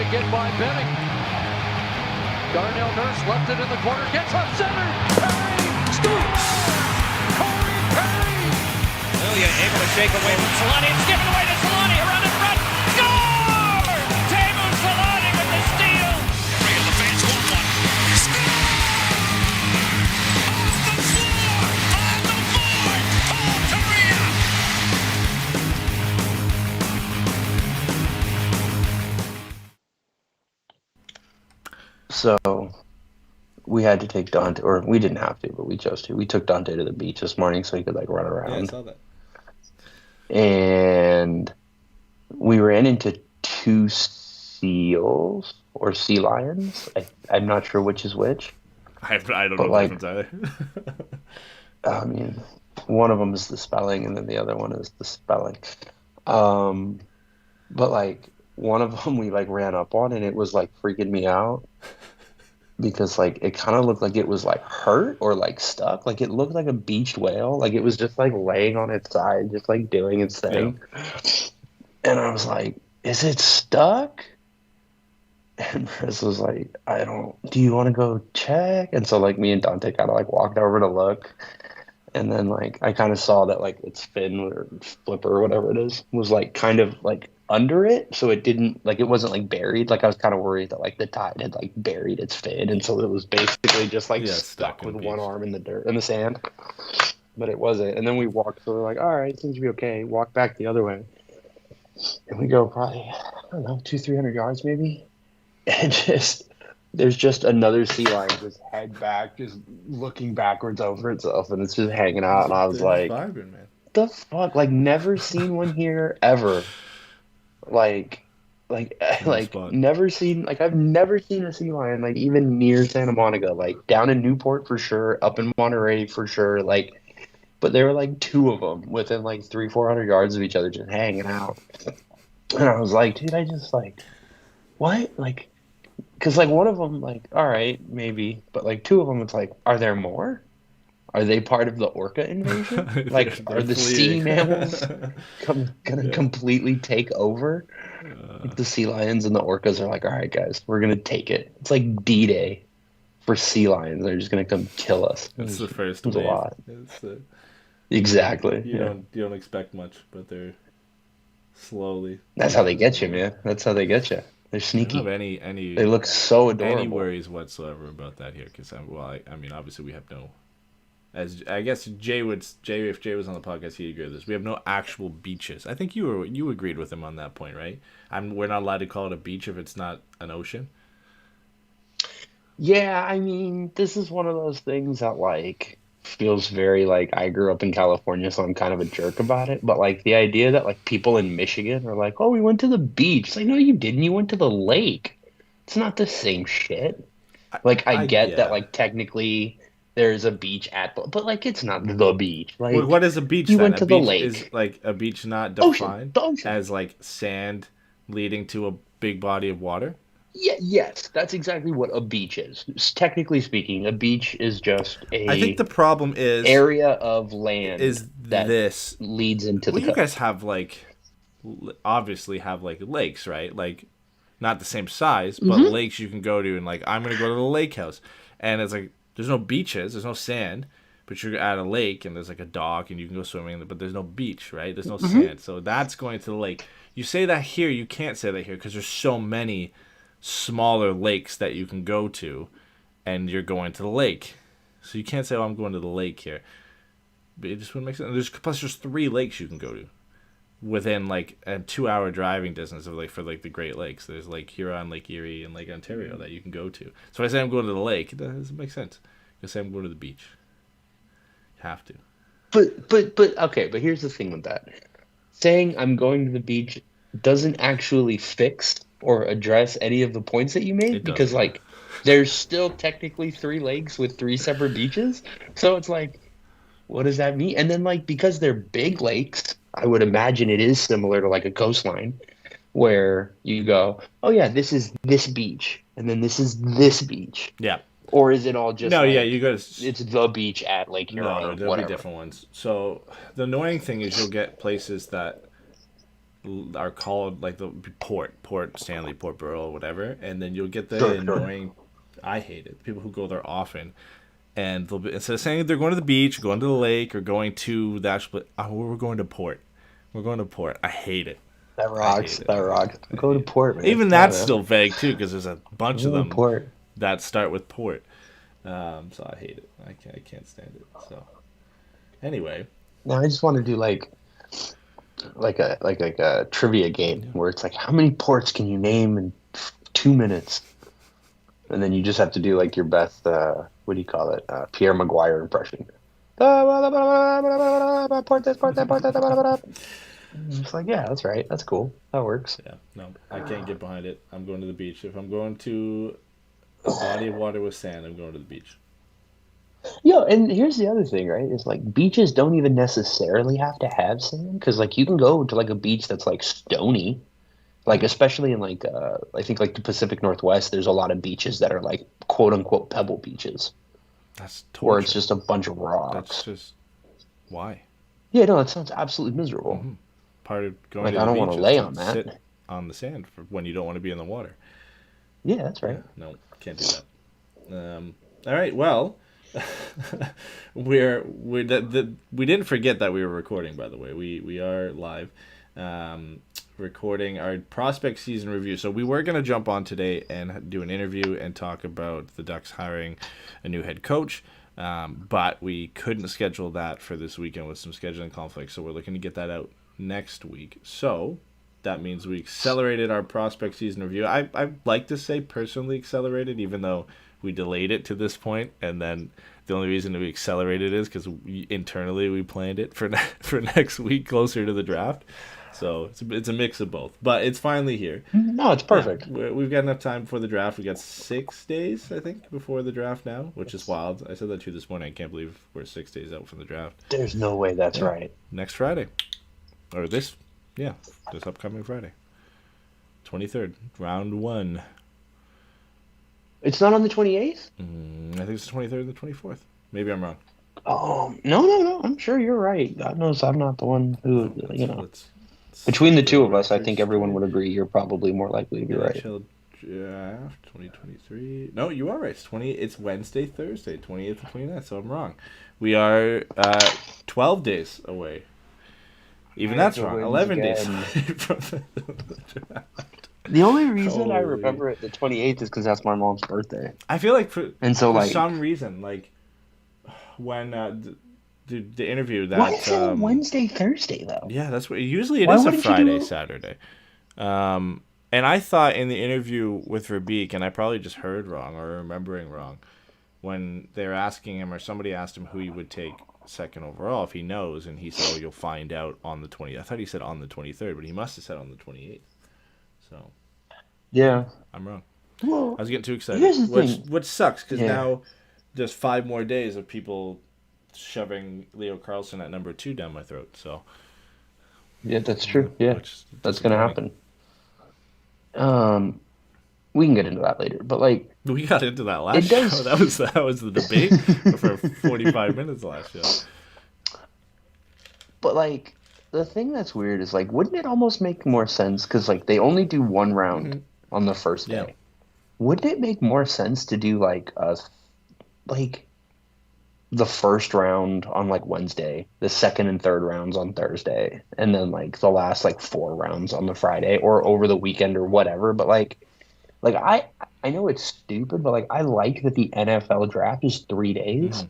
to get by Benning. Darnell Nurse left it in the corner, gets up center. Perry scores! Corey Perry! Lilia able to shake away from Solani. It's given away to Solani. Around in front. Score! Teemu Solani with the steal. Three of the fans want one. Score! Off the floor! On the board! Paul Kariya! So we had to take Dante, or we didn't have to, but we chose to. We took Dante to the beach this morning so he could like run around. Yeah, I saw that. And we ran into two seals or sea lions. I'm not sure which is which. I don't But, know like, the difference either. I mean, one of them is the spelling, and then the other one is the spelling. But like one of them we like ran up on, and it was like freaking me out because like it kind of looked like it was like hurt or like stuck. Like it looked like a beached whale. Like it was just like laying on its side, just like doing its thing. Yeah. And I was like, "Is it stuck?" And Chris was like, do you want to go check? And so like me and Dante kind of like walked over to look. And then like I kind of saw that like its fin or flipper or whatever it is was like kind of like under it. So it didn't like, it wasn't like buried. Like I was kind of worried that like the tide had like buried its fin. And so it was basically just like stuck with one arm in the dirt, in the sand. But it wasn't. And then we walked, so we're like, all right, seems to be okay. Walk back the other way. And we go probably, I don't know, 200-300 yards maybe. And there's just another sea lion just head back, just looking backwards over itself, and it's just hanging out. And I was like, vibrant, man. the fuck? Like, never seen one here ever. Like never seen, like, I've never seen a sea lion, like, even near Santa Monica, like, down in Newport for sure, up in Monterey for sure, like, but there were, like, two of them within, like, 300-400 yards of each other just hanging out. And I was like, dude, I just, like, what? Like, because, like, one of them, like, all right, maybe. But, like, two of them, it's like, are there more? Are they part of the orca invasion? Like, are the sea mammals going to completely take over? Like, the sea lions and the orcas are like, all right, guys, we're going to take it. It's like D-Day for sea lions. They're just going to come kill us. It's the first wave. A lot. Exactly. You don't expect much, but they're slowly. That's how they get you, man. That's how they get you. They're sneaky. I don't have any. They look so adorable. Any worries whatsoever about that here? Because I mean, obviously we have no. As I guess if Jay was on the podcast, he'd agree with this. We have no actual beaches. I think you agreed with him on that point, right? We're not allowed to call it a beach if it's not an ocean. Yeah, I mean, this is one of those things that like feels very like I grew up in California, so I'm kind of a jerk about it. But like the idea that like people in Michigan are like, oh, we went to the beach. It's like, no, you didn't. You went to the lake. It's not the same shit. Like I get that like technically there's a beach but like it's not the beach. Like what is a beach? You then? went to the lake. Is like a beach not defined ocean. As like sand leading to a big body of water? Yeah, yes, that's exactly what a beach is. Technically speaking, a beach is just I think the problem is area of land that this leads into the you guys have obviously have like lakes, right? Like not the same size, but lakes you can go to, and like I'm gonna go to the lake house, and it's like there's no beaches, there's no sand, but you're at a lake and there's like a dock and you can go swimming, but there's no beach, right? There's no sand, so that's going to the lake. You say that here, you can't say that here because there's so many smaller lakes that you can go to, and you're going to the lake, so you can't say, "Oh, I'm going to the lake here." But it just wouldn't make sense. There's 3 lakes you can go to within like a 2-hour driving distance of like for like the Great Lakes. There's Lake Huron, Lake Erie, and Lake Ontario that you can go to. So if I say I'm going to the lake, that doesn't make sense. I say I'm going to the beach. You have to. But okay. But here's the thing with that: saying I'm going to the beach doesn't actually fix or address any of the points that you made, because like there's still technically 3 lakes with 3 separate beaches. So it's like, what does that mean? And then like because they're big lakes, I would imagine it is similar to like a coastline where you go, oh yeah, this is this beach, and then this is this beach. Yeah. Or is it all just you go to it's the beach at Lake Huron? No, there'll be different ones. So the annoying thing is you'll get places that are called like the Port Stanley, Port Burrell, whatever, and then you'll get the Sure. annoying. I hate it. People who go there often, and they'll be, instead of saying they're going to the beach, going to the lake, or going to the actual, we're going to Port. We're going to Port. I hate it. That rocks. That rocks. Go to Port, man. Even that's still vague too, because there's a bunch of them Port. that start with Port. So I hate it. I can't stand it. So anyway, No, I just want to do like a trivia game where it's like, how many ports can you name in 2 minutes? And then you just have to do like your best, what do you call it? Pierre Maguire impression. Port this, port that, port that. It's like, yeah, that's right. That's cool. That works. yeah, no, I can't get behind it. I'm going to the beach. If I'm going to a body of water with sand, I'm going to the beach. Yo, and here's the other thing, right? Is like beaches don't even necessarily have to have sand, because like you can go to like a beach that's like stony, like especially in like I think like the Pacific Northwest, there's a lot of beaches that are like quote unquote pebble beaches, That's torture. where it's just a bunch of rocks. That's just why. Yeah, no, that sounds absolutely miserable. Mm-hmm. Part of going Like, to the I don't beach wanna is lay to on that. sit on the sand for when you don't want to be in the water. Yeah, that's right. No, can't do that. All right, well, we didn't forget that we were recording. By the way, we are live, recording our prospect season review. So we were gonna jump on today and do an interview and talk about the Ducks hiring a new head coach. But we couldn't schedule that for this weekend with some scheduling conflicts. So we're looking to get that out next week. So that means we accelerated our prospect season review. I like to say personally accelerated, even though we delayed it to this point, and then the only reason that we accelerated is because internally we planned it for next week, closer to the draft. So it's a mix of both, but it's finally here. No, it's perfect. Yeah, we've got enough time before the draft. We got 6 days, I think, before the draft now, which is wild. I said that to you this morning. I can't believe we're 6 days out from the draft. There's no way that's right. Next Friday, or this upcoming Friday, 23rd, round 1. It's not on the 28th? I think it's the 23rd and the 24th. Maybe I'm wrong. No. I'm sure you're right. God knows I'm not the one who, you know. Let's Between the two of us, I think everyone would agree you're probably more likely to be right. Draft 2023. No, you are right. It's Wednesday, Thursday, 28th and 29th, so I'm wrong. We are 12 days away. Even that's wrong. 11 days away from the draft. The only reason I remember it the 28th is because that's my mom's birthday. I feel like for like, some reason, like when the interview that why is it Wednesday, Thursday though? Yeah, that's what usually it Why is a wouldn't you Friday, do- Saturday. And I thought in the interview with Verbeek, and I probably just heard wrong or remembering wrong, when they're asking him or somebody asked him who he would take second overall if he knows, and he said, "Oh, you'll find out on the 20th." I thought he said on the 23rd, but he must have said on the 28th. So Yeah. I'm wrong. Well, I was getting too excited, here's the thing. which sucks because Yeah. now there's 5 more days of people shoving Leo Carlson at number 2 down my throat. So yeah, that's true. Yeah, which that's gonna happen. We can get into that later, but like we got into that last show. That was the debate for 45 minutes last show. But like the thing that's weird is like, wouldn't it almost make more sense because like they only do one round on the first day? Yeah. Wouldn't it make more sense to do like the first round on like Wednesday, the second and third rounds on Thursday, and then like the last like 4 rounds on the Friday or over the weekend or whatever? But like I know it's stupid, but like I like that the NFL draft is 3 days.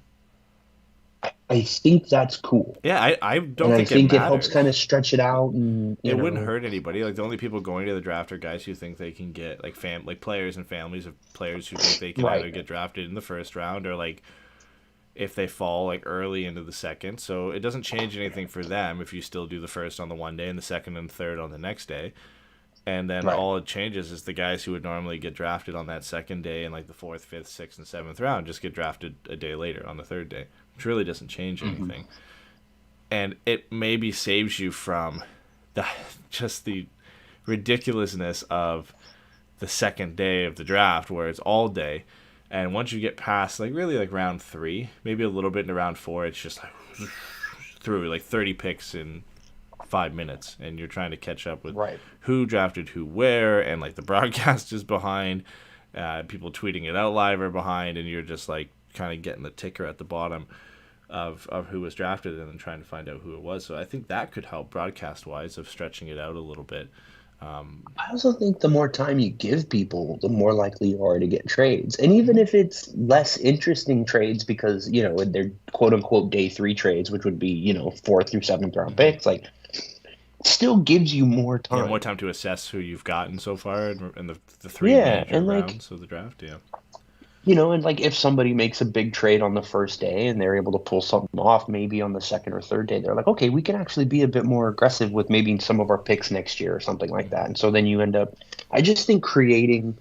I think that's cool. Yeah, I don't And think I think it it matters. helps kind of stretch it out, and It wouldn't hurt anybody. Like the only people going to the draft are guys who think they can get like players and families of players who think they can Right. either get drafted in the first round or like if they fall like early into the second. So it doesn't change anything for them if you still do the first on the one day and the second and third on the next day. And then Right. all it changes is the guys who would normally get drafted on that second day in like the 4th, 5th, 6th, and 7th round just get drafted a day later on the third day, which really doesn't change anything. And it maybe saves you from just the ridiculousness of the second day of the draft where it's all day. And once you get past like really like round 3, maybe a little bit into round 4, it's just like through like 30 picks in 5 minutes, and you're trying to catch up with Right. who drafted who where, and like the broadcast is behind, people tweeting it out live are behind, and you're just like kind of getting the ticker at the bottom of who was drafted and then trying to find out who it was. So I think that could help broadcast wise of stretching it out a little bit. I also think the more time you give people, the more likely you are to get trades. And even if it's less interesting trades because, they're quote unquote day 3 trades, which would be, 4th through 7th round picks, like still gives you more time. Yeah, more time to assess who you've gotten so far in the 3 major rounds of the draft. Yeah. And like if somebody makes a big trade on the first day and they're able to pull something off, maybe on the second or third day, they're like, okay, we can actually be a bit more aggressive with maybe some of our picks next year or something like that. And so then you end up, I just think creating,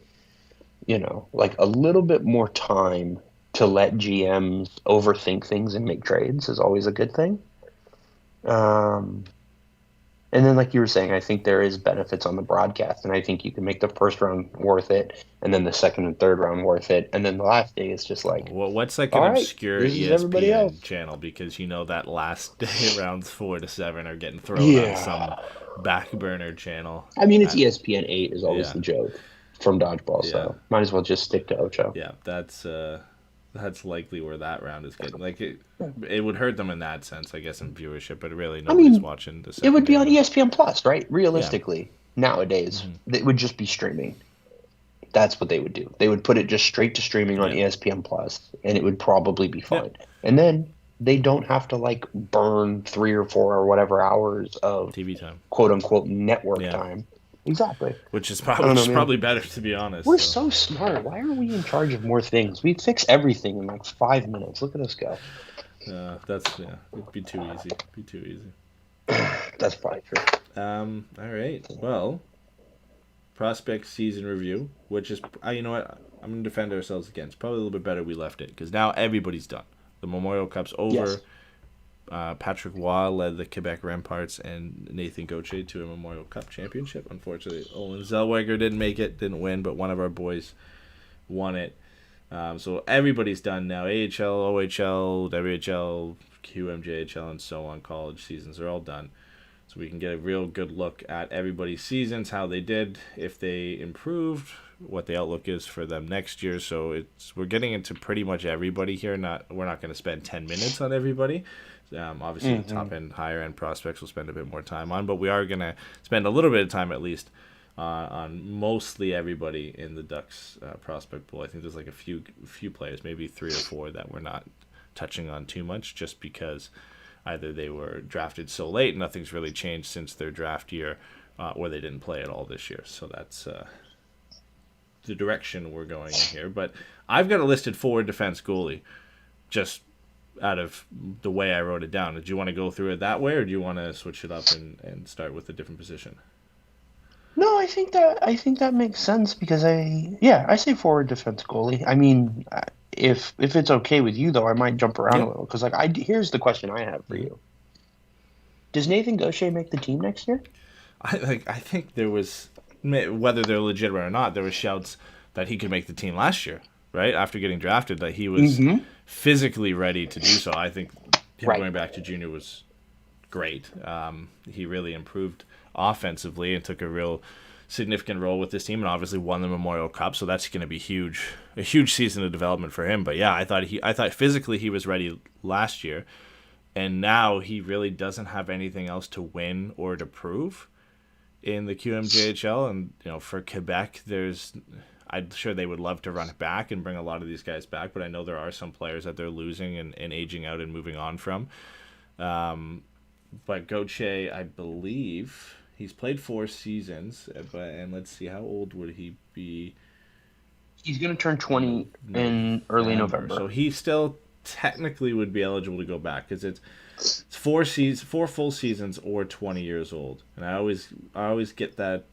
like a little bit more time to let GMs overthink things and make trades is always a good thing. And then, like you were saying, I think there is benefits on the broadcast, and I think you can make the first round worth it, and then the second and third round worth it, and then the last day is just like, well, what's like an obscure ESPN channel, because that last day rounds 4 to 7 are getting thrown on some back burner channel. I mean, it's ESPN 8 is always the joke from Dodgeball, so might as well just stick to Ocho. Yeah, that's likely where that round is getting. Like it would hurt them in that sense, I guess, in viewership, but really nobody's watching this. It would be on ESPN Plus, right? Realistically, nowadays, it would just be streaming. That's what they would do. They would put it just straight to streaming on ESPN Plus, and it would probably be fine. Yeah. And then they don't have to like burn 3 or 4 or whatever hours of TV time, quote unquote network time. Exactly. Which is probably better, to be honest. We're so smart. Why are we in charge of more things? We fix everything in like 5 minutes. Look at us go. It'd be too easy. That's probably true. All right. Well, prospect season review, which is, you know what? I'm going to defend ourselves again. It's probably a little bit better we left it, because now everybody's done. The Memorial Cup's over. Yes. Patrick Waugh led the Quebec Remparts and Nathan Gauthier to a Memorial Cup championship. Unfortunately, Olen Zellweger didn't win, but one of our boys won it. So everybody's done now. AHL, OHL, WHL, QMJHL, and so on. College seasons are all done. So we can get a real good look at everybody's seasons, how they did, if they improved, what the outlook is for them next year. So we're getting into pretty much everybody here. We're not going to spend 10 minutes on everybody. Obviously, the top end, higher end prospects will spend a bit more time on, but we are going to spend a little bit of time at least on mostly everybody in the Ducks prospect pool. I think there's like a few players, maybe 3 or 4 that we're not touching on too much, just because either they were drafted so late, nothing's really changed since their draft year, or they didn't play at all this year. So that's the direction we're going in here. But I've got a listed forward, defense, goalie, just out of the way I wrote it down. Did you want to go through it that way, or do you want to switch it up and start with a different position? No, I think that makes sense, because I say forward, defense, goalie. I mean, if it's okay with you though, I might jump around a little, because here's the question I have for you. Does Nathan Gauthier make the team next year? I think there was, whether they're legitimate or not, there was shouts that he could make the team last year, right? After getting drafted, that he was physically ready to do so. I think him going back to junior was great. He really improved offensively and took a real significant role with this team, and obviously won the Memorial Cup. So that's going to be a huge season of development for him. But yeah, I thought physically he was ready last year, and now he really doesn't have anything else to win or to prove in the QMJHL. And for Quebec, I'm sure they would love to run it back and bring a lot of these guys back, but I know there are some players that they're losing and aging out and moving on from. But Gauthier, I believe he's played 4 seasons, and let's see, how old would he be? He's going to turn 20 in early November. So he still technically would be eligible to go back, because it's 4 full seasons or 20 years old. And I always get that.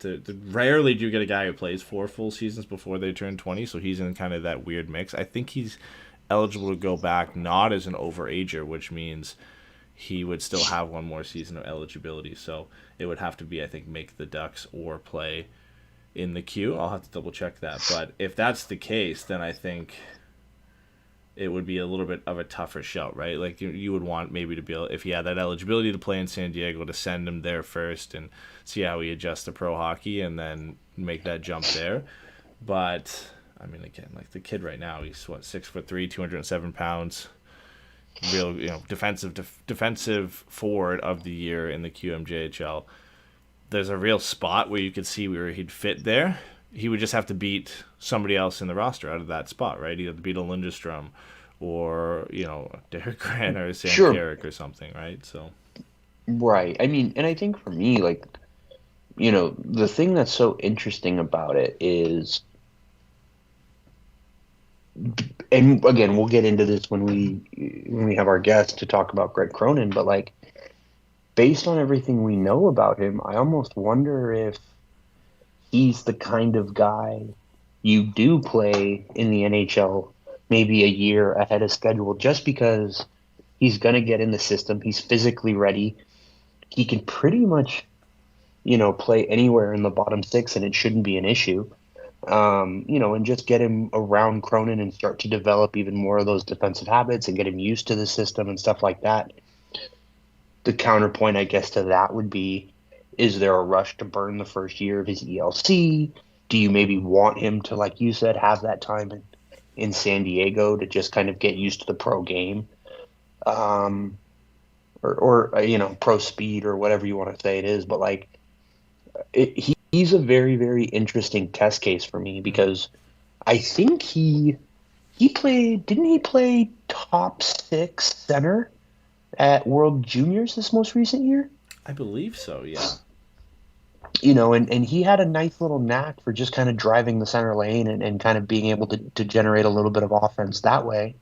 Rarely do you get a guy who plays 4 full seasons before they turn 20, so he's in kind of that weird mix. I think he's eligible to go back not as an overager, which means he would still have 1 more season of eligibility. So it would have to be, I think, make the Ducks or play in the Q. I'll have to double check that. But if that's the case, then I think it would be a little bit of a tougher shout, right? Like you would want maybe to be able, if he had that eligibility to play in San Diego, to send him there first and see how he adjusts to pro hockey and then make that jump there. But I mean, again, like the kid right now, he's 6'3", 207 pounds, real defensive forward of the year in the QMJHL. There's a real spot where you could see where he'd fit there. He would just have to beat somebody else in the roster out of that spot, right? He'd have to beat a Lindstrom or, Derek Grant or Sam Carrick or something, right? So, right. I mean, and I think for me, like, the thing that's so interesting about it is, and again, we'll get into this when we have our guest to talk about Greg Cronin, but like, based on everything we know about him, I almost wonder if he's the kind of guy you do play in the NHL maybe a year ahead of schedule, just because he's going to get in the system. He's physically ready. He can pretty much, play anywhere in the bottom six, and it shouldn't be an issue. And just get him around Cronin and start to develop even more of those defensive habits and get him used to the system and stuff like that. The counterpoint, I guess, to that would be, is there a rush to burn the first year of his ELC? Do you maybe want him to, like you said, have that time in San Diego to just kind of get used to the pro game? Or pro speed or whatever you want to say it is. But, like, he's a very, very interesting test case for me because I think he played – didn't he play top 6 center at World Juniors this most recent year? I believe so, yeah. And he had a nice little knack for just kind of driving the center lane and kind of being able to generate a little bit of offense that way.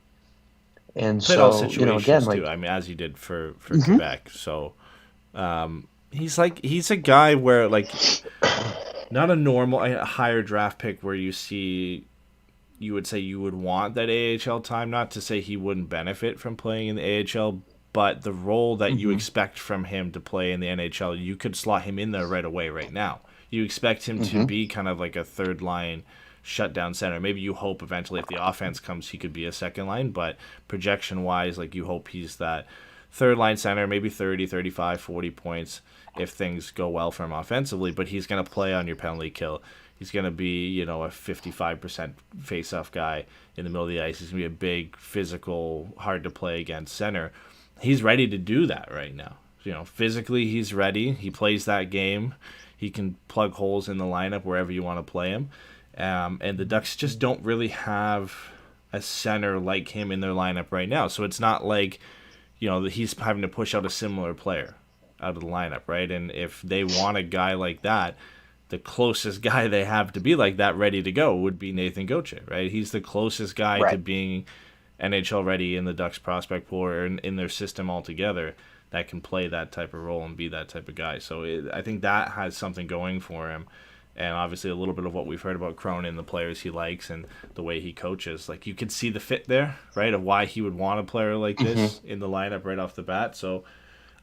And played so, all situations again, too. like, I mean, as you did for Quebec. So he's a guy where, like, not a normal, a higher draft pick where you would say you would want that AHL time. Not to say he wouldn't benefit from playing in the AHL, but the role that you expect from him to play in the NHL, you could slot him in there right away, right now. You expect him to be kind of like a third line shutdown center. Maybe you hope eventually if the offense comes, he could be a second line, but projection-wise, like, you hope he's that third line center, maybe 30, 35, 40 points if things go well for him offensively, but he's going to play on your penalty kill. He's going to be, a 55% face-off guy in the middle of the ice. He's going to be a big, physical, hard-to-play against center. He's ready to do that right now. Physically, he's ready. He plays that game. He can plug holes in the lineup wherever you want to play him. And the Ducks just don't really have a center like him in their lineup right now. So it's not like, he's having to push out a similar player out of the lineup, right? And if they want a guy like that, the closest guy they have to be like that ready to go would be Nathan Gauthier, right? He's the closest guy to being NHL ready in the Ducks prospect pool or in their system altogether that can play that type of role and be that type of guy. So I think that has something going for him. And obviously a little bit of what we've heard about Cronin, the players he likes and the way he coaches. Like, you could see the fit there, right, of why he would want a player like this in the lineup right off the bat. So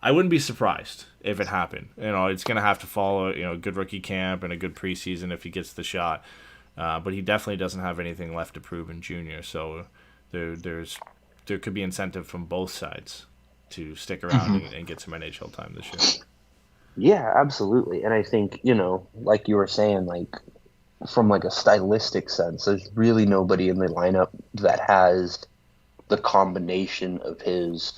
I wouldn't be surprised if it happened. It's going to have to follow, a good rookie camp and a good preseason if he gets the shot. But he definitely doesn't have anything left to prove in junior. So there could be incentive from both sides to stick around and get some NHL time this year. Yeah, absolutely. And I think, like you were saying, like, from like a stylistic sense, there's really nobody in the lineup that has the combination of his,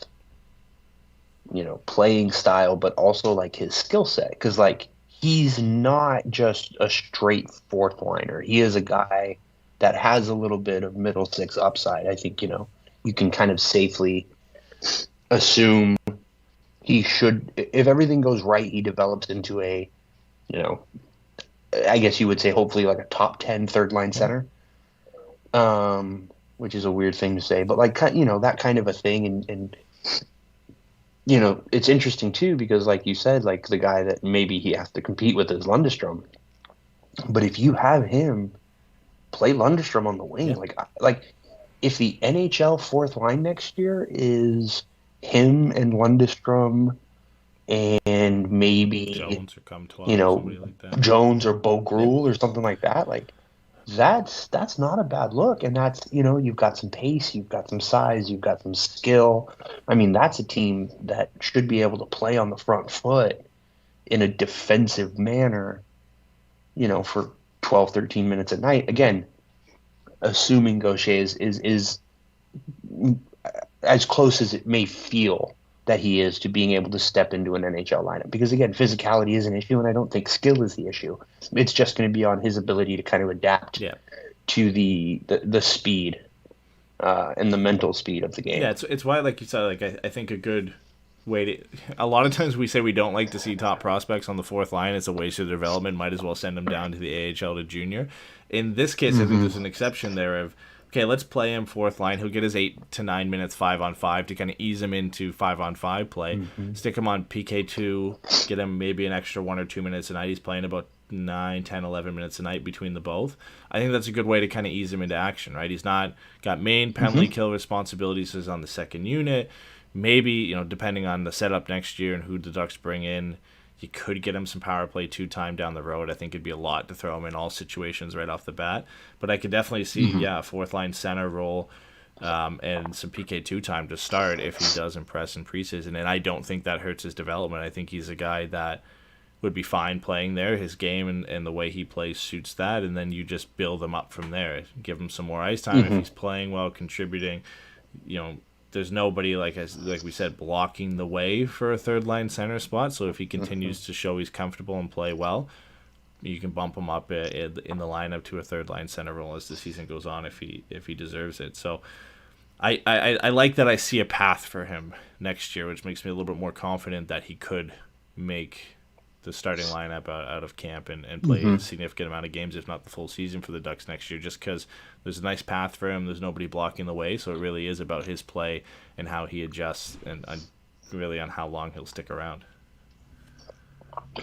playing style, but also like his skill set. Because, like, he's not just a straight fourth liner. He is a guy that has a little bit of middle six upside. I think, you can kind of safely assume he should, if everything goes right, he develops into a, I guess you would say hopefully like a top 10 third line center, which is a weird thing to say, but like, that kind of a thing. And it's interesting too, because like you said, like the guy that maybe he has to compete with is Lundestrom. But if you have him play Lundestrom on the wing, like if the NHL fourth line next year is him and Lundestrom and maybe Jones or Comtois, somebody like that. Jones or Bo Gruhl or something like that, like that's not a bad look. And that's, you've got some pace, you've got some size, you've got some skill. I mean, that's a team that should be able to play on the front foot in a defensive manner, for 12, 13 minutes a night. Again, assuming Gaucher is as close as it may feel that he is to being able to step into an NHL lineup. Because again, physicality is an issue, and I don't think skill is the issue. It's just going to be on his ability to kind of adapt to the speed and the mental speed of the game. Yeah, it's why, like you said, like I think a good way to. A lot of times we say we don't like to see top prospects on the fourth line. It's a waste of development. Might as well send them down to the AHL to junior. In this case, I think there's an exception there of, okay, let's play him fourth line. He'll get his 8 to 9 minutes 5-on-5 to kind of ease him into 5-on-5 play. Stick him on PK2, get him maybe an extra 1 or 2 minutes a night. He's playing about 9, 10, 11 minutes a night between the both. I think that's a good way to kind of ease him into action, right? He's not got main penalty kill responsibilities as on the second unit. Maybe, depending on the setup next year and who the Ducks bring in, you could get him some power play 2 time down the road. I think it'd be a lot to throw him in all situations right off the bat. But I could definitely see, fourth line center role and some PK2 time to start if he does impress in preseason. And I don't think that hurts his development. I think he's a guy that would be fine playing there. His game and the way he plays suits that. And then you just build him up from there. Give him some more ice time if he's playing well, contributing, there's nobody, like we said, blocking the way for a third line center spot. So if he continues to show he's comfortable and play well, you can bump him up in the lineup to a third line center role as the season goes on if he deserves it. So I like that I see a path for him next year, which makes me a little bit more confident that he could make the starting lineup out of camp and play a significant amount of games, if not the full season for the Ducks next year, just because there's a nice path for him. There's nobody blocking the way, so it really is about his play and how he adjusts and really on how long he'll stick around.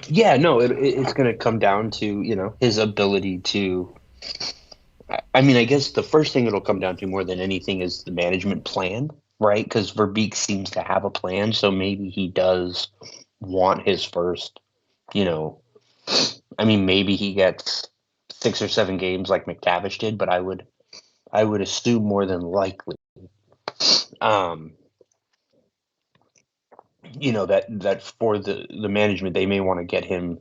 Yeah, no, it's going to come down to, his ability to – I mean, I guess the first thing it'll come down to more than anything is the management plan, right? Because Verbeek seems to have a plan, so maybe he does want his first – maybe he gets 6 or 7 games like McTavish did, but I would assume more than likely, that for the management, they may want to get him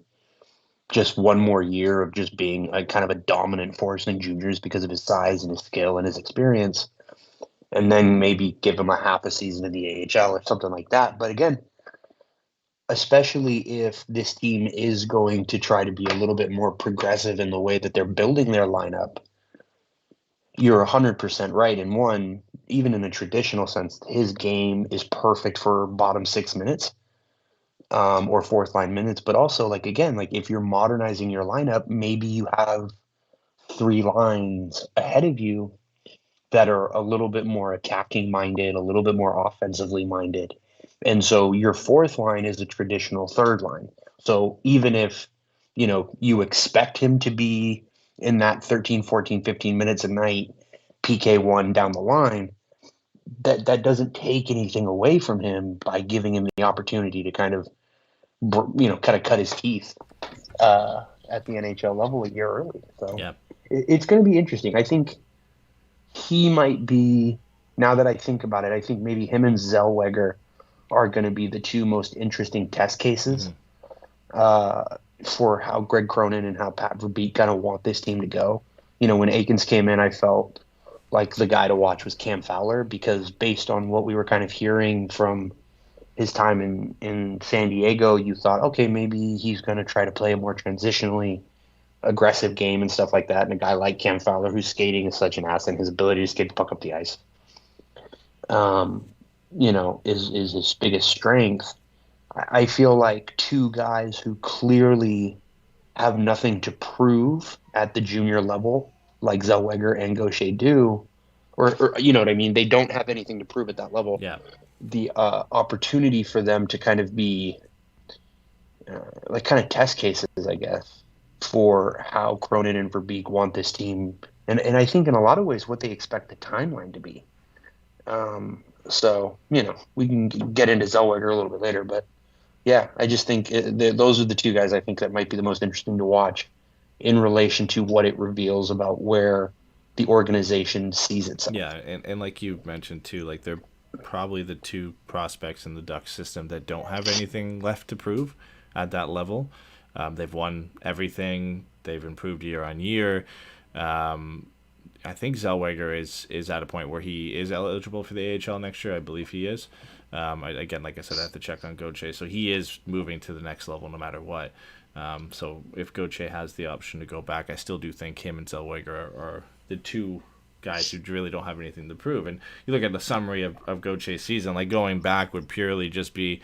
just one more year of just being a kind of a dominant force in juniors because of his size and his skill and his experience, and then maybe give him a half a season in the AHL or something like that. But again, especially if this team is going to try to be a little bit more progressive in the way that they're building their lineup, you're 100% right. And one, even in a traditional sense, his game is perfect for bottom 6 minutes or fourth line minutes. But also, if you're modernizing your lineup, maybe you have 3 lines ahead of you that are a little bit more attacking minded, a little bit more offensively minded. And so your fourth line is a traditional third line. So even if, you expect him to be in that 13, 14, 15 minutes a night, PK1 down the line, that doesn't take anything away from him by giving him the opportunity to kind of cut his teeth at the NHL level a year early. So it's going to be interesting. I think he might be, now that I think about it, I think maybe him and Zellweger are going to be the 2 most interesting test cases for how Greg Cronin and how Pat Verbeek kind of want this team to go. When Aikens came in, I felt like the guy to watch was Cam Fowler, because based on what we were kind of hearing from his time in San Diego, you thought, okay, maybe he's going to try to play a more transitionally aggressive game and stuff like that. And a guy like Cam Fowler, whose skating is such an asset, and his ability to skate the puck up the ice, is his biggest strength. I feel like 2 guys who clearly have nothing to prove at the junior level, like Zellweger and Gaucher do, or you know what I mean? They don't have anything to prove at that level. Yeah. The opportunity for them to kind of be kind of test cases, I guess, for how Cronin and Verbeek want this team. And I think in a lot of ways what they expect the timeline to be. So, we can get into Zellweger a little bit later, but yeah, I just think those are the 2 guys I think that might be the most interesting to watch in relation to what it reveals about where the organization sees itself. Yeah, and like you mentioned too, like they're probably the two prospects in the Ducks system that don't have anything left to prove at that level. They've won everything. They've improved year on year. I think Zellweger is at a point where he is eligible for the AHL next year. I believe he is. Again, like I said, I have to check on Gauthier. So he is moving to the next level no matter what. So if Gauthier has the option to go back, I still do think him and Zellweger are the two guys who really don't have anything to prove. And you look at the summary of Gauthier's season, like going back would purely just be,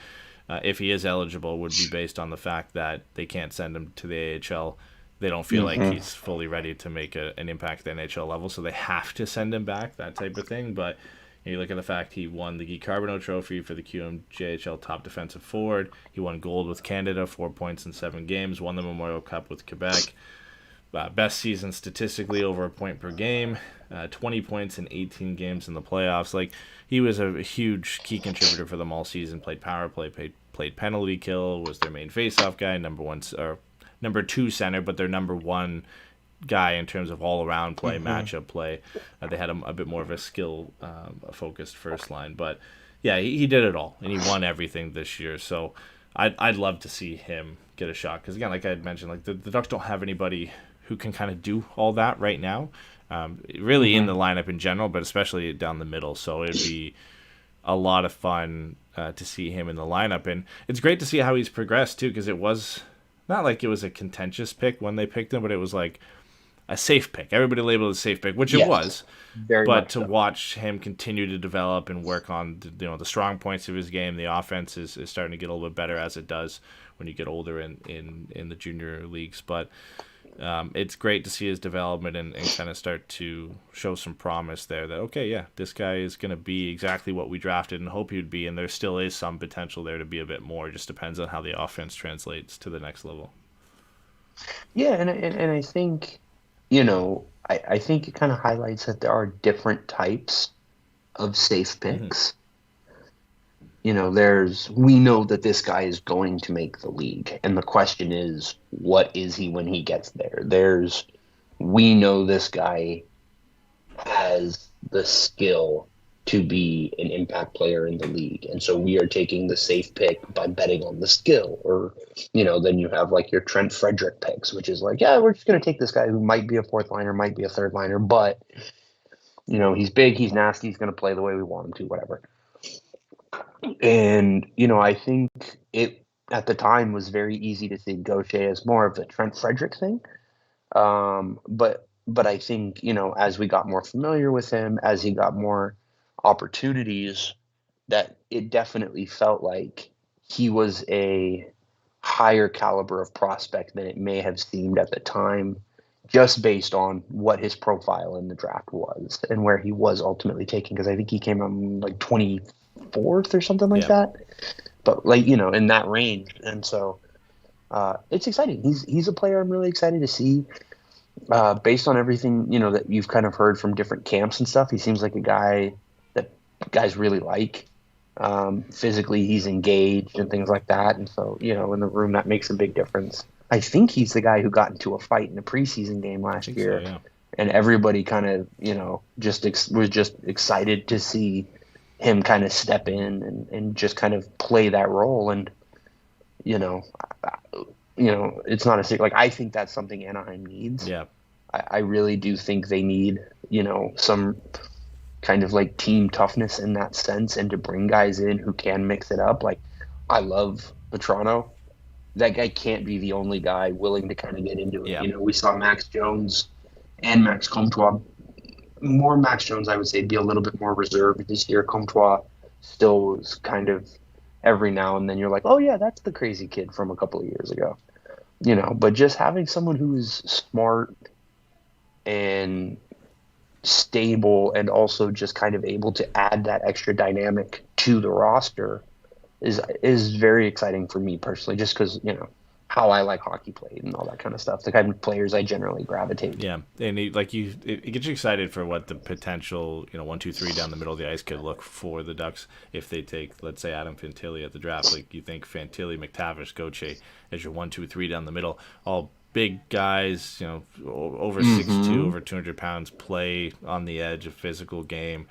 if he is eligible, would be based on the fact that they can't send him to the AHL. They don't feel like he's fully ready to make an impact at the NHL level, so they have to send him back, that type of thing. But you look at the fact he won the Guy Carbonneau Trophy for the QMJHL Top Defensive Forward. He won gold with Canada, 4 points in 7 games, won the Memorial Cup with Quebec. Best season statistically, over a point per game, 20 points in 18 games in the playoffs. Like, he was a huge key contributor for them all season, played power play, played penalty kill, was their main faceoff guy, number 2 center, but their number 1 guy in terms of all-around play, matchup play. They had a bit more of a skill-focused first line. But, yeah, he did it all, and he won everything this year. So I'd love to see him get a shot. Because, again, like I had mentioned, like the Ducks don't have anybody who can kind of do all that right now, really in the lineup in general, but especially down the middle. So it'd be a lot of fun to see him in the lineup. And it's great to see how he's progressed, too, because it was not like it was a contentious pick when they picked him, but it was like a safe pick. Everybody labeled it a safe pick, which it was. But to watch him continue to develop and work on the strong points of his game, the offense is starting to get a little bit better, as it does when you get older in the junior leagues. But it's great to see his development and kind of start to show some promise there that, okay, yeah, this guy is going to be exactly what we drafted and hope he'd be, and there still is some potential there to be a bit more. It just depends on how the offense translates to the next level. Yeah, and I think, I think it kind of highlights that there are different types of safe picks. We know that this guy is going to make the league. And the question is, what is he when he gets there? We know this guy has the skill to be an impact player in the league. And so we are taking the safe pick by betting on the skill. Or, then you have like your Trent Frederick picks, which is like, yeah, we're just going to take this guy who might be a fourth liner, might be a third liner, but, he's big, he's nasty, he's going to play the way we want him to, whatever. And, I think it at the time was very easy to see Gauthier as more of the Trent Frederick thing. But I think, as we got more familiar with him, as he got more opportunities, that it definitely felt like he was a higher caliber of prospect than it may have seemed at the time, just based on what his profile in the draft was and where he was ultimately taken. Because I think he came on like 24th or something like that, but in that range. And so it's exciting. He's a player I'm really excited to see. Based on everything that you've kind of heard from different camps and stuff, he seems like a guy that guys really like. Physically, he's engaged and things like that, and so in the room that makes a big difference. I think he's the guy who got into a fight in a preseason game last year, so, yeah. And everybody kind of was just excited to see him kind of step in and just kind of play that role. And it's not a secret. Like, I think that's something Anaheim needs. Yeah, I really do think they need some kind of like team toughness in that sense, and to bring guys in who can mix it up. Like, I love Petrano. That guy can't be the only guy willing to kind of get into it. Yeah. We saw Max Jones and Max Comtois. More Max Jones, I would say, be a little bit more reserved this year. Comtois still was kind of every now and then you're like, oh yeah, that's the crazy kid from a couple of years ago. But just having someone who is smart and stable and also just kind of able to add that extra dynamic to the roster is very exciting for me personally, just because how I like hockey played and all that kind of stuff, the kind of players I generally gravitate to. Yeah, and it gets you excited for what the potential 1, 2, 3 down the middle of the ice could look for the Ducks if they take, let's say, Adam Fantilli at the draft. Like, you think Fantilli, McTavish, Gauthier as your 1, 2, 3 down the middle, all big guys, over 6'2", over 200 pounds, play on the edge, a physical game.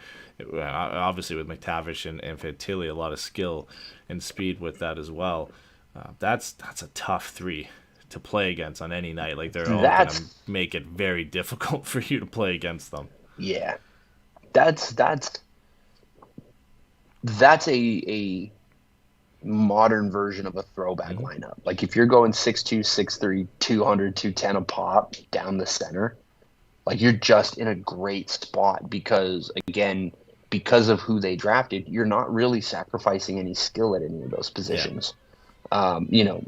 Obviously with McTavish and Fantilli, a lot of skill and speed with that as well. That's a tough three to play against on any night. Like, they're all going to make it very difficult for you to play against them. Yeah, that's a modern version of a throwback lineup. Like, if you're going 6'2", 6'3", 200, 210 a pop down the center, like, you're just in a great spot because of who they drafted, you're not really sacrificing any skill at any of those positions. Yeah.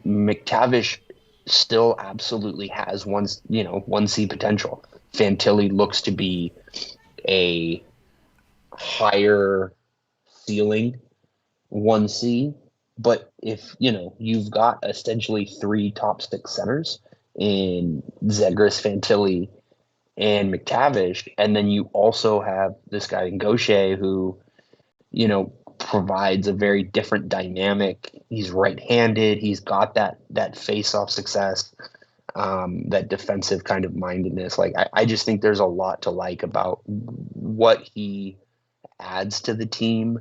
McTavish still absolutely has 1C potential. Fantilli looks to be a higher ceiling 1C, but if you've got essentially 3 top 6 centers in Zegras, Fantilli, and McTavish, and then you also have this guy in Gaucher who provides a very different dynamic. He's right-handed. He's got that face-off success, that defensive kind of mindedness. Like, I just think there's a lot to like about what he adds to the team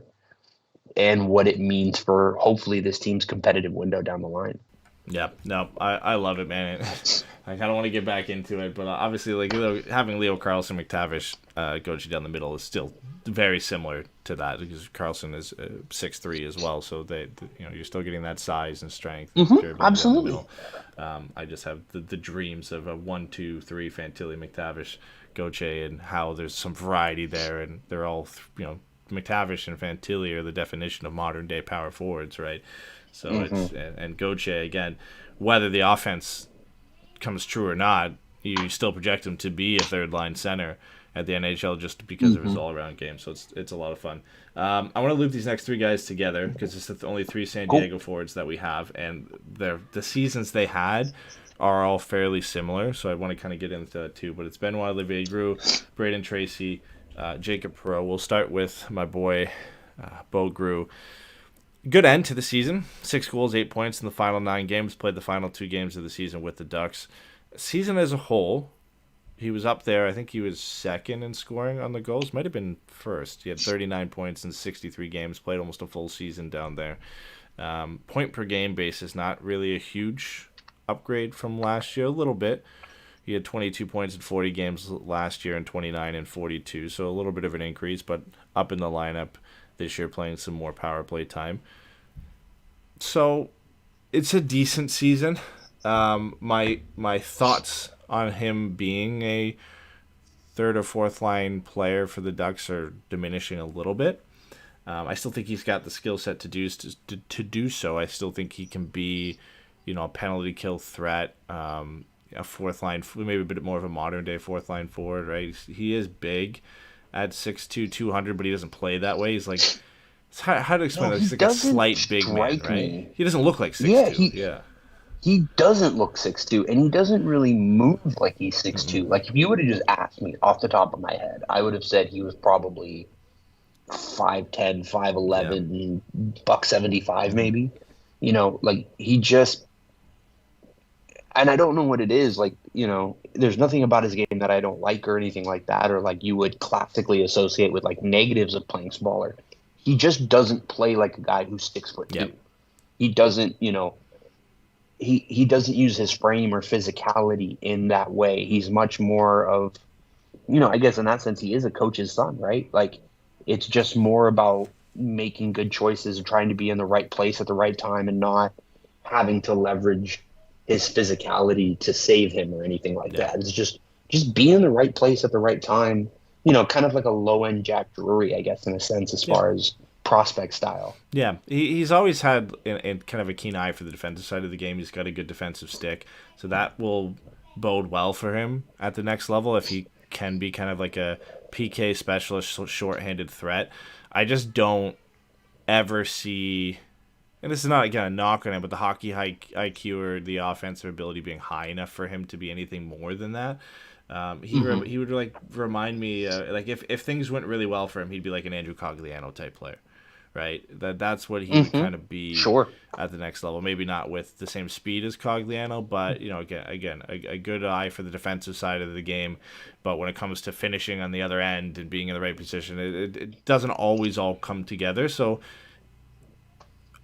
and what it means for hopefully this team's competitive window down the line. Yeah, no, I love it, man. I kind of want to get back into it, but obviously, like, having Leo Carlson, McTavish, Gochi down the middle is still very similar to that because Carlson is 6'3" as well, so they you're still getting that size and strength. Absolutely. Down the middle. I just have the dreams of a 1, 2, 3 Fantilli, McTavish, Goche, and how there's some variety there, and they're all McTavish and Fantilli are the definition of modern day power forwards, right? So it's and Goche, again, whether the offense comes true or not, you still project him to be a third line center at the NHL just because of his all around game. So it's a lot of fun. I want to loop these next 3 guys together because it's the only 3 San Diego forwards that we have, and the seasons they had are all fairly similar. So I want to kind of get into that too. But it's Benoit Olivier-Groulx, Braden Tracy, Jacob Perreault. We'll start with my boy Bo Groulx. Good end to the season. 6 goals, 8 points in the final 9 games. Played the final 2 games of the season with the Ducks. Season as a whole, he was up there. I think he was second in scoring on the goals. Might have been first. He had 39 points in 63 games. Played almost a full season down there. Point per game basis, not really a huge upgrade from last year. A little bit. He had 22 points in 40 games last year and 29 in 42. So a little bit of an increase, but up in the lineup this year, playing some more power play time. So it's a decent season. My thoughts on him being a third or fourth line player for the Ducks are diminishing a little bit. I still think he's got the skill set to do so. I still think he can be, a penalty kill threat, a fourth line, maybe a bit more of a modern day fourth line forward, right? He is big at 6'2", 200, but he doesn't play that way. He's like, how to explain that? He's like a slight big man, right? He doesn't look like 6'2". He doesn't look 6'2", and he doesn't really move like he's 6'2". Like, if you would have just asked me off the top of my head, I would have said he was probably 5'10", 5'11", $175 maybe. Like, he just... And I don't know what it is. Like, there's nothing about his game that I don't like or anything like that, or like you would classically associate with like negatives of playing smaller. He just doesn't play like a guy who's 6'2". Yep. He doesn't, he doesn't use his frame or physicality in that way. He's much more of, I guess in that sense, he is a coach's son, right? Like, it's just more about making good choices and trying to be in the right place at the right time and not having to leverage his physicality to save him or anything like that. It's just be in the right place at the right time, kind of like a low-end Jack Drury, I guess, in a sense, as far as prospect style. Yeah, he's always had kind of a keen eye for the defensive side of the game. He's got a good defensive stick, so that will bode well for him at the next level if he can be kind of like a PK specialist, short-handed threat. I just don't ever see... And this is not, again, a knock on him, but the hockey IQ or the offensive ability being high enough for him to be anything more than that. He would like remind me, like if things went really well for him, he'd be like an Andrew Cogliano type player, right? That's what he would kind of be Sure. at the next level. Maybe not with the same speed as Cogliano, but again, a good eye for the defensive side of the game. But when it comes to finishing on the other end and being in the right position, it doesn't always all come together. So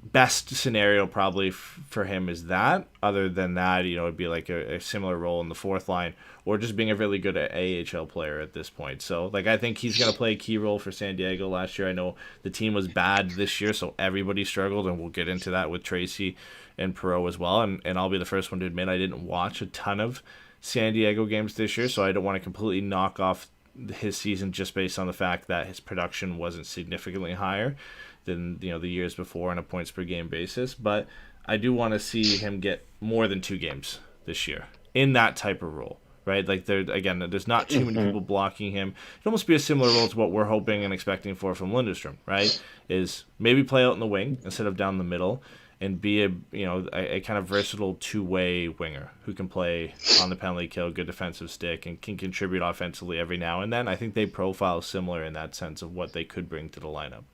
best scenario probably for him is that. Other than that, it'd be like a similar role in the fourth line, or just being a really good AHL player at this point. So, I think he's going to play a key role for San Diego last year. I know the team was bad this year, so everybody struggled, and we'll get into that with Tracy and Perreault as well. And I'll be the first one to admit I didn't watch a ton of San Diego games this year, so I don't want to completely knock off his season just based on the fact that his production wasn't significantly higher than the years before on a points per game basis. But I do want to see him get more than 2 games this year in that type of role, right? There's not too many people blocking him. It'd almost be a similar role to what we're hoping and expecting from Lindstrom, right? Is maybe play out in the wing instead of down the middle, and be a kind of versatile two-way winger who can play on the penalty kill, good defensive stick, and can contribute offensively every now and then. I think they profile similar in that sense of what they could bring to the lineup.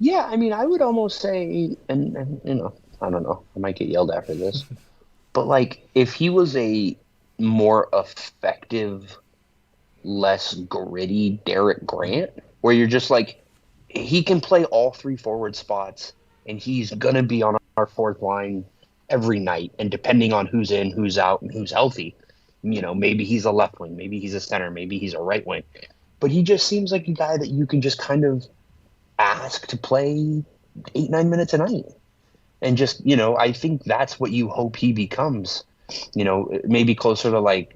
Yeah, I mean, I would almost say, and I don't know, I might get yelled at for this, but if he was a more effective, less gritty Derek Grant, where you're just he can play all 3 forward spots, and he's going to be on our fourth line every night, and depending on who's in, who's out, and who's healthy, maybe he's a left wing, maybe he's a center, maybe he's a right wing, but he just seems like a guy that you can just kind of ask to play 8-9 minutes a night. And just, I think that's what you hope he becomes, maybe closer to how I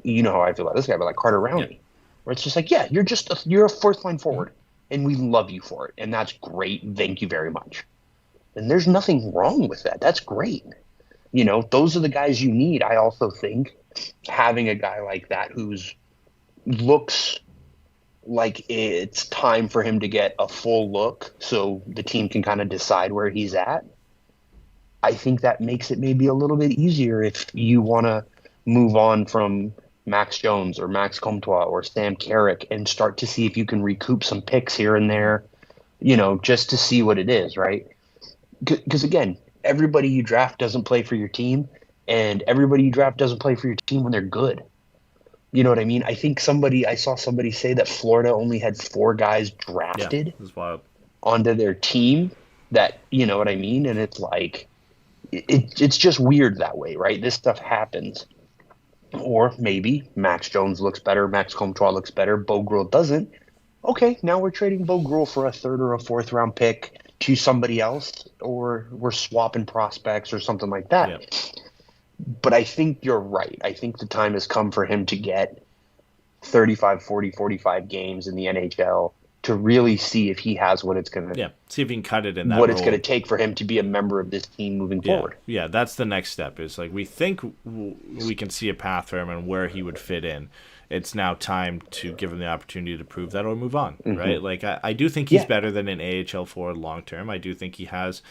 feel about this guy, but like Carter Rowney, where it's just you're a fourth line forward, and we love you for it. And that's great. Thank you very much. And there's nothing wrong with that. That's great. Those are the guys you need. I also think having a guy like that looks like it's time for him to get a full look so the team can kind of decide where he's at. I think that makes it maybe a little bit easier if you want to move on from Max Jones or Max Comtois or Sam Carrick and start to see if you can recoup some picks here and there, just to see what it is, right? Because again, everybody you draft doesn't play for your team, and everybody you draft doesn't play for your team when they're good. You know what I mean? I think I saw somebody say that Florida only had 4 guys drafted onto their team that, you know what I mean? And it's it's just weird that way, right? This stuff happens. Or maybe Max Jones looks better, Max Comtois looks better, Bo Gruhl doesn't. Okay, now we're trading Bo Gruhl for a 3rd or a 4th round pick to somebody else, or we're swapping prospects or something like that. Yep. But I think you're right. I think the time has come for him to get 35, 40, 45 games in the NHL to really see if he has what it's going to see if he can cut it in that what role. It's going to take for him to be a member of this team moving forward. Yeah, that's the next step. Is we think we can see a path for him and where he would fit in. It's now time to give him the opportunity to prove that or move on, right? I do think he's better than an AHL forward long term. I do think he has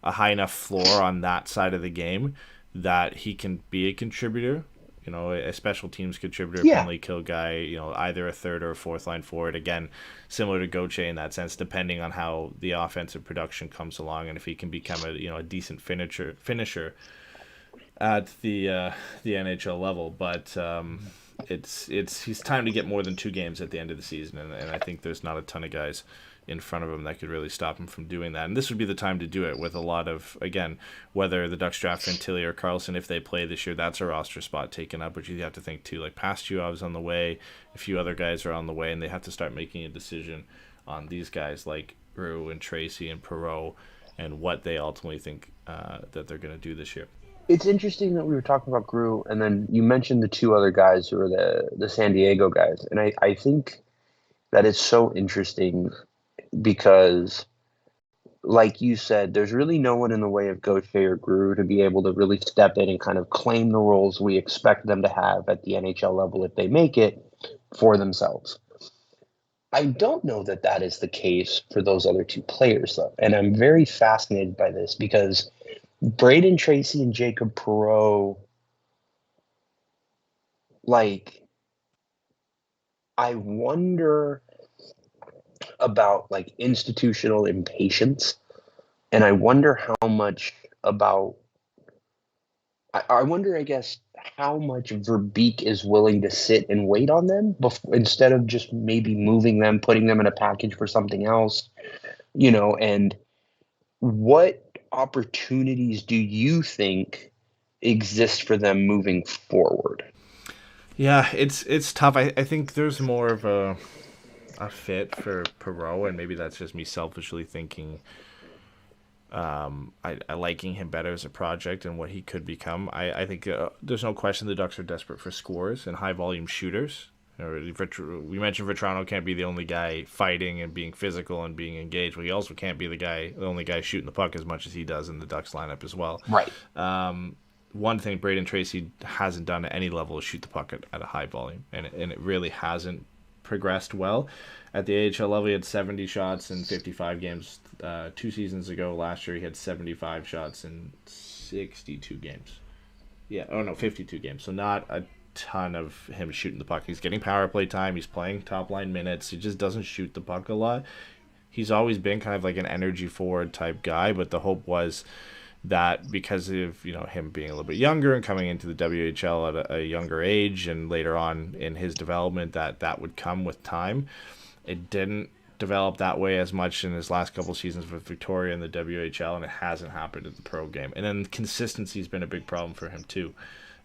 a high enough floor on that side of the game that he can be a contributor, a special teams contributor, penalty kill guy, either a 3rd or a 4th line forward. Again, similar to Gauthier in that sense, depending on how the offensive production comes along and if he can become a decent finisher at the NHL level. But he's time to get more than 2 games at the end of the season, and I think there's not a ton of guys in front of him that could really stop him from doing that. And this would be the time to do it with a lot of, again, whether the Ducks draft Fantilli or Carlson, if they play this year, that's a roster spot taken up, which you have to think too. Pastyuov's on the way, a few other guys are on the way, and they have to start making a decision on these guys like Rue and Tracy and Perreault and what they ultimately think that they're going to do this year. It's interesting that we were talking about Grue, and then you mentioned the 2 other guys who are the San Diego guys. And I think that it's so interesting because, like you said, there's really no one in the way of Gauthier or Grue to be able to really step in and kind of claim the roles we expect them to have at the NHL level if they make it for themselves. I don't know that that is the case for those other 2 players, though. And I'm very fascinated by this because Braden Tracy and Jacob Perreault, I wonder about like institutional impatience, and I wonder how much about. I wonder, I guess, how much Verbeek is willing to sit and wait on them instead of just maybe moving them, putting them in a package for something else, and what opportunities do you think exist for them moving forward? Yeah, it's tough. I think there's more of a fit for Perreault, and maybe that's just me selfishly thinking I liking him better as a project and what he could become. I think there's no question the Ducks are desperate for scores and high-volume shooters. We mentioned Vetrano can't be the only guy fighting and being physical and being engaged, but he also can't be the only guy shooting the puck as much as he does in the Ducks lineup as well. Right. One thing Braden Tracy hasn't done at any level is shoot the puck at a high volume, and it really hasn't progressed well. At the AHL level, he had 70 shots in 55 games 2 seasons ago. Last year, he had 75 shots in 62 games. 52 games. So not a ton of him shooting the puck. He's getting power play time. He's playing top-line minutes. He just doesn't shoot the puck a lot. He's always been kind of like an energy forward type guy, but the hope was that because of him being a little bit younger and coming into the WHL at a younger age and later on in his development that would come with time. It didn't develop that way as much in his last couple seasons with Victoria in the WHL, and it hasn't happened in the pro game. And then consistency has been a big problem for him too.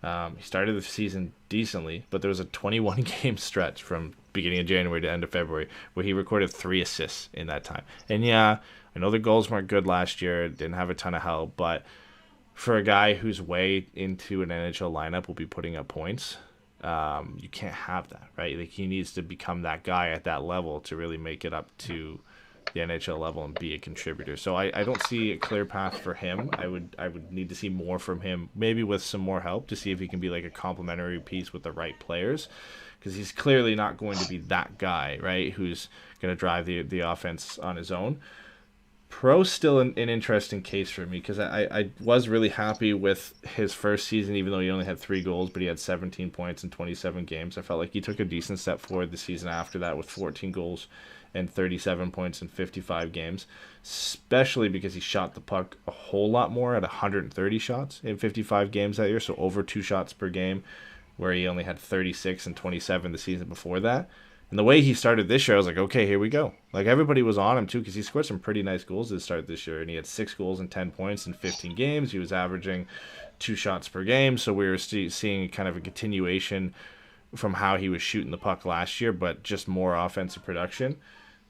He started the season decently, but there was a 21-game stretch from beginning of January to end of February where he recorded 3 assists in that time. And yeah, I know the goals weren't good last year, didn't have a ton of help, but for a guy who's way into an NHL lineup will be putting up points, you can't have that, right? Like, he needs to become that guy at that level to really make it up to the NHL level and be a contributor. So I don't see a clear path for him. I would need to see more from him, maybe with some more help to see if he can be like a complementary piece with the right players, because he's clearly not going to be that guy, right, who's going to drive the offense on his own. Pro's still an interesting case for me because I was really happy with his first season, even though he only had 3 goals, but he had 17 points in 27 games. I felt like he took a decent step forward the season after that with 14 goals and 37 points in 55 games, especially because he shot the puck a whole lot more at 130 shots in 55 games that year, so over 2 shots per game, where he only had 36 and 27 the season before that. And the way he started this year, I was like, okay, here we go. Like, everybody was on him, too, because he scored some pretty nice goals to start this year. And he had 6 goals and 10 points in 15 games. He was averaging 2 shots per game. So we were seeing kind of a continuation from how he was shooting the puck last year, but just more offensive production.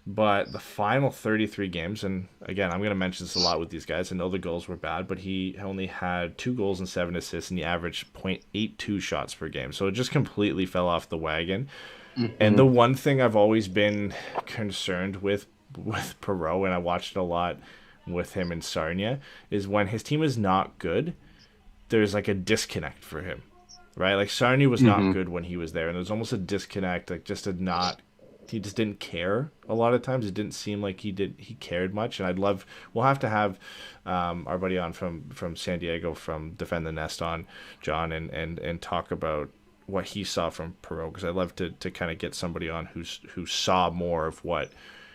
But the final 33 games, and again, I'm going to mention this a lot with these guys. I know the goals were bad, but he only had 2 goals and 7 assists, and he averaged .82 shots per game. So it just completely fell off the wagon. Mm-hmm. And the one thing I've always been concerned with Perreault, and I watched it a lot with him in Sarnia, is when his team is not good, there's like a disconnect for him, right? Like, Sarnia was not good when he was there, and there's almost a disconnect, like he just didn't care a lot of times. It didn't seem like he cared much. And we'll have to have our buddy on from San Diego from Defend the Nest on, John, and talk about what he saw from Perreault, because I'd love to kind of get somebody on who saw more of what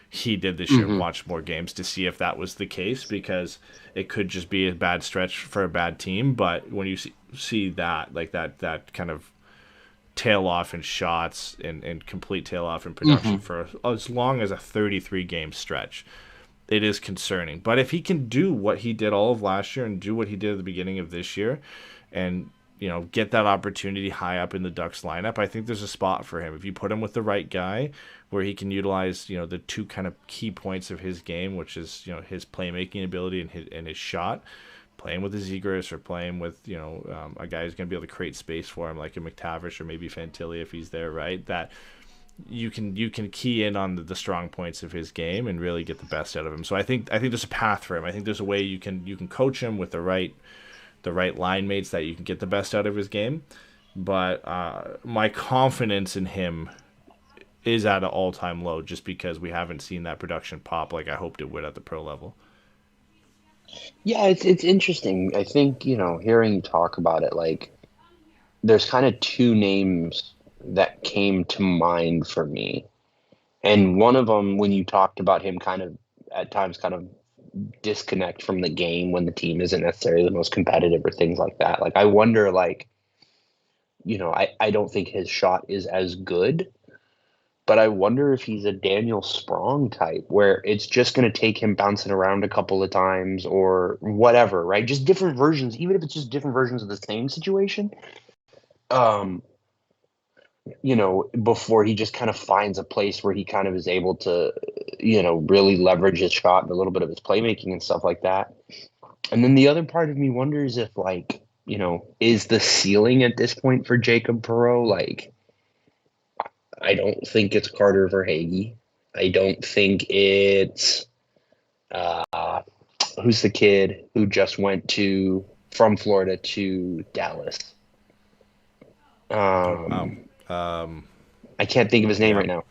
he did this year and watched more games to see if that was the case, because it could just be a bad stretch for a bad team. But when you see that, like that kind of tail off in shots and complete tail off in production for as long as a 33-game stretch, it is concerning. But if he can do what he did all of last year and do what he did at the beginning of this year and get that opportunity high up in the Ducks lineup, I think there's a spot for him. If you put him with the right guy where he can utilize, the 2 kind of key points of his game, which is, his playmaking ability and his shot, playing with a Zegras or playing with, a guy who's going to be able to create space for him, like a McTavish or maybe Fantilli if he's there, right? That you can key in on the strong points of his game and really get the best out of him. So I think there's a path for him. I think there's a way you can coach him with the right line mates that you can get the best out of his game. But my confidence in him is at an all-time low just because we haven't seen that production pop like I hoped it would at the pro level. Yeah, it's interesting. I think, hearing you talk about it, like, there's kind of 2 names that came to mind for me. And one of them, when you talked about him kind of at times kind of disconnect from the game when the team isn't necessarily the most competitive or things like that. Like, I wonder, like, I don't think his shot is as good, but I wonder if he's a Daniel Sprong type where it's just going to take him bouncing around a couple of times or whatever, right? Just different versions, even if it's just different versions of the same situation. Before he just kind of finds a place where he kind of is able to, really leverage his shot and a little bit of his playmaking and stuff like that. And then the other part of me wonders if, like, is the ceiling at this point for Jacob Perreault? Like, I don't think it's Carter Verhaeghe. I don't think it's who's the kid who just went from Florida to Dallas. I can't think of his name right now.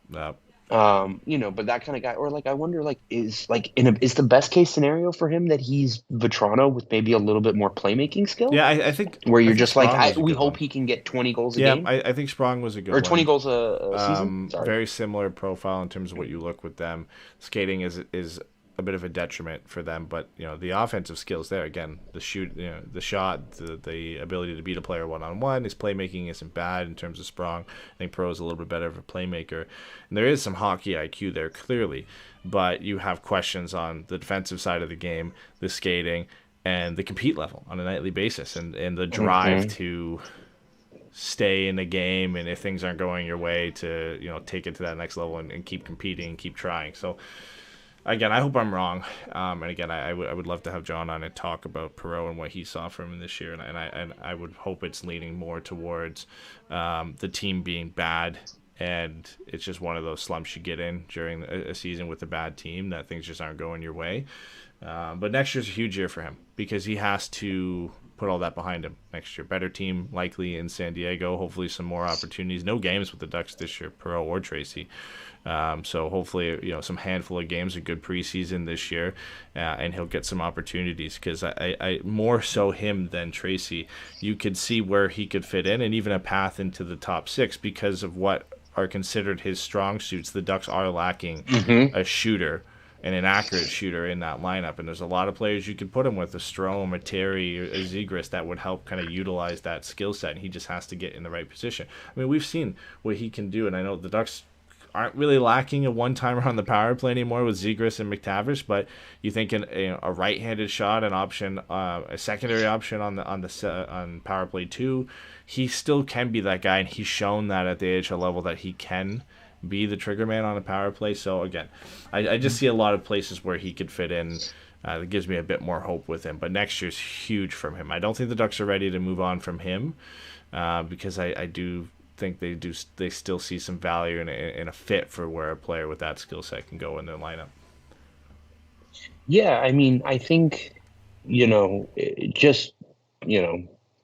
No. But that kind of guy, or like, I wonder, like, is the best case scenario for him that he's Vetrano with maybe a little bit more playmaking skill? Yeah, I think where you're I think just Sprong like, was a we good hope one. he can get 20 goals a game. Yeah, I think Sprong was a good or one. 20 goals a season. Sorry. Very similar profile in terms of what you look with them. Skating is a bit of a detriment for them, but the offensive skills there. Again, the shot, the ability to beat a player one-on-one. His playmaking isn't bad in terms of Sprong. I think Perreault's a little bit better of a playmaker, and there is some hockey IQ there clearly, but you have questions on the defensive side of the game, the skating, and the compete level on a nightly basis, and the drive to stay in the game, and if things aren't going your way, to take it to that next level and keep competing and keep trying. So again, I hope I'm wrong, and again, I would love to have John on and talk about Perreault and what he saw from him this year, and I would hope it's leaning more towards the team being bad, and it's just one of those slumps you get in during a season with a bad team, that things just aren't going your way. But next year's a huge year for him because he has to put all that behind him next year. Better team likely in San Diego, hopefully some more opportunities. No games with the Ducks this year, Perreault or Tracy. So hopefully, some handful of games, a good preseason this year, and he'll get some opportunities because I more so him than Tracy, you could see where he could fit in and even a path into the top six because of what are considered his strong suits. The Ducks are lacking a shooter and an accurate shooter in that lineup, and there's a lot of players you could put him with, a Strome, a Terry, a Zegras, that would help kind of utilize that skill set, and he just has to get in the right position. I mean, we've seen what he can do, and I know the Ducks aren't really lacking a one-timer on the power play anymore with Zegras and McTavish, but you think a right-handed shot, an option, a secondary option on power play 2, he still can be that guy, and he's shown that at the AHL level that he can be the trigger man on a power play. So again, I just see a lot of places where he could fit in. That gives me a bit more hope with him. But next year's huge from him. I don't think the Ducks are ready to move on from him because I do think they still see some value in a fit for where a player with that skill set can go in their lineup. Yeah, I mean, I think,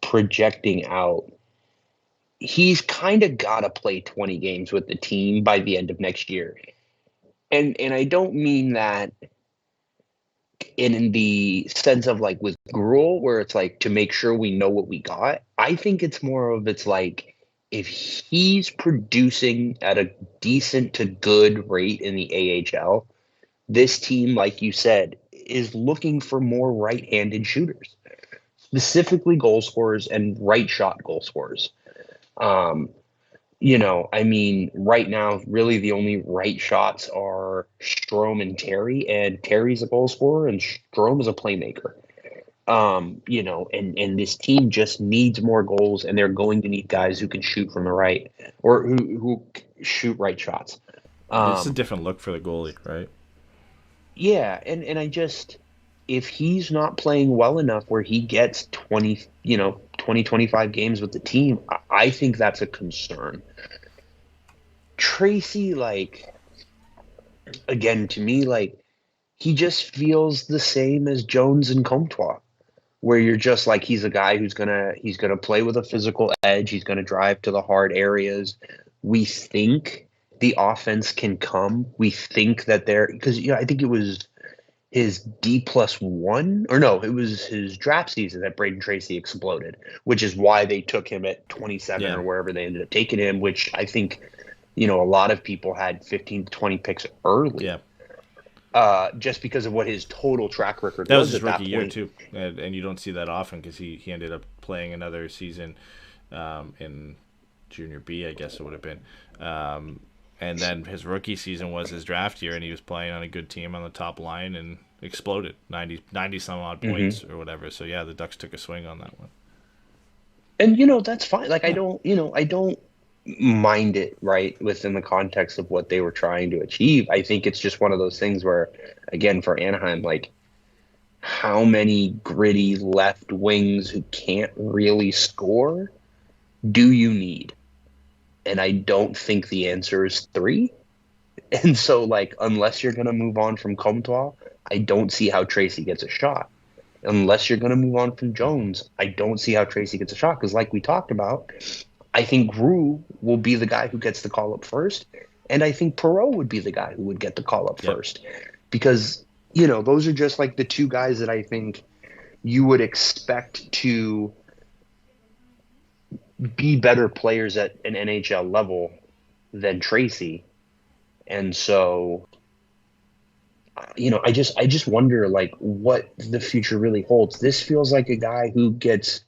projecting out, he's kind of got to play 20 games with the team by the end of next year. And I don't mean that in the sense of like with Gruel, where it's like to make sure we know what we got. I think it's more of it's like if he's producing at a decent to good rate in the AHL, this team, like you said, is looking for more right-handed shooters, specifically goal scorers and right shot goal scorers. I mean, right now, really the only right shots are Strome and Terry, and Terry's a goal scorer and Strome is a playmaker. And this team just needs more goals, and they're going to need guys who can shoot from the right or who shoot right shots. It's a different look for the goalie, right? Yeah. And I just, if he's not playing well enough where he gets 20, 25 games with the team, I think that's a concern. Tracy, like, again, to me, like, he just feels the same as Jones and Comtois, where you're just like, he's a guy he's gonna play with a physical edge. He's gonna drive to the hard areas. We think the offense can come. We think that because I think it was his D+1, or no, it was his draft season that Braden Tracy exploded, which is why they took him at 27 or wherever they ended up taking him, which I think a lot of people had 15 to 20 picks early. Yeah. Just because of what his total track record That was was his at that rookie year point. too, and you don't see that often because he ended up playing another season in Junior B, I guess it would have been. And then his rookie season was his draft year, and he was playing on a good team on the top line and exploded 90 some odd points or whatever. So yeah, the Ducks took a swing on that one. And that's fine. Like I don't mind it, right, within the context of what they were trying to achieve. I think it's just one of those things where, again, for Anaheim, like, how many gritty left wings who can't really score do you need? And I don't think the answer is 3. And so, like, unless you're going to move on from Comtois, I don't see how Tracy gets a shot. Unless you're going to move on from Jones, I don't see how Tracy gets a shot. Because like we talked about, I think Gru will be the guy who gets the call up first. And I think Perreault would be the guy who would get the call up first. Because, those are just like the two guys that I think you would expect to be better players at an NHL level than Tracy. And so, I just wonder, like, what the future really holds. This feels like a guy who gets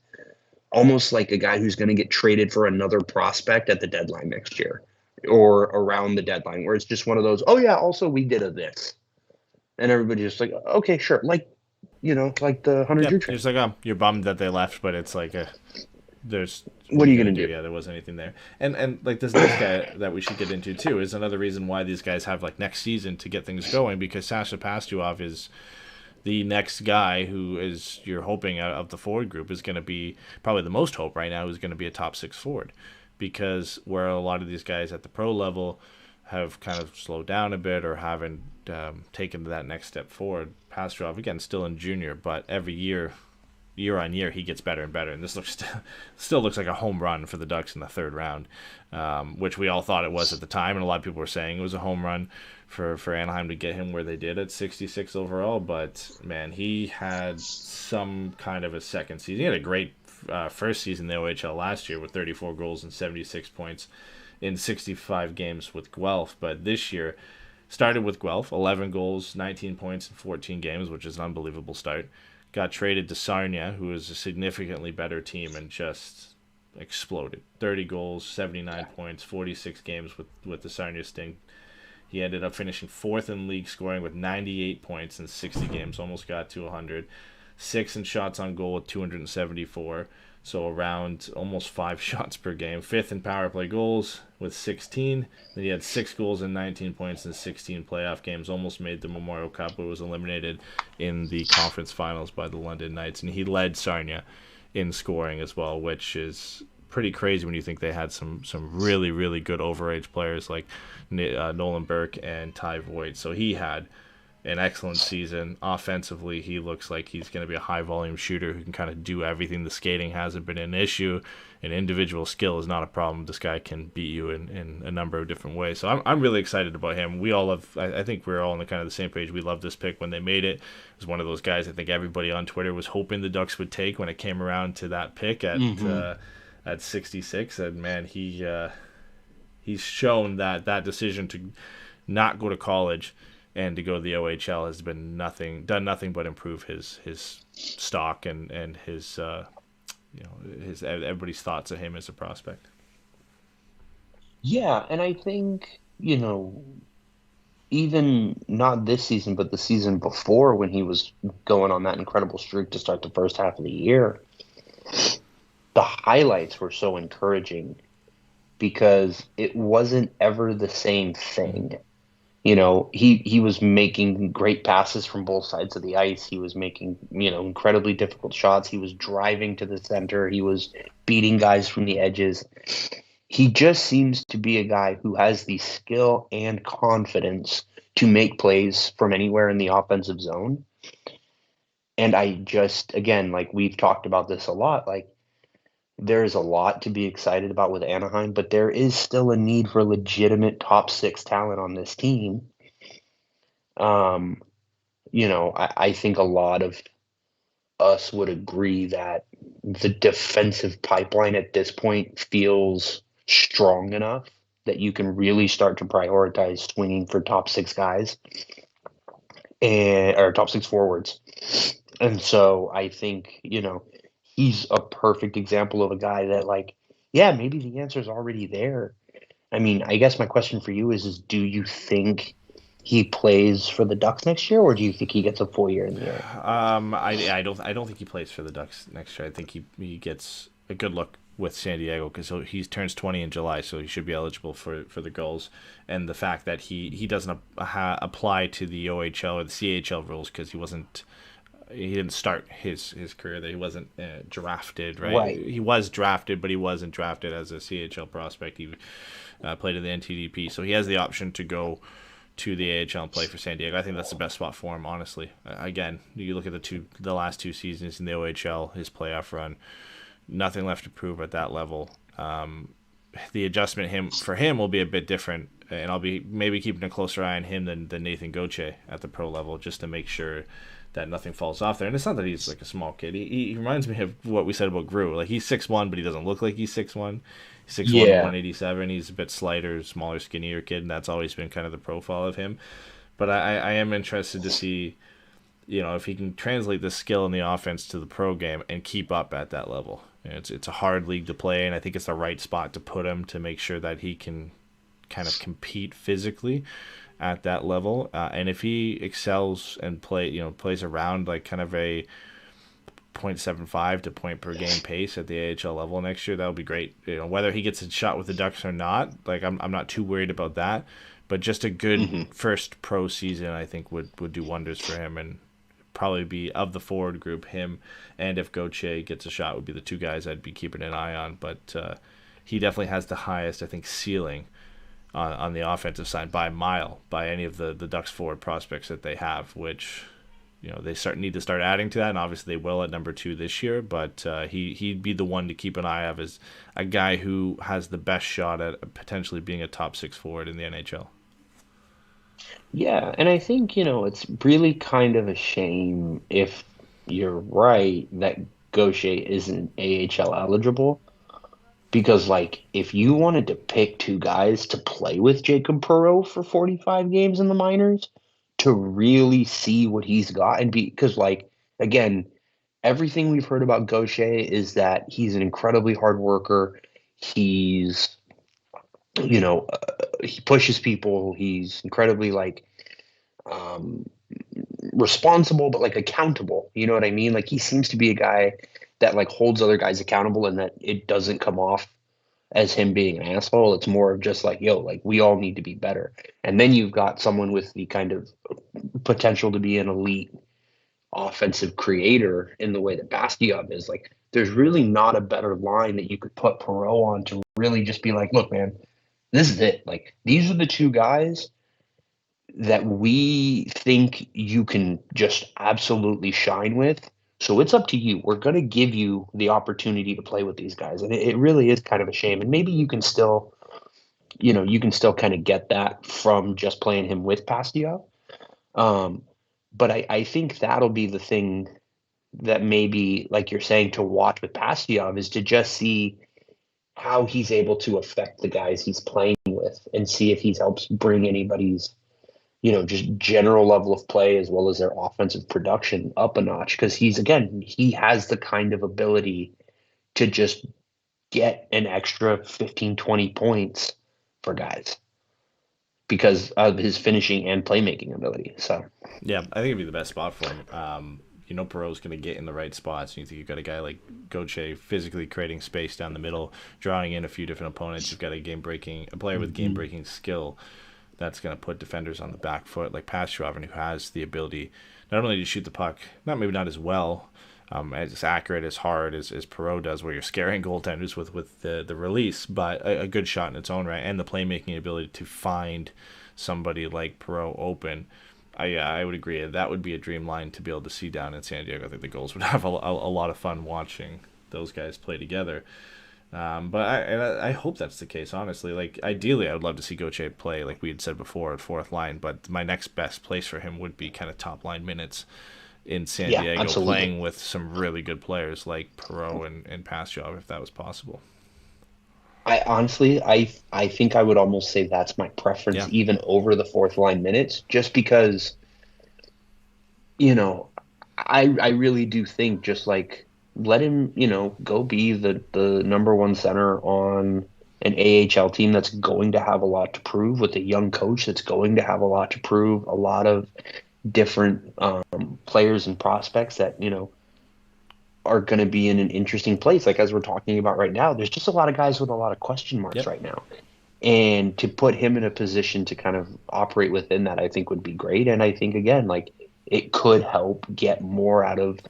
almost like a guy who's going to get traded for another prospect at the deadline next year or around the deadline, where it's just one of those, oh yeah, also we did this. And everybody's just like, okay, sure. Like, like the Hunter Drew trade. It's like, you're bummed that they left, but it's like, there's what are you going to do? Yeah, there wasn't anything there. And like this next guy that we should get into too is another reason why these guys have like next season to get things going, because Sasha Pastuov is the next guy who is, you're hoping out of the forward group, is going to be probably the most hope right now, is going to be a top 6 forward, because where a lot of these guys at the pro level have kind of slowed down a bit or haven't taken that next step forward. Pastuov, again, still in junior, but every year on year, he gets better and better. And this looks still looks like a home run for the Ducks in the 3rd round, which we all thought it was at the time. And a lot of people were saying it was a home run for Anaheim to get him where they did at 66 overall. But, man, he had some kind of a second season. He had a great first season in the OHL last year with 34 goals and 76 points in 65 games with Guelph. But this year, started with Guelph, 11 goals, 19 points in 14 games, which is an unbelievable start. Got traded to Sarnia, who is a significantly better team, and just exploded. 30 goals, 79 points, 46 games with the Sarnia Sting. He ended up finishing 4th in league scoring with 98 points in 60 games, almost got to 100. 6th in shots on goal with 274, so around almost 5 shots per game. 5th in power play goals with 16. Then he had 6 goals and 19 points in 16 playoff games. Almost made the Memorial Cup, but was eliminated in the conference finals by the London Knights. And he led Sarnia in scoring as well, which is pretty crazy when you think they had some really, really good overage players like Nolan Burke and Ty Voigt. So he had an excellent season. Offensively, he looks like he's going to be a high-volume shooter who can kind of do everything. The skating hasn't been an issue, and individual skill is not a problem. This guy can beat you in a number of different ways. So I'm really excited about him. We all love. I think we're all on the kind of the same page. We love this pick when they made it. It was one of those guys I think everybody on Twitter was hoping the Ducks would take when it came around to that pick at 66. And man, he's shown that decision to not go to college and to go to the OHL has done nothing but improve his stock and his his everybody's thoughts of him as a prospect. Yeah, and I think, even not this season, but the season before, when he was going on that incredible streak to start the first half of the year, the highlights were so encouraging because it wasn't ever the same thing. He was making great passes from both sides of the ice. He was making, incredibly difficult shots. He was driving to the center. He was beating guys from the edges. He just seems to be a guy who has the skill and confidence to make plays from anywhere in the offensive zone. And I just, again, like we've talked about this a lot, like there's a lot to be excited about with Anaheim, but there is still a need for legitimate top 6 talent on this team. I think a lot of us would agree that the defensive pipeline at this point feels strong enough that you can really start to prioritize swinging for top six guys or top six forwards. And so I think, he's a perfect example of a guy that, like, yeah, maybe the answer is already there. I mean, I guess my question for you is do you think he plays for the Ducks next year, or do you think he gets a full year in the air? I don't think he plays for the Ducks next year. I think he gets a good look with San Diego because he turns 20 in July, so he should be eligible for the goals. And the fact that he doesn't apply to the OHL or the CHL rules because he didn't start his career there. He wasn't drafted, right? He was drafted, but he wasn't drafted as a CHL prospect. He played in the NTDP, so he has the option to go to the AHL and play for San Diego. I think that's the best spot for him, honestly. Again, you look at the last two seasons in the OHL, his playoff run, nothing left to prove at that level. The adjustment for him will be a bit different, and I'll be maybe keeping a closer eye on him than Nathan Gauthier at the pro level, just to make sure that nothing falls off there. And it's not that he's like a small kid. He reminds me of what we said about Grew. Like, he's 6'1", but he doesn't look like he's 6'1". He's 6'1", 187. He's a bit slighter, smaller, skinnier kid, and that's always been kind of the profile of him. But I am interested to see, if he can translate the skill in the offense to the pro game and keep up at that level. It's a hard league to play, and I think it's the right spot to put him to make sure that he can kind of compete physically at that level. And if he excels and plays around like kind of a 0.75 to point per game pace at the AHL level next year, that would be great. Whether he gets a shot with the Ducks or not, like I'm not too worried about that. But just a good first pro season, I think would do wonders for him, and probably be of the forward group, him and if Gauthier gets a shot would be the two guys I'd be keeping an eye on. But he definitely has the highest, I think, ceiling on the offensive side by a mile by any of the Ducks forward prospects that they have, which they need to start adding to that, and obviously they will at number 2 this year. But he'd be the one to keep an eye of as a guy who has the best shot at potentially being a top 6 forward in the NHL. Yeah, and I think, it's really kind of a shame if you're right that Gauthier isn't AHL eligible. Because, like, if you wanted to pick two guys to play with Jacob Perreault for 45 games in the minors to really see what he's got, and because, like, again, everything we've heard about Gauthier is that he's an incredibly hard worker. He's, he pushes people. He's incredibly, like, responsible, but, like, accountable. You know what I mean? Like, he seems to be a guy that, like, holds other guys accountable, and that it doesn't come off as him being an asshole. It's more of just like, we all need to be better. And then you've got someone with the kind of potential to be an elite offensive creator in the way that Bastiov is. Like, there's really not a better line that you could put Perreault on to really just be like, look, man, this is it. Like, these are the two guys that we think you can just absolutely shine with. So it's up to you. We're going to give you the opportunity to play with these guys. And it really is kind of a shame. And maybe you can still, kind of get that from just playing him with Bastiov. But I think that'll be the thing that maybe, like you're saying, to watch with Bastiov is to just see how he's able to affect the guys he's playing with and see if he helps bring anybody's just general level of play as well as their offensive production up a notch. Because he has the kind of ability to just get an extra 15, 20 points for guys because of his finishing and playmaking ability. So, yeah, I think it'd be the best spot for him. Perreault's going to get in the right spots. You think you've got a guy like Gauthier physically creating space down the middle, drawing in a few different opponents. You've got a player with game-breaking skill that's going to put defenders on the back foot, like Pastujov, who has the ability not only to shoot the puck, maybe not as well, as accurate, as hard as Perreault does, where you're scaring goaltenders with the release, but a good shot in its own right, and the playmaking ability to find somebody like Perreault open. I would agree. That would be a dream line to be able to see down in San Diego. I think the Gulls would have a lot of fun watching those guys play together. But I hope that's the case, honestly. Like, ideally, I would love to see Gauthier play, like we had said before, at fourth line. But my next best place for him would be kind of top line minutes in San Diego, absolutely. Playing with some really good players like Perreault and Pastujov, if that was possible. I honestly, I think I would almost say that's my preference, Yeah. even over the fourth line minutes, just because, you know, I really do think just like let him, go be the number one center on an AHL team that's going to have a lot to prove with a young coach that's going to have a lot to prove, a lot of different players and prospects that, are going to be in an interesting place. Like as we're talking about right now, there's just a lot of guys with a lot of question marks Yep. right now. And to put him in a position to kind of operate within that, I think would be great. And I think, again, like it could help get more out of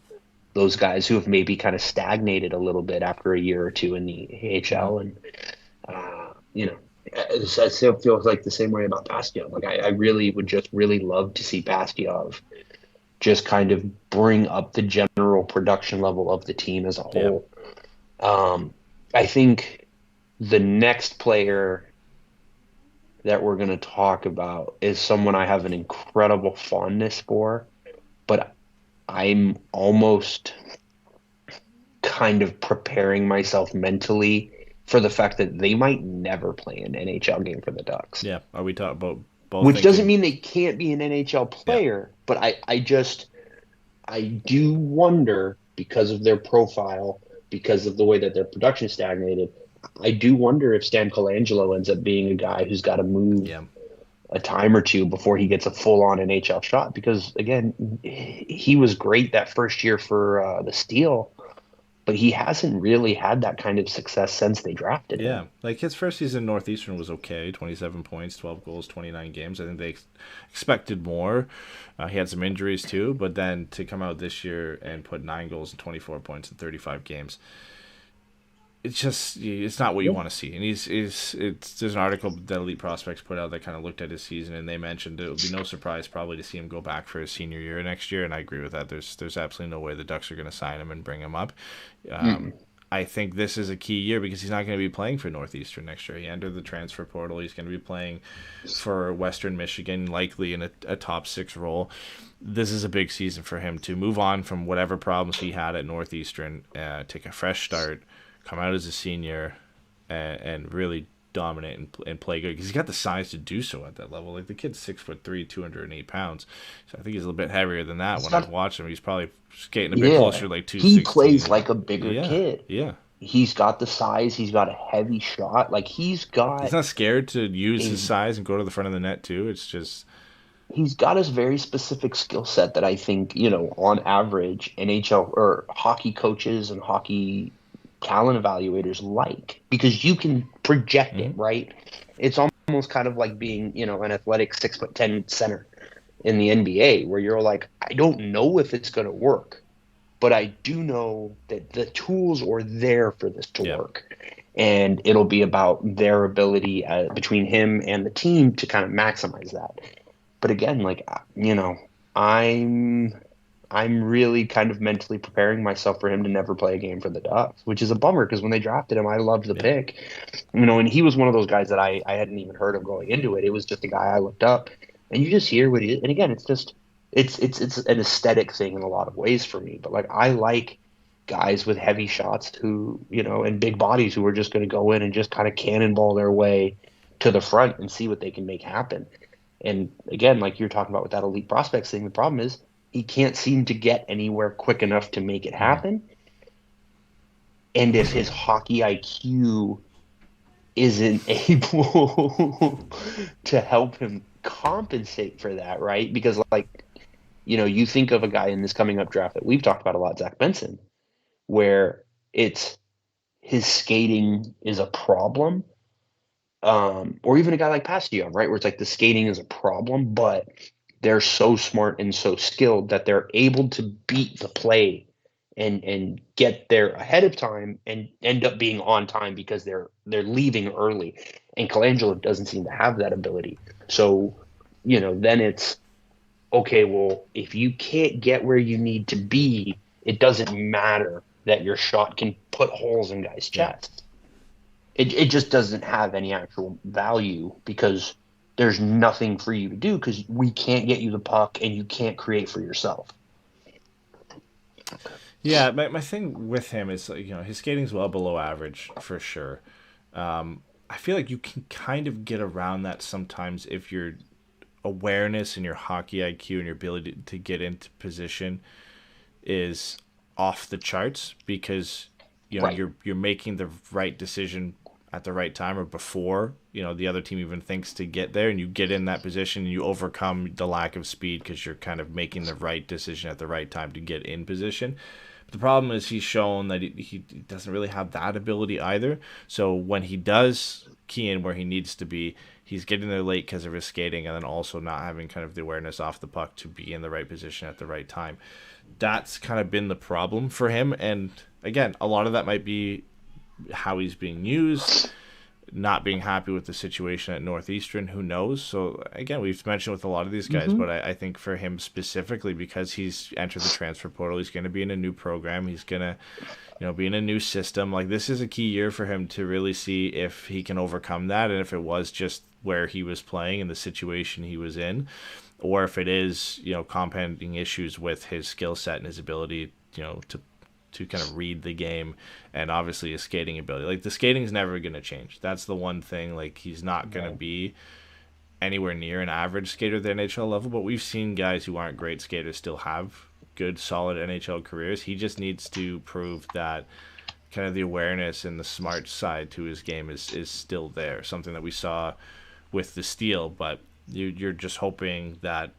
those guys who have maybe kind of stagnated a little bit after a year or two in the AHL. And, I still feel like the same way about Bastiov. Like I really would just really love to see Bastiov just kind of bring up the general production level of the team as a whole. I think the next player that we're going to talk about is someone I have an incredible fondness for, but I'm almost kind of preparing myself mentally for the fact that they might never play an NHL game for the Ducks. Yeah. Are we talking about both? Which doesn't mean they can't be an NHL player, but I do wonder, because of their profile, because of the way that their production stagnated, I do wonder if Stan Colangelo ends up being a guy who's got to move a time or two before he gets a full-on NHL shot. Because, again, he was great that first year for the Steel, but he hasn't really had that kind of success since they drafted him. Yeah, like his first season in Northeastern was okay, 27 points, 12 goals, 29 games. I think they expected more. He had some injuries too, but then to come out this year and put 9 goals and 24 points in 35 games, it's not what you want to see. And there's an article that Elite Prospects put out that kind of looked at his season, and they mentioned it would be no surprise probably to see him go back for his senior year next year, and I agree with that. There's absolutely no way the Ducks are going to sign him and bring him up. I think this is a key year because he's not going to be playing for Northeastern next year. He entered the transfer portal. He's going to be playing for Western Michigan, likely in a top 6 role. This is a big season for him to move on from whatever problems he had at Northeastern, take a fresh start, come out as a senior, and really dominate and play good because he's got the size to do so at that level. Like the kid's 6'3", 208 pounds. So I think he's a little bit heavier than that. When I've watched him, he's probably skating a bit closer to like 216. He plays like a bigger kid. Yeah. He's got the size. He's got a heavy shot. Like he's not scared to use his size and go to the front of the net too. It's just he's got a very specific skill set that I think, on average, NHL or hockey coaches and hockey talent evaluators like, because you can project it, right? It's almost kind of like being, an athletic 6'10" center in the NBA, where you're like, I don't know if it's going to work, but I do know that the tools are there for this to work. And it'll be about their ability between him and the team to kind of maximize that. But again, like, I'm really kind of mentally preparing myself for him to never play a game for the Ducks, which is a bummer because when they drafted him, I loved the pick. And he was one of those guys that I hadn't even heard of going into it. It was just a guy I looked up. And you just hear what he is. And again, it's just it's an aesthetic thing in a lot of ways for me. But like I like guys with heavy shots who, and big bodies who are just going to go in and just kind of cannonball their way to the front and see what they can make happen. And again, like you're talking about with that elite prospects thing, the problem is he can't seem to get anywhere quick enough to make it happen. And if his hockey IQ isn't able to help him compensate for that, right? Because you think of a guy in this coming up draft that we've talked about a lot, Zach Benson, where it's his skating is a problem. Or even a guy like Pastillon, right? Where it's like the skating is a problem, but they're so smart and so skilled that they're able to beat the play and get there ahead of time and end up being on time because they're leaving early. And Colangelo doesn't seem to have that ability. So, then it's, okay, well, if you can't get where you need to be, it doesn't matter that your shot can put holes in guys' chests. It just doesn't have any actual value because there's nothing for you to do because we can't get you the puck and you can't create for yourself. Yeah, my thing with him is, his skating's well below average for sure. I feel like you can kind of get around that sometimes if your awareness and your hockey IQ and your ability to get into position is off the charts, because you're making the right decision at the right time or before the other team even thinks to get there, and you get in that position and you overcome the lack of speed because you're kind of making the right decision at the right time to get in position. The problem is he's shown that he doesn't really have that ability either. So when he does key in where he needs to be, he's getting there late because of his skating, and then also not having kind of the awareness off the puck to be in the right position at the right time. That's kind of been the problem for him. And again, a lot of that might be how he's being used, not being happy with the situation at Northeastern, who knows. So again, we've mentioned with a lot of these guys, but I think for him specifically, because he's entered the transfer portal, he's going to be in a new program, he's going to be in a new system. Like, this is a key year for him to really see if he can overcome that, and if it was just where he was playing and the situation he was in, or if it is compounding issues with his skill set and his ability to kind of read the game, and obviously his skating ability. Like, the skating is never going to change. That's the one thing. Like, he's not going to be anywhere near an average skater at the NHL level, but we've seen guys who aren't great skaters still have good, solid NHL careers. He just needs to prove that kind of the awareness and the smart side to his game is still there, something that we saw with the Steel, but you're just hoping that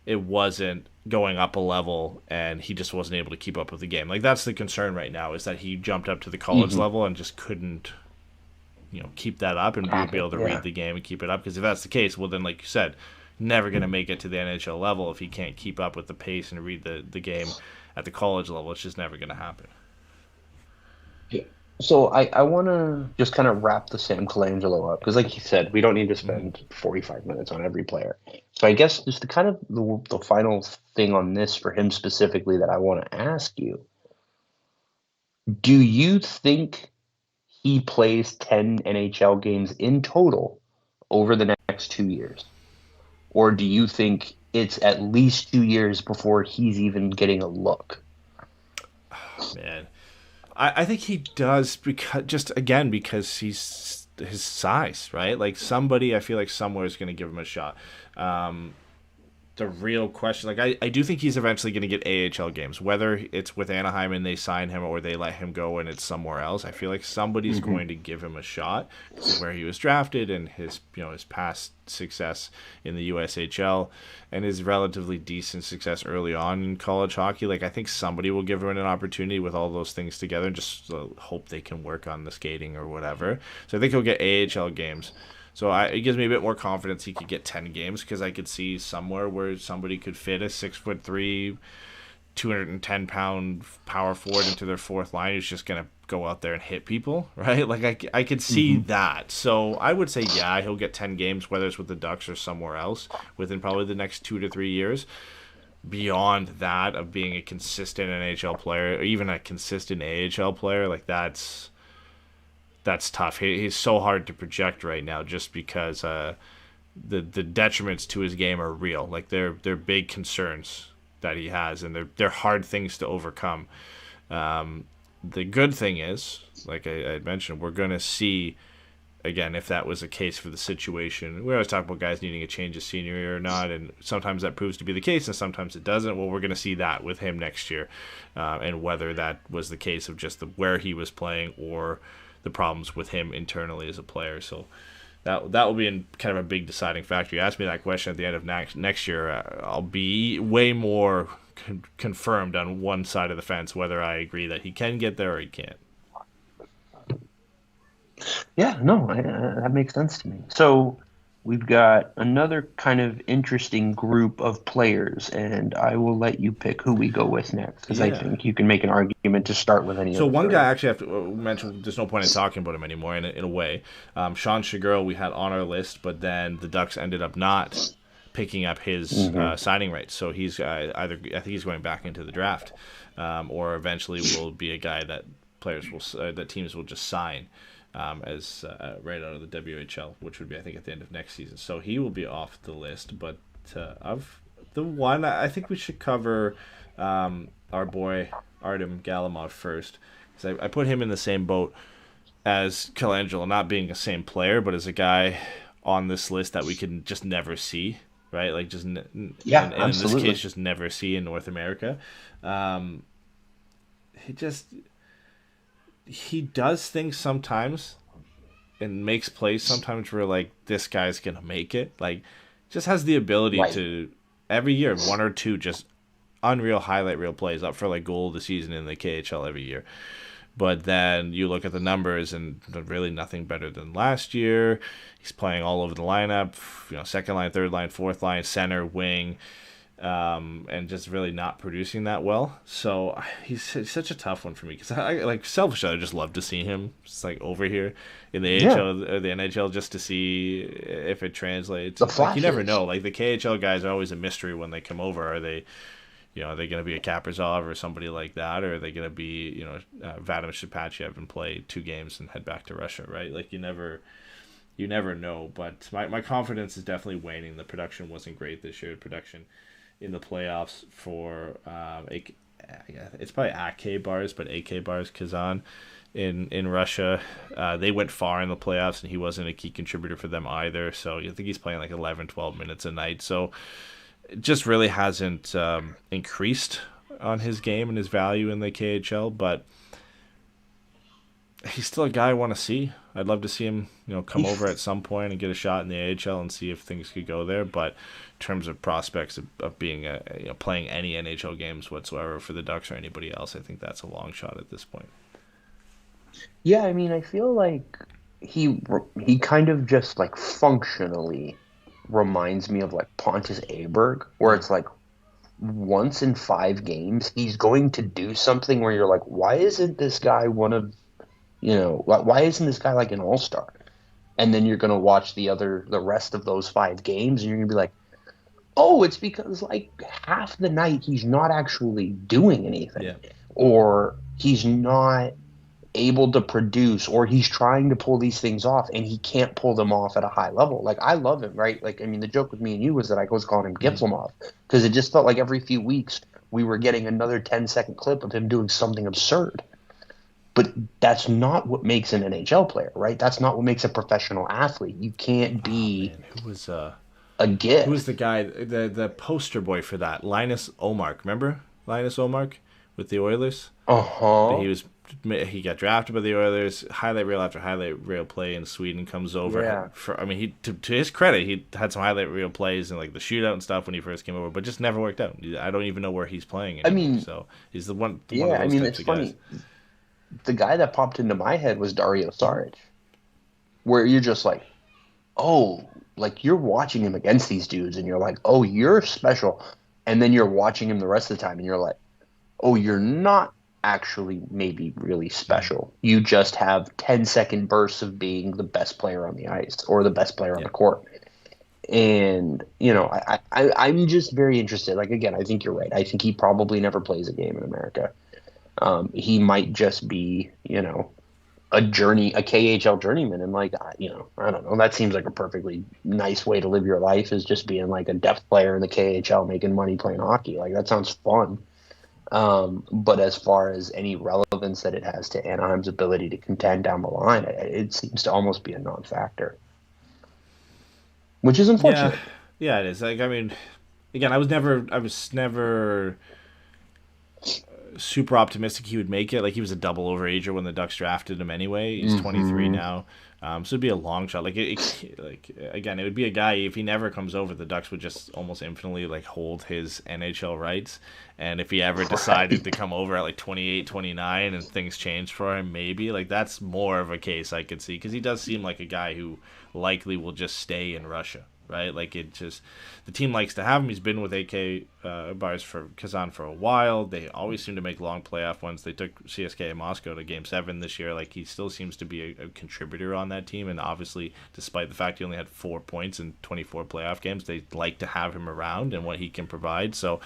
it wasn't going up a level and he just wasn't able to keep up with the game. Like, that's the concern right now, is that he jumped up to the college level and just couldn't keep that up and be able to read the game and keep it up. Because if that's the case, well, then, like you said, never going to make it to the NHL level if he can't keep up with the pace and read the game at the college level. It's just never going to happen. Yeah. So I want to just kind of wrap the Sam Colangelo up, because like you said, we don't need to spend 45 minutes on every player. So I guess just the kind of the final thing on this for him specifically that I want to ask you, do you think he plays 10 NHL games in total over the next 2 years? Or do you think it's at least 2 years before he's even getting a look? Oh, man. I think he does, because he's his size, right? Like, somebody, I feel like somewhere is going to give him a shot. The real question, like, I do think he's eventually going to get AHL games, whether it's with Anaheim and they sign him or they let him go and it's somewhere else. I feel like somebody's going to give him a shot. This is where he was drafted, and his past success in the USHL and his relatively decent success early on in college hockey. Like, I think somebody will give him an opportunity with all those things together, and just hope they can work on the skating or whatever. So I think he'll get AHL games. So it gives me a bit more confidence he could get 10 games, because I could see somewhere where somebody could fit a 6'3", 210-pound power forward into their fourth line who's just going to go out there and hit people, right? Like, I could see that. So I would say, yeah, he'll get 10 games, whether it's with the Ducks or somewhere else, within probably the next 2 to 3 years. Beyond that, of being a consistent NHL player, or even a consistent AHL player, like, that's tough. He's so hard to project right now, just because the detriments to his game are real. Like, they're big concerns that he has, and they're hard things to overcome. The good thing is, like I had mentioned, we're going to see, again, if that was a case for the situation. We always talk about guys needing a change of scenery or not, and sometimes that proves to be the case and sometimes it doesn't. Well, we're going to see that with him next year, and whether that was the case of just where he was playing or the problems with him internally as a player. So that will be kind of a big deciding factor. You ask me that question at the end of next year, I'll be way more confirmed on one side of the fence, whether I agree that he can get there or he can't. Yeah, no, that makes sense to me. So we've got another kind of interesting group of players, and I will let you pick who we go with next, because I think you can make an argument to start with any of them. So one guy, actually, I have to mention, there's no point in talking about him anymore, in a way. Sean Shiguro we had on our list, but then the Ducks ended up not picking up his signing rights. So he's either, I think he's going back into the draft, or eventually will be a guy that that teams will just sign. As right out of the WHL, which would be, I think, at the end of next season. So he will be off the list. But of the one, I think we should cover our boy Artem Galimov first, because I put him in the same boat. as Colangelo, not being the same player, but as a guy on this list that we can just never see, right? Like just and in this case, just never see in North America. He does things sometimes and makes plays sometimes where like this guy's gonna make it. Like just has the ability to every year 1 or 2 just unreal highlight reel plays up for like goal of the season in the KHL every year. But then you look at the numbers and really nothing better than last year. He's playing all over the lineup, second line, third line, fourth line, center, wing, and just really not producing that well. So he's such a tough one for me because selfishly, I just love to see him just like over here in the AHL or the NHL just to see if it translates. Like, you never know. Like the KHL guys are always a mystery when they come over. Are they going to be a Kaprizov or somebody like that, or are they going to be, Vadim Shepachiev and play 2 games and head back to Russia, right? Like you never know. But my confidence is definitely waning. The production wasn't great this year. Production in the playoffs for it's probably AK Bars, but AK Bars Kazan in Russia, they went far in the playoffs, and he wasn't a key contributor for them either. So I think he's playing like 11, 12 minutes a night. So it just really hasn't increased on his game and his value in the KHL, but he's still a guy I want to see. I'd love to see him, come over at some point and get a shot in the AHL and see if things could go there. But in terms of prospects of being playing any NHL games whatsoever for the Ducks or anybody else, I think that's a long shot at this point. Yeah, I mean, I feel like he kind of just like functionally reminds me of like Pontus Aberg, where it's like once in 5 games he's going to do something where you're like, why isn't this guy why isn't this guy like an all-star? And then you're going to watch the rest of those 5 games and you're going to be like, oh, it's because like half the night he's not actually doing anything, or he's not able to produce, or he's trying to pull these things off and he can't pull them off at a high level. Like, I love him, right? Like, I mean, the joke with me and you was that I was calling him Gipslamov because it just felt like every few weeks we were getting another 10-second clip of him doing something absurd. But that's not what makes an NHL player, right? That's not what makes a professional athlete. You can't be a gift. Who was the guy, the poster boy for that? Linus Omark. Remember Linus Omark with the Oilers? Uh-huh. He got drafted by the Oilers. Highlight reel after highlight reel play in Sweden comes over. Yeah. He to his credit, he had some highlight reel plays in like the shootout and stuff when he first came over, but just never worked out. I don't even know where he's playing anymore. I mean, so he's one of those it's funny. Guys. The guy that popped into my head was Dario Saric, where you're just like, oh, like you're watching him against these dudes, and you're like, oh, you're special, and then you're watching him the rest of the time, and you're like, oh, you're not actually maybe really special. You just have 10-second bursts of being the best player on the ice or the best player on the court. And, I'm just very interested. Like, again, I think you're right. I think he probably never plays a game in America. He might just be, a KHL journeyman. And like, I don't know. That seems like a perfectly nice way to live your life, is just being like a depth player in the KHL, making money playing hockey. Like, that sounds fun. But as far as any relevance that it has to Anaheim's ability to contend down the line, it seems to almost be a non-factor, which is unfortunate. Yeah, it is. Like, I mean, again, I was never super optimistic he would make it. Like, he was a double overager when the Ducks drafted him anyway. He's 23 now. So it'd be a long shot. Again, it would be a guy, if he never comes over, the Ducks would just almost infinitely like hold his NHL rights. And if he ever decided to come over at like 28, 29 and things changed for him, maybe like that's more of a case I could see, because he does seem like a guy who likely will just stay in Russia. Right, like the team likes to have him. He's been with AK Bars for Kazan for a while. They always seem to make long playoff ones. They took CSKA Moscow to Game 7 this year. Like, he still seems to be a contributor on that team. And obviously, despite the fact he only had 4 points in 24 playoff games, they like to have him around and what he can provide. So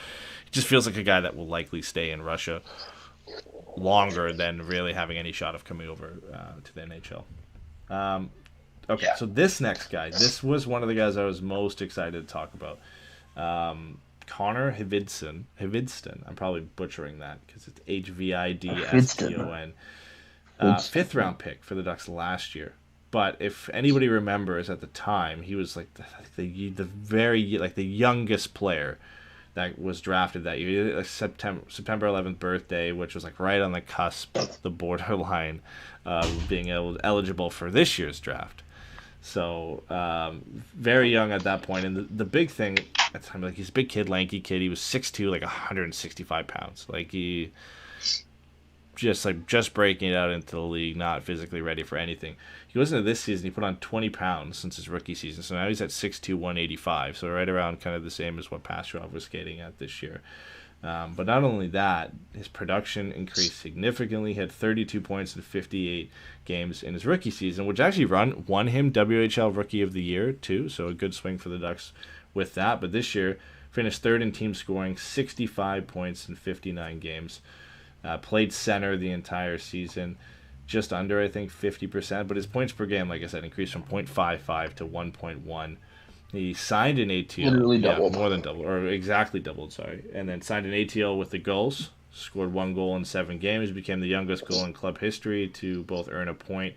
it just feels like a guy that will likely stay in Russia longer than really having any shot of coming over to the NHL. Okay, so this next guy, this was one of the guys I was most excited to talk about. Connor Hvidston. I'm probably butchering that because it's Hvidston. Fifth round pick for the Ducks last year. But if anybody remembers at the time, he was like the youngest player that was drafted that year. Like September 11th birthday, which was like right on the cusp of the borderline of being eligible for this year's draft. So very young at that point. And the big thing at the time, like he's a big kid, lanky kid. He was 6'2", like 165 pounds. Like he just breaking it out into the league, not physically ready for anything. He goes into this season, he put on 20 pounds since his rookie season. So now he's at 6'2", 185. So right around kind of the same as what Pastrov was skating at this year. But not only that, his production increased significantly. He had 32 points in 58 games in his rookie season, which actually won him WHL Rookie of the Year too. So a good swing for the Ducks with that. But this year, finished third in team scoring, 65 points in 59 games. Played center the entire season, just under, I think, 50%. But his points per game, like I said, increased from 0.55 to 1.1. He signed an ATL. Literally doubled. More than doubled, or exactly doubled, sorry. And then signed an ATL with the Gulls. Scored 1 goal in 7 games. Became the youngest goal in club history to both earn a point,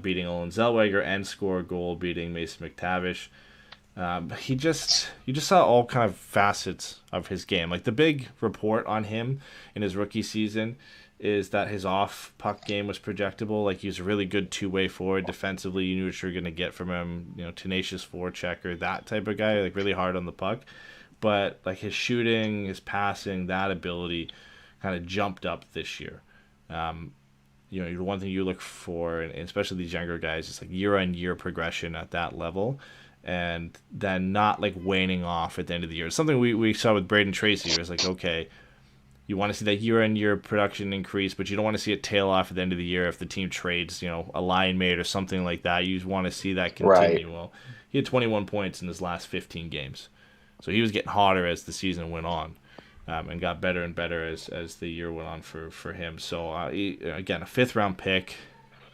beating Olen Zellweger, and score a goal, beating Mason McTavish. You just saw all kind of facets of his game. Like the big report on him in his rookie season is that his off-puck game was projectable. Like he was a really good two-way forward defensively. You knew what you were going to get from him. You know, tenacious forechecker, that type of guy. Like really hard on the puck. But like his shooting, his passing, that ability kind of jumped up this year. You know, the one thing you look for, and especially these younger guys, is like year-on-year progression at that level. And then not like waning off at the end of the year. It's something we saw with Braden Tracy. It was like, okay, you want to see that year-on-year production increase, but you don't want to see it tail off at the end of the year if the team trades, you know, a line mate or something like that. You want to see that continue. Right. Well, he had 21 points in his last 15 games. So he was getting hotter as the season went on, and got better and better as the year went on for him. So, again, a fifth-round pick.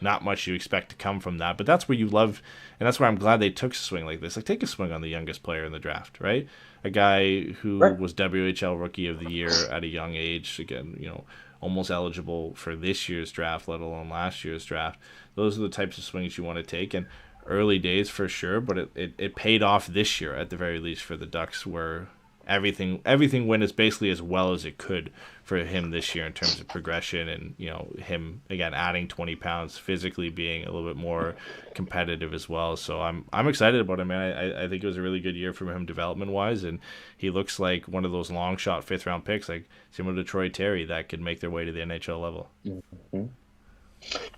Not much you expect to come from that, but that's where you love, and that's where I'm glad they took a swing like this. Like, take a swing on the youngest player in the draft, right? A guy who was WHL Rookie of the Year at a young age, again, you know, almost eligible for this year's draft, let alone last year's draft. Those are the types of swings you want to take, and early days for sure, but it paid off this year at the very least for the Ducks, where everything went as basically as well as it could for him this year in terms of progression, and you know, him again adding 20 pounds, physically being a little bit more competitive as well. So I'm excited about him, man. I think it was a really good year for him development wise, and he looks like one of those long shot 5th round picks, like similar to Troy Terry, that could make their way to the NHL level. Mm-hmm.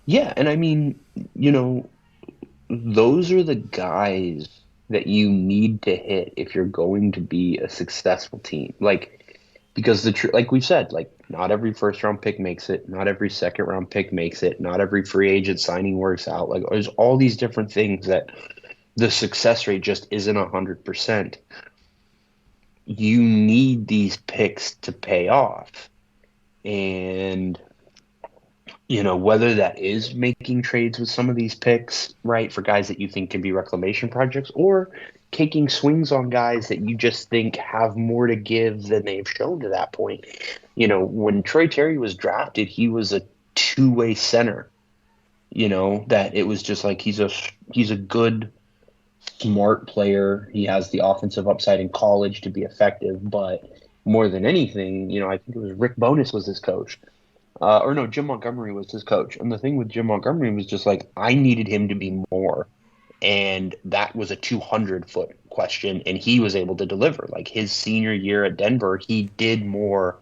Yeah, and I mean, you know, those are the guys that you need to hit if you're going to be a successful team. Like, because like we've said, like not every first round pick makes it, not every second round pick makes it, not every free agent signing works out. Like there's all these different things that the success rate just isn't 100%. You need these picks to pay off. And you know, whether that is making trades with some of these picks, right, for guys that you think can be reclamation projects, or taking swings on guys that you just think have more to give than they've shown to that point. You know, when Troy Terry was drafted, he was a two-way center. You know, that it was just like he's a good, smart player. He has the offensive upside in college to be effective, but more than anything, you know, I think it was Rick Bowness was his coach. Jim Montgomery was his coach. And the thing with Jim Montgomery was just like, I needed him to be more. And that was a 200-foot question, and he was able to deliver. Like his senior year at Denver, he did more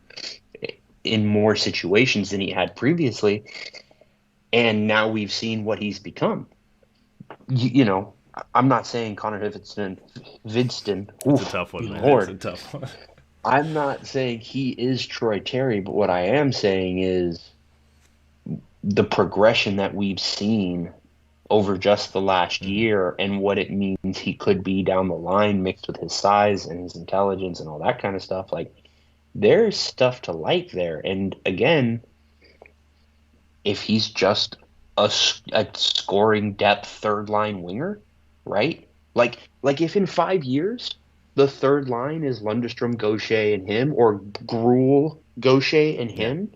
in more situations than he had previously. And now we've seen what he's become. You know, I'm not saying Connor Vidston. It's a tough one, man. Lord. It's a tough one. I'm not saying he is Troy Terry, but what I am saying is the progression that we've seen over just the last year and what it means he could be down the line, mixed with his size and his intelligence and all that kind of stuff. Like, there's stuff to like there. And again, if he's just a scoring depth third line winger, right? Like if in 5 years the third line is Lundestrom, Gaucher, and him, or Gruel, Gaucher, and him,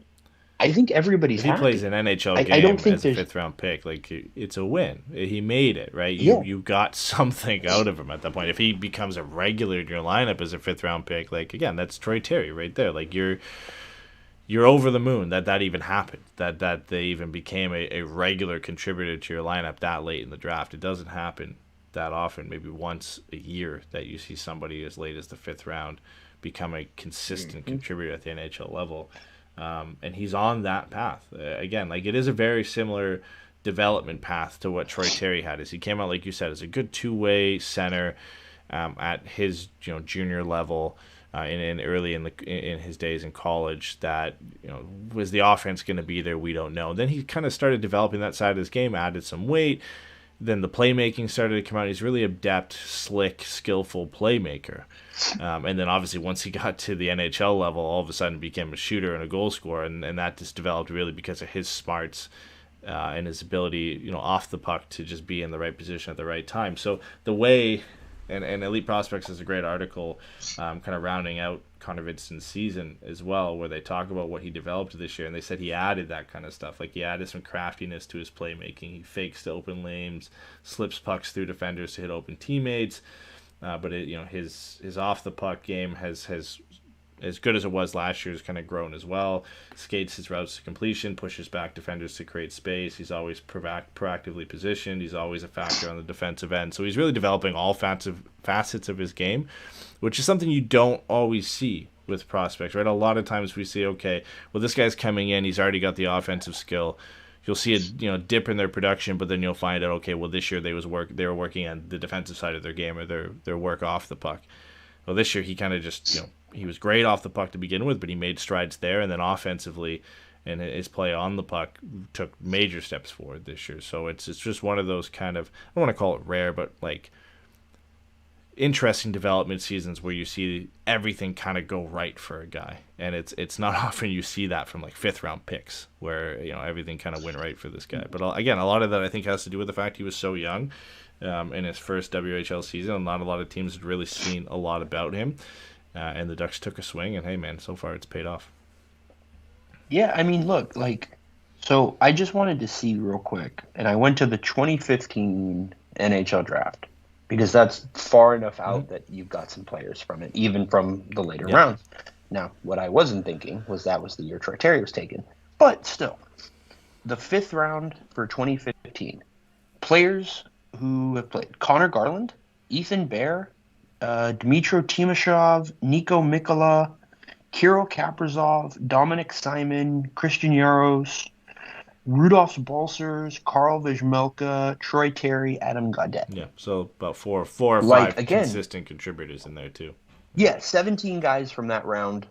I think everybody's If he happy. plays an NHL game I don't think as a 5th-round pick, like, it's a win. He made it, right? Yeah. You got something out of him at that point. If he becomes a regular in your lineup as a 5th-round pick, like, again, that's Troy Terry right there. Like, you're over the moon that even happened, that they even became a regular contributor to your lineup that late in the draft. It doesn't happen that often, maybe once a year, that you see somebody as late as the 5th round become a consistent contributor at the NHL level. And he's on that path. Again, like, it is a very similar development path to what Troy Terry had. As he came out, like you said, as a good two-way center at his junior level, in early in his days in college. That was the offense going to be there? We don't know. Then he kind of started developing that side of his game, added some weight. Then the playmaking started to come out. He's really adept, slick, skillful playmaker. And then obviously once he got to the NHL level, all of a sudden became a shooter and a goal scorer, and that just developed really because of his smarts and his ability, off the puck to just be in the right position at the right time. So the way, and Elite Prospects is a great article, kind of rounding out Connor Vincent's season as well, where they talk about what he developed this year, and they said he added that kind of stuff. Like, he added some craftiness to his playmaking. He fakes to open lanes, slips pucks through defenders to hit open teammates. But his off the puck game has as good as it was last year, has kind of grown as well. Skates his routes to completion, pushes back defenders to create space. He's always proactively positioned. He's always a factor on the defensive end. So he's really developing all facets of his game, which is something you don't always see with prospects, right? A lot of times we see, okay, well, this guy's coming in, he's already got the offensive skill. You'll see a dip in their production, but then you'll find out, okay, well, this year they were working on the defensive side of their game, or their work off the puck. Well, this year he kind of just, he was great off the puck to begin with, but he made strides there, and then offensively and his play on the puck took major steps forward this year. So it's just one of those kind of, I don't want to call it rare, but like interesting development seasons where you see everything kind of go right for a guy, and it's not often you see that from like 5th round picks where everything kind of went right for this guy. But again, a lot of that I think has to do with the fact he was so young in his first WHL season, and not a lot of teams had really seen a lot about him, and the Ducks took a swing, and hey man, so far it's paid off. Yeah, I mean, look, so I just wanted to see real quick, and I went to the 2015 NHL draft, because that's far enough out that you've got some players from it, even from the later rounds. Now, what I wasn't thinking was that was the year Troy Terry was taken. But still, the 5th round for 2015, players who have played: Connor Garland, Ethan Bear, Dmytro Timashov, Nico Mikkola, Kirill Kaprizov, Dominic Simon, Christian Yaros, Rudolph Balcers, Carl Vizmelka, Troy Terry, Adam Gaudette. Yeah, so about four or five consistent contributors in there too. Yeah, 17 guys from that round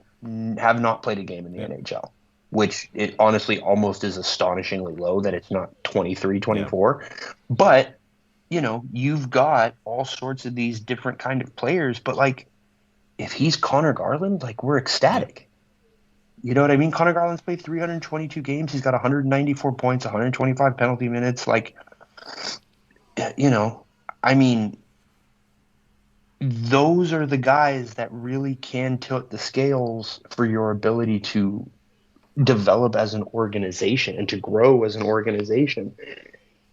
have not played a game in the NHL, which it honestly almost is astonishingly low that it's not 23, 24. Yeah. But, you've got all sorts of these different kind of players, but if he's Connor Garland, we're ecstatic. You know what I mean? Connor Garland's played 322 games. He's got 194 points, 125 penalty minutes. I mean, those are the guys that really can tilt the scales for your ability to develop as an organization and to grow as an organization.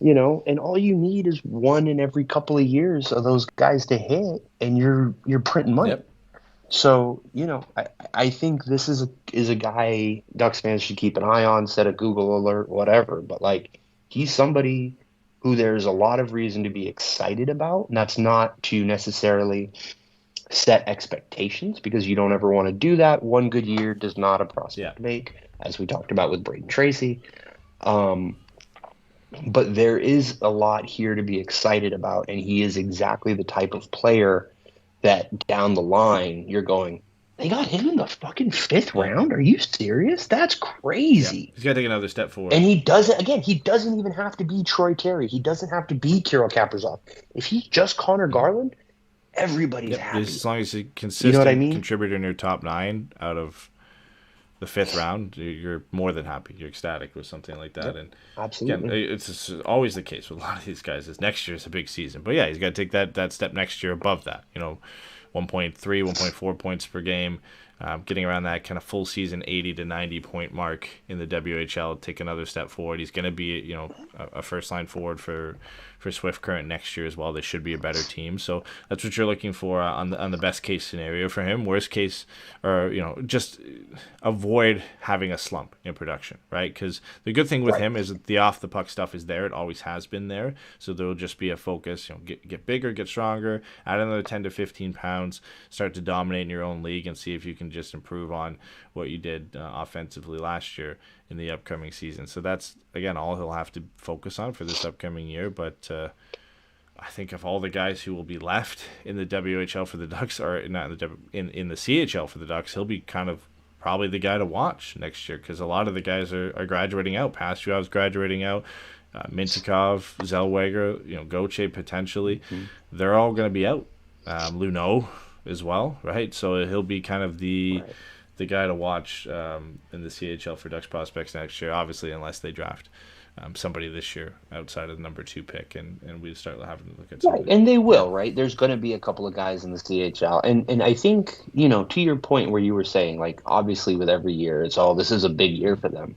And all you need is one in every couple of years of those guys to hit, and you're printing money. Yep. So, I think this is a guy Ducks fans should keep an eye on, set a Google alert, whatever. But, he's somebody who there's a lot of reason to be excited about. And that's not to necessarily set expectations, because you don't ever want to do that. One good year does not a prospect make, as we talked about with Braden Tracy. But there is a lot here to be excited about, and he is exactly the type of player that down the line you're going, they got him in the fucking 5th round? Are you serious? That's crazy. Yeah. He's got to take another step forward. And he doesn't even have to be Troy Terry. He doesn't have to be Kirill Kaprizov. If he's just Connor Garland, everybody's happy. As long as he's a consistent contributor in your top 9 out of the 5th round, you're more than happy. You're ecstatic with something like that. And absolutely. Again, it's always the case with a lot of these guys is next year is a big season. But yeah, he's got to take that step next year above that. 1.3, 1.4 points per game, getting around that kind of full season 80 to 90 point mark in the WHL, take another step forward. He's going to be, a first line forward for Swift Current next year as well. They should be a better team. So that's what you're looking for on the best case scenario for him. Worst case, or just avoid having a slump in production, right? Because the good thing with him is that the off the puck stuff is there. It always has been there. So there'll just be a focus. Get bigger, get stronger, add another 10 to 15 pounds, start to dominate in your own league, and see if you can just improve on what you did offensively last year in the upcoming season. So that's, again, all he'll have to focus on for this upcoming year. But I think of all the guys who will be left in the WHL for the Ducks, or not in the CHL for the Ducks, he'll be kind of probably the guy to watch next year, because a lot of the guys are graduating out. Pastyov's graduating out. Mintyukov, Zellweger, Gauthier potentially. Mm-hmm. They're all going to be out. Luneau as well, right? So he'll be kind of the guy to watch in the CHL for Ducks prospects next year, obviously, unless they draft somebody this year outside of the number 2 pick, and we start having to look at somebody. Right, and they will, right? There's going to be a couple of guys in the CHL, and I think, to your point where you were saying, like, obviously with every year, it's this is a big year for them.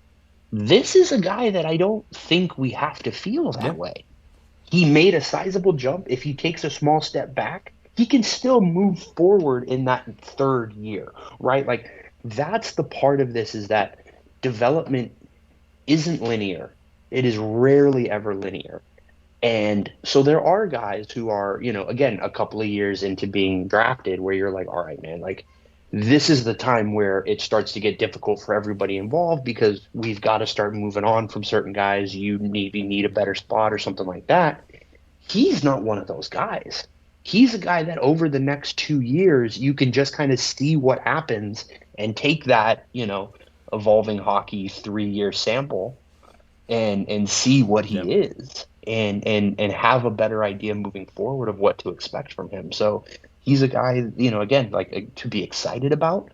This is a guy that I don't think we have to feel that way. He made a sizable jump. If he takes a small step back, he can still move forward in that third year, right? Like, that's the part of this, is that development isn't linear. It is rarely ever linear. And so there are guys who are, again, a couple of years into being drafted where you're like, all right, man, like, this is the time where it starts to get difficult for everybody involved, because we've got to start moving on from certain guys. You maybe need a better spot or something like that. He's not one of those guys. He's a guy that over the next 2 years, you can just kind of see what happens and take that, evolving hockey 3-year sample and see what he is and have a better idea moving forward of what to expect from him. So he's a guy, again, like, to be excited about,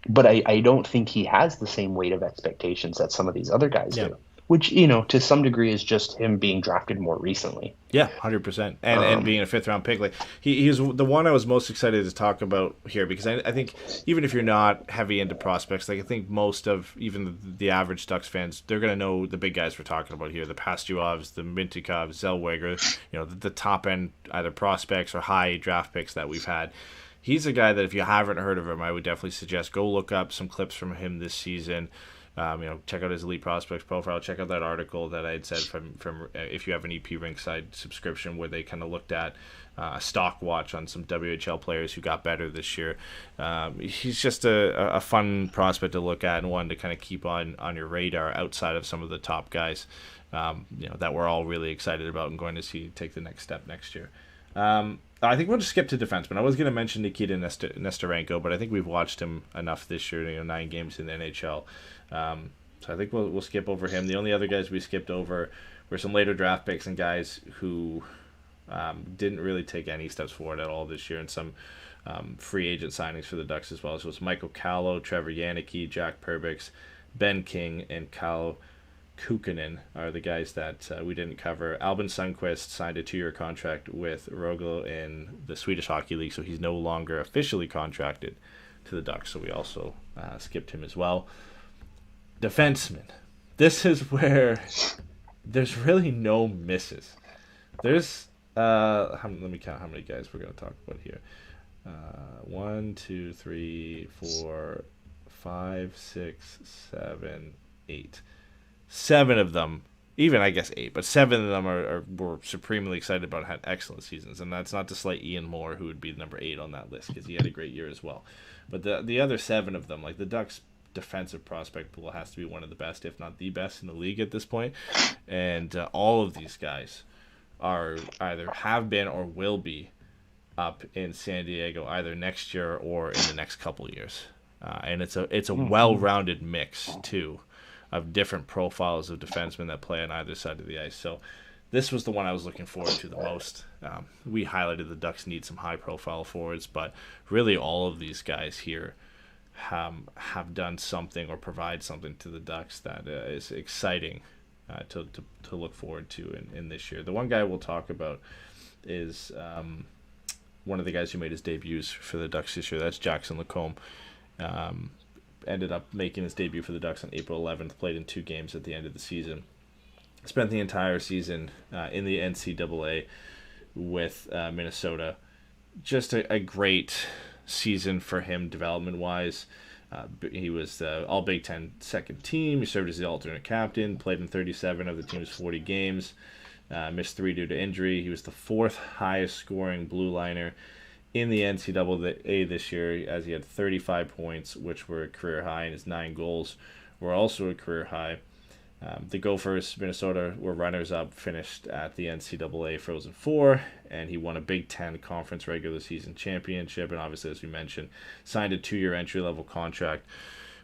but I don't think he has the same weight of expectations that some of these other guys do, which, to some degree is just him being drafted more recently. Yeah, 100%. And being a 5th-round pick. Like, he's the one I was most excited to talk about here, because I think even if you're not heavy into prospects, like, I think most of even the average Ducks fans, they're going to know the big guys we're talking about here, the Pastyovs, the Mintyukovs, Zellweger, the top-end either prospects or high draft picks that we've had. He's a guy that if you haven't heard of him, I would definitely suggest go look up some clips from him this season. Check out his Elite Prospects profile. Check out that article that I had said from if you have an EP Rinkside subscription, where they kind of looked at a stock watch on some WHL players who got better this year. He's just a fun prospect to look at, and one to kind of keep on your radar outside of some of the top guys that we're all really excited about and going to see take the next step next year. I think we'll just skip to defensemen. I was going to mention Nikita Nesterenko, but I think we've watched him enough this year, 9 games in the NHL. So I think we'll skip over him. The only other guys we skipped over were some later draft picks and guys who didn't really take any steps forward at all this year, and some free agent signings for the Ducks as well. So it's Michael Callow, Trevor Janicki, Jack Perbix, Ben King, and Kyle Kukkonen are the guys that we didn't cover. Albin Sundqvist signed a 2-year contract with Rögle in the Swedish Hockey League, so he's no longer officially contracted to the Ducks, so we also skipped him as well. Defensemen. This is where there's really no misses. There's let me count how many guys we're going to talk about here. 1, 2, 3, 4, 5, 6, 7, 8. 7 of them, even I guess 8, but 7 of them were supremely excited about, had excellent seasons, and that's not to slight Ian Moore, who would be number 8 on that list, because he had a great year as well. But the other 7 of them, like, the Ducks' defensive prospect pool has to be one of the best, if not the best, in the league at this point. And all of these guys are either have been or will be up in San Diego either next year or in the next couple of years. And it's a well-rounded mix too of different profiles of defensemen that play on either side of the ice. So this was the one I was looking forward to the most. We highlighted the Ducks need some high-profile forwards, but really all of these guys here have done something or provide something to the Ducks that is exciting to look forward to in this year. The one guy we'll talk about is one of the guys who made his debuts for the Ducks this year. That's Jackson Lacombe. Ended up making his debut for the Ducks on April 11th, played in 2 games at the end of the season. Spent the entire season in the NCAA with Minnesota. Just a great season for him development-wise. He was the All Big Ten second team. He served as the alternate captain, played in 37 of the team's 40 games, missed 3 due to injury. He was the 4th highest scoring blue liner in the NCAA this year, as he had 35 points, which were a career high, and his 9 goals were also a career high. The Gophers, Minnesota, were runners-up, finished at the NCAA Frozen Four, and he won a Big Ten Conference regular season championship, and obviously, as we mentioned, signed a 2-year entry-level contract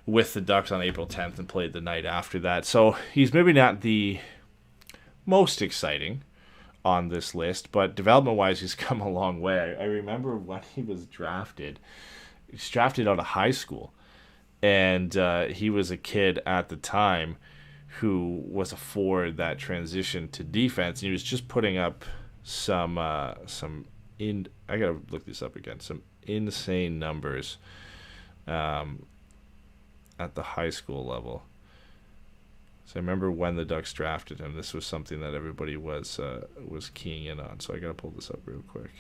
with the Ducks on April 10th and played the night after that. So he's maybe not the most exciting on this list, but development-wise, he's come a long way. I remember when he was drafted. He was drafted out of high school, and he was a kid at the time who was a forward that transitioned to defense, and he was just putting up some I gotta look this up again, some insane numbers at the high school level. So I remember when the Ducks drafted him, this was something that everybody was keying in on. So I gotta pull this up real quick.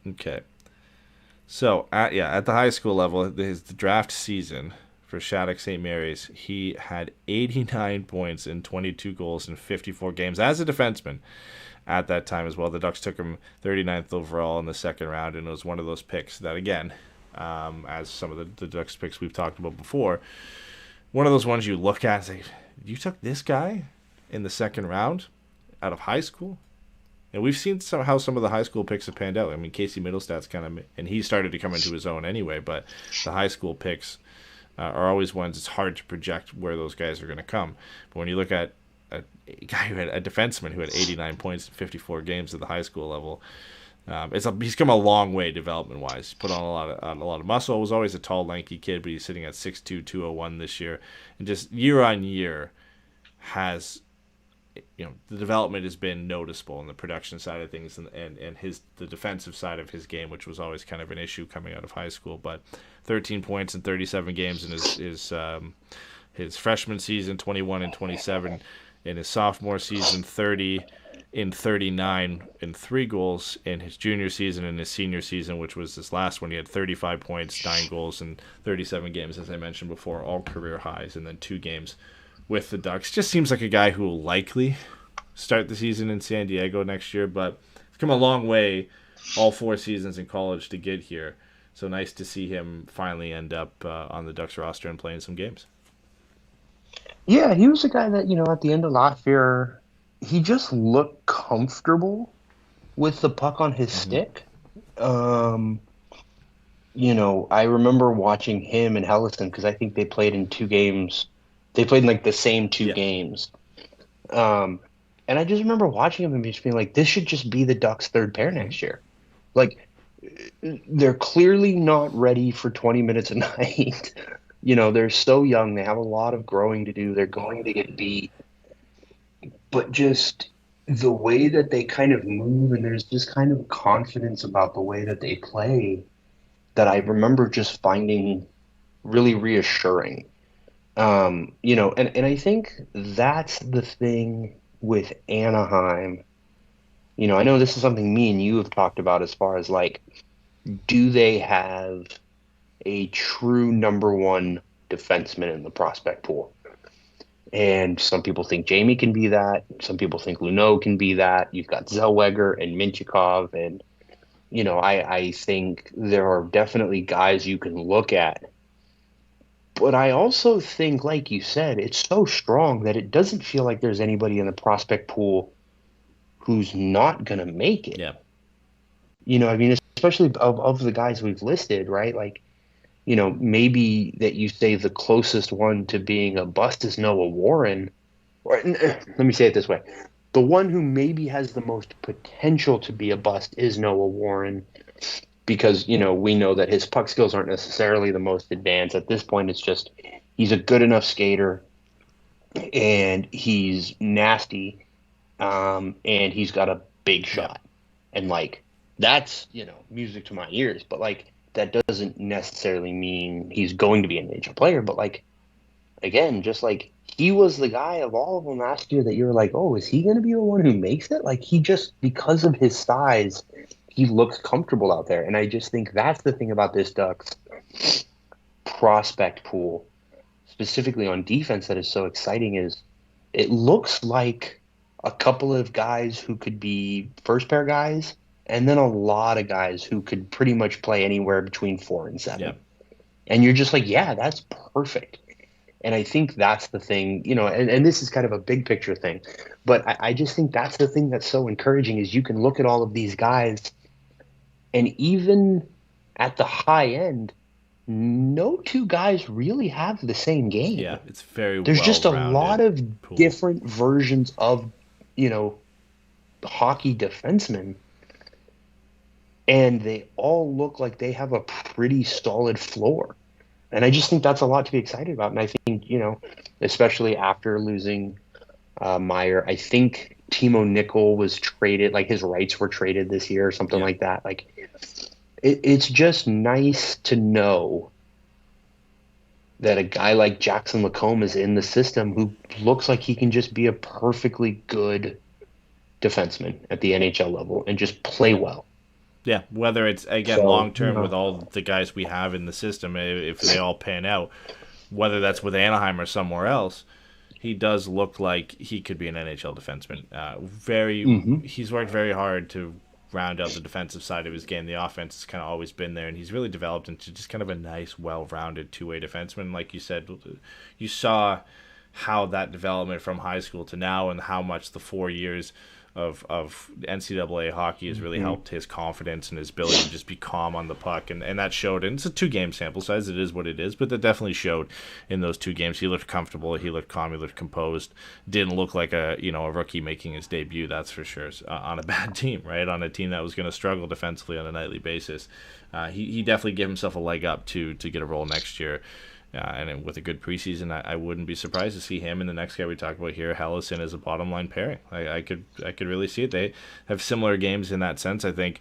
Okay. So at the high school level, the draft season for Shattuck St. Mary's, he had 89 points and 22 goals in 54 games as a defenseman at that time as well. The Ducks took him 39th overall in the second round, and it was one of those picks that, again, as some of the Ducks picks we've talked about before, one of those ones you look at and say, you took this guy in the second round out of high school? And we've seen how some of the high school picks have panned out. I mean, Casey Middlestat's and he started to come into his own anyway, but the high school picks are always ones it's hard to project where those guys are going to come. But when you look at a guy who had a defenseman who had 89 points in 54 games at the high school level, he's come a long way development-wise. He's put on a lot of muscle. Was always a tall, lanky kid, but he's sitting at 6'2", 201 this year, and just year on year has, the development has been noticeable in the production side of things and the defensive side of his game, which was always kind of an issue coming out of high school. But 13 points in 37 games in his freshman season, 21 and 27 in his sophomore season, 30 in 39 and 3 goals in his junior season, and his senior season, which was this last one, he had 35 points, 9 goals in 37 games, as I mentioned before, all career highs, and then 2 games with the Ducks. Just seems like a guy who will likely start the season in San Diego next year, but he's come a long way, all 4 seasons in college to get here. So nice to see him finally end up on the Ducks roster and playing some games. Yeah, he was a guy that, at the end of last year, he just looked comfortable with the puck on his stick. I remember watching him and Hellison because I think they played in 2 games. They played in the same 2 games. And I just remember watching him and just being like, this should just be the Ducks' third pair next year. They're clearly not ready for 20 minutes a night. They're so young. They have a lot of growing to do. They're going to get beat. But just the way that they kind of move, and there's just kind of confidence about the way that they play that I remember just finding really reassuring. And I think that's the thing with Anaheim. I know this is something me and you have talked about as far as do they have a true number 1 defenseman in the prospect pool? And some people think Jamie can be that. Some people think Luneau can be that. You've got Zellweger and Mintyukov. And, I think there are definitely guys you can look at. But I also think, like you said, it's so strong that it doesn't feel like there's anybody in the prospect pool who's not going to make it. Yeah. Especially of the guys we've listed, right? Maybe that you say the closest one to being a bust is Noah Warren. Or let me say it this way. The one who maybe has the most potential to be a bust is Noah Warren because, we know that his puck skills aren't necessarily the most advanced. At this point, it's just he's a good enough skater and he's nasty and he's got a big Yeah. shot. And, like, that's, music to my ears. But, like, that doesn't necessarily mean he's going to be an NHL player. But, like, again, just, like, he was the guy of all of them last year that you were like, oh, is he going to be the one who makes it? Like, he just, because of his size, he looks comfortable out there. And I just think that's the thing about this Ducks prospect pool, specifically on defense, that is so exciting is it looks like a couple of guys who could be first pair guys, and then a lot of guys who could pretty much play anywhere between 4 and 7. Yeah. And you're just like, yeah, that's perfect. And I think that's the thing, and this is kind of a big picture thing, but I just think that's the thing that's so encouraging is you can look at all of these guys, and even at the high end, no two guys really have the same game. Yeah, it's very There's just a lot of pool. different versions of, hockey defensemen, and they all look like they have a pretty solid floor. And I just think that's a lot to be excited about. And I think, especially after losing Meyer, I think Timo Nickel was traded, like his rights were traded this year or something like that. Like, it's just nice to know that a guy like Jackson Lacombe is in the system who looks like he can just be a perfectly good defenseman at the NHL level and just play well. Yeah, whether it's, again, long-term with all the guys we have in the system, if they all pan out, whether that's with Anaheim or somewhere else, he does look like he could be an NHL defenseman. He's worked very hard to round out the defensive side of his game. The offense has kind of always been there, and he's really developed into just kind of a nice, well-rounded two-way defenseman. Like you said, you saw how that development from high school to now and how much the 4 years of NCAA hockey has really helped his confidence and his ability to just be calm on the puck, and that showed. And it's a 2-game sample size; it is what it is, but that definitely showed in those 2 games. He looked comfortable, he looked calm, he looked composed. Didn't look like a rookie making his debut, that's for sure. On a bad team, right? On a team that was going to struggle defensively on a nightly basis. He definitely gave himself a leg up to get a role next year. And with a good preseason, I wouldn't be surprised to see him and the next guy we talk about here, Helleson, as a bottom line pairing. I could really see it. They have similar games in that sense. I think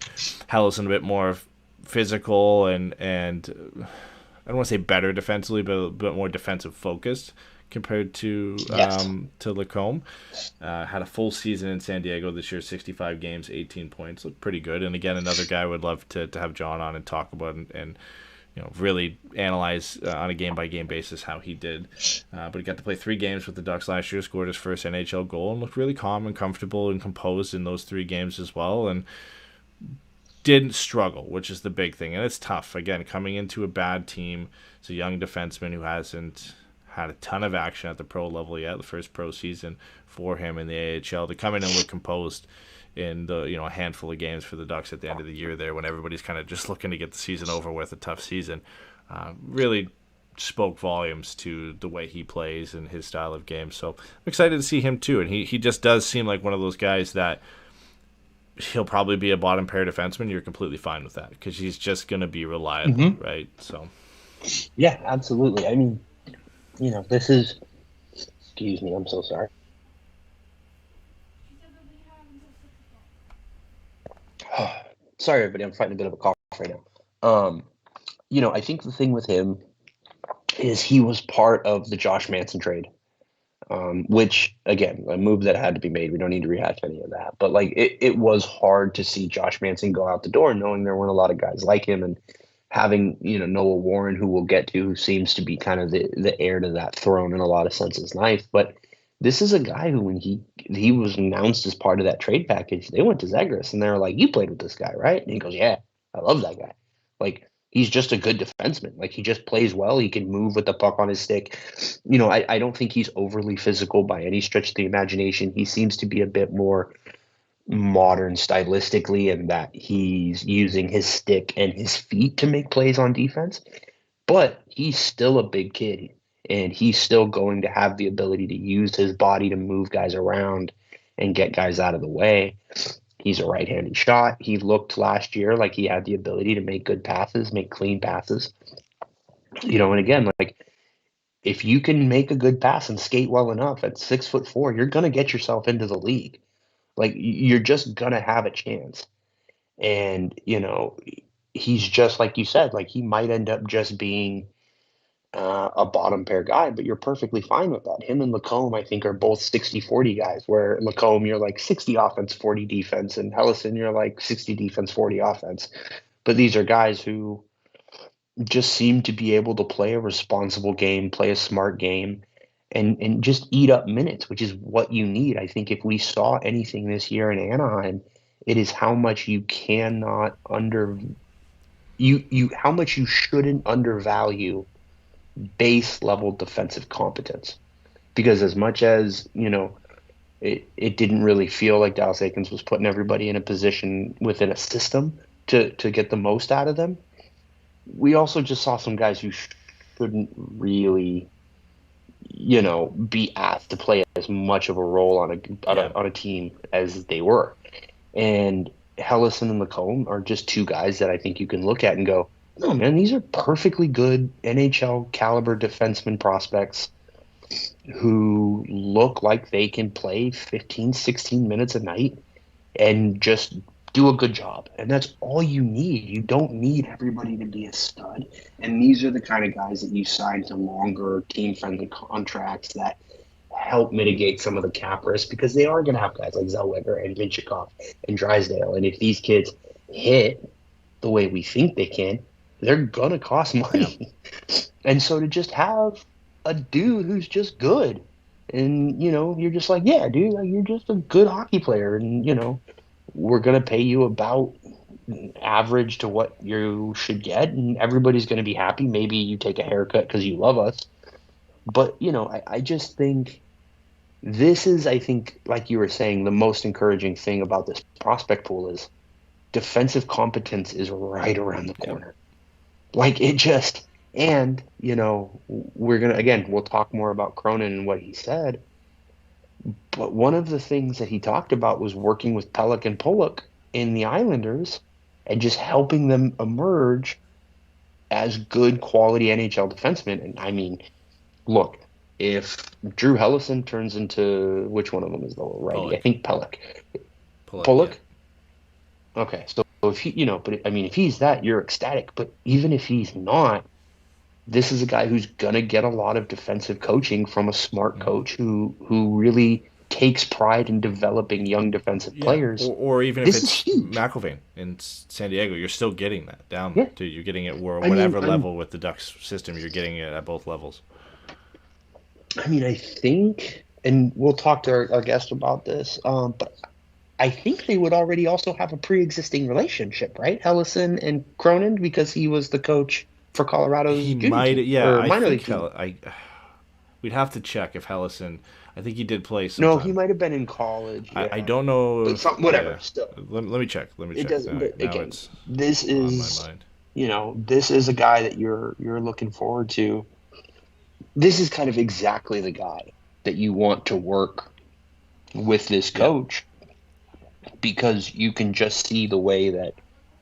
Helleson a bit more physical and I don't want to say better defensively, but more defensive focused compared to Lacombe. Had a full season in San Diego this year, 65 games, 18 points, looked pretty good. And again, another guy I would love to have John on and talk about and really analyze on a game-by-game basis how he did. But he got to play 3 games with the Ducks last year, scored his first NHL goal, and looked really calm and comfortable and composed in those 3 games as well, and didn't struggle, which is the big thing. And it's tough, again, coming into a bad team. It's a young defenseman who hasn't had a ton of action at the pro level yet, the first pro season for him in the AHL, to come in and look composed in the a handful of games for the Ducks at the end of the year there, when everybody's kind of just looking to get the season over with, a tough season, really spoke volumes to the way he plays and his style of game. So I'm excited to see him too, and he just does seem like one of those guys that he'll probably be a bottom pair defenseman. You're completely fine with that because he's just going to be reliable, right? So yeah, absolutely. I mean, this is, excuse me, I'm so sorry. Sorry, everybody. I'm fighting a bit of a cough right now. I think the thing with him is he was part of the Josh Manson trade, which, again, a move that had to be made. We don't need to rehash any of that. But, like, it was hard to see Josh Manson go out the door knowing there weren't a lot of guys like him, and having, Noah Warren, who we'll get to, who seems to be kind of the heir to that throne in a lot of senses, nice. But this is a guy who, when he was announced as part of that trade package, they went to Zegras and they were like, "You played with this guy, right?" And he goes, "Yeah, I love that guy." Like, he's just a good defenseman. Like, he just plays well. He can move with the puck on his stick. I don't think he's overly physical by any stretch of the imagination. He seems to be a bit more modern stylistically, in that he's using his stick and his feet to make plays on defense. But he's still a big kid. And he's still going to have the ability to use his body to move guys around and get guys out of the way. He's a right-handed shot. He looked last year like he had the ability to make good passes, make clean passes. And again, like, if you can make a good pass and skate well enough at 6'4", you're going to get yourself into the league. Like, you're just gonna have a chance. And, he's just like you said, like, he might end up just being a bottom pair guy, but you're perfectly fine with that. Him and Lacombe, I think, are both 60-40 guys, where Lacombe, you're like 60 offense, 40 defense, and Hellison, you're like 60 defense, 40 offense. But these are guys who just seem to be able to play a responsible game, play a smart game, and just eat up minutes, which is what you need. I think if we saw anything this year in Anaheim, it is how much you cannot how much you shouldn't undervalue base level defensive competence. Because as much as, it didn't really feel like Dallas Eakins was putting everybody in a position within a system to get the most out of them, we also just saw some guys who shouldn't really, be asked to play as much of a role on a team as they were. And Hellison and Lacombe are just two guys that I think you can look at and go, no, man, these are perfectly good NHL caliber defenseman prospects who look like they can play 15, 16 minutes a night and just do a good job. And that's all you need. You don't need everybody to be a stud. And these are the kind of guys that you sign to longer team-friendly contracts that help mitigate some of the cap risk, because they are going to have guys like Zellweger and Mintyukov and Drysdale. And if these kids hit the way we think they can, they're going to cost money. Yeah. And so to just have a dude who's just good and, you're just like, yeah, dude, like, you're just a good hockey player. And, we're going to pay you about average to what you should get, and everybody's going to be happy. Maybe you take a haircut because you love us. But, I just think this is, I think, like you were saying, the most encouraging thing about this prospect pool is defensive competence is right around the corner. Like, it just, and, we're going to, again, we'll talk more about Cronin and what he said. But one of the things that he talked about was working with Pelech and Pollock in the Islanders and just helping them emerge as good quality NHL defensemen. And I mean, look, if Drew Hellison turns into, which one of them is the righty? Pollock. I think Pelech. Pollock? Yeah. Okay, so if he, but I mean, if he's that, you're ecstatic. But even if he's not, this is a guy who's going to get a lot of defensive coaching from a smart coach who really takes pride in developing young defensive players. Or even if it's McIlvain in San Diego, you're still getting that down to you're getting it whatever level with the Ducks system, you're getting it at both levels. I mean, I think, and we'll talk to our guest about this, but I think they would already also have a pre-existing relationship, right? Hellison and Cronin, because he was the coach for Colorado's minor league team. We'd have to check if Hellison. I think he did play some. No, he might have been in college. Yeah. I don't know. But whatever. Yeah. Still, let me check. It doesn't. But again, this is on my mind. This is a guy that you're looking forward to. This is kind of exactly the guy that you want to work with this coach, because you can just see the way that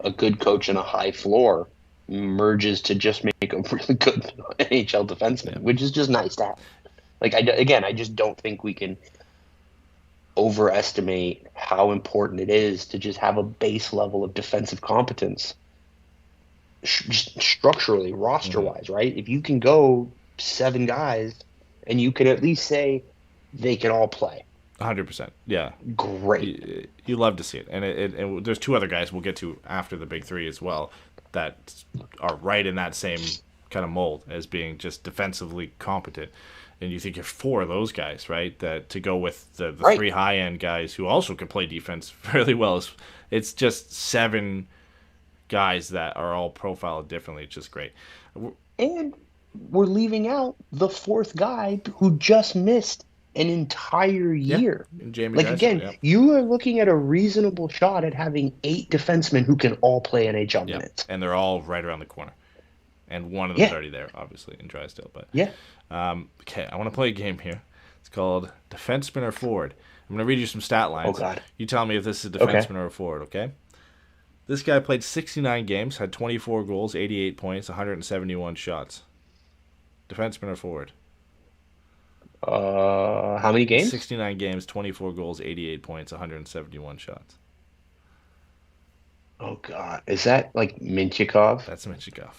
a good coach and a high floor merges to just make a really good NHL defenseman, which is just nice to have. Like, I just don't think we can overestimate how important it is to just have a base level of defensive competence just structurally, roster-wise, right? If you can go 7 guys and you can at least say they can all play. 100%. Yeah. Great. You love to see it. And there's 2 other guys we'll get to after the big 3 as well that are right in that same kind of mold as being just defensively competent. And you think you're 4 of those guys, right? That to go with the 3 high-end guys who also can play defense fairly well. It's just 7 guys that are all profiled differently. It's just great. And we're leaving out the 4th guy who just missed an entire year. Jamie like, Drysdale, again, you are looking at a reasonable shot at having 8 defensemen who can all play NHL minutes. And they're all right around the corner. And one of them's already there, obviously, in Drysdale. But okay, I want to play a game here. It's called Defenseman or Forward. I'm going to read you some stat lines. Oh, God. You tell me if this is a defenseman or a forward, okay? This guy played 69 games, had 24 goals, 88 points, 171 shots. Defenseman or forward? How many games? 69 games, 24 goals, 88 points, 171 shots. Oh God, is that like Mintyukov? That's Mintyukov.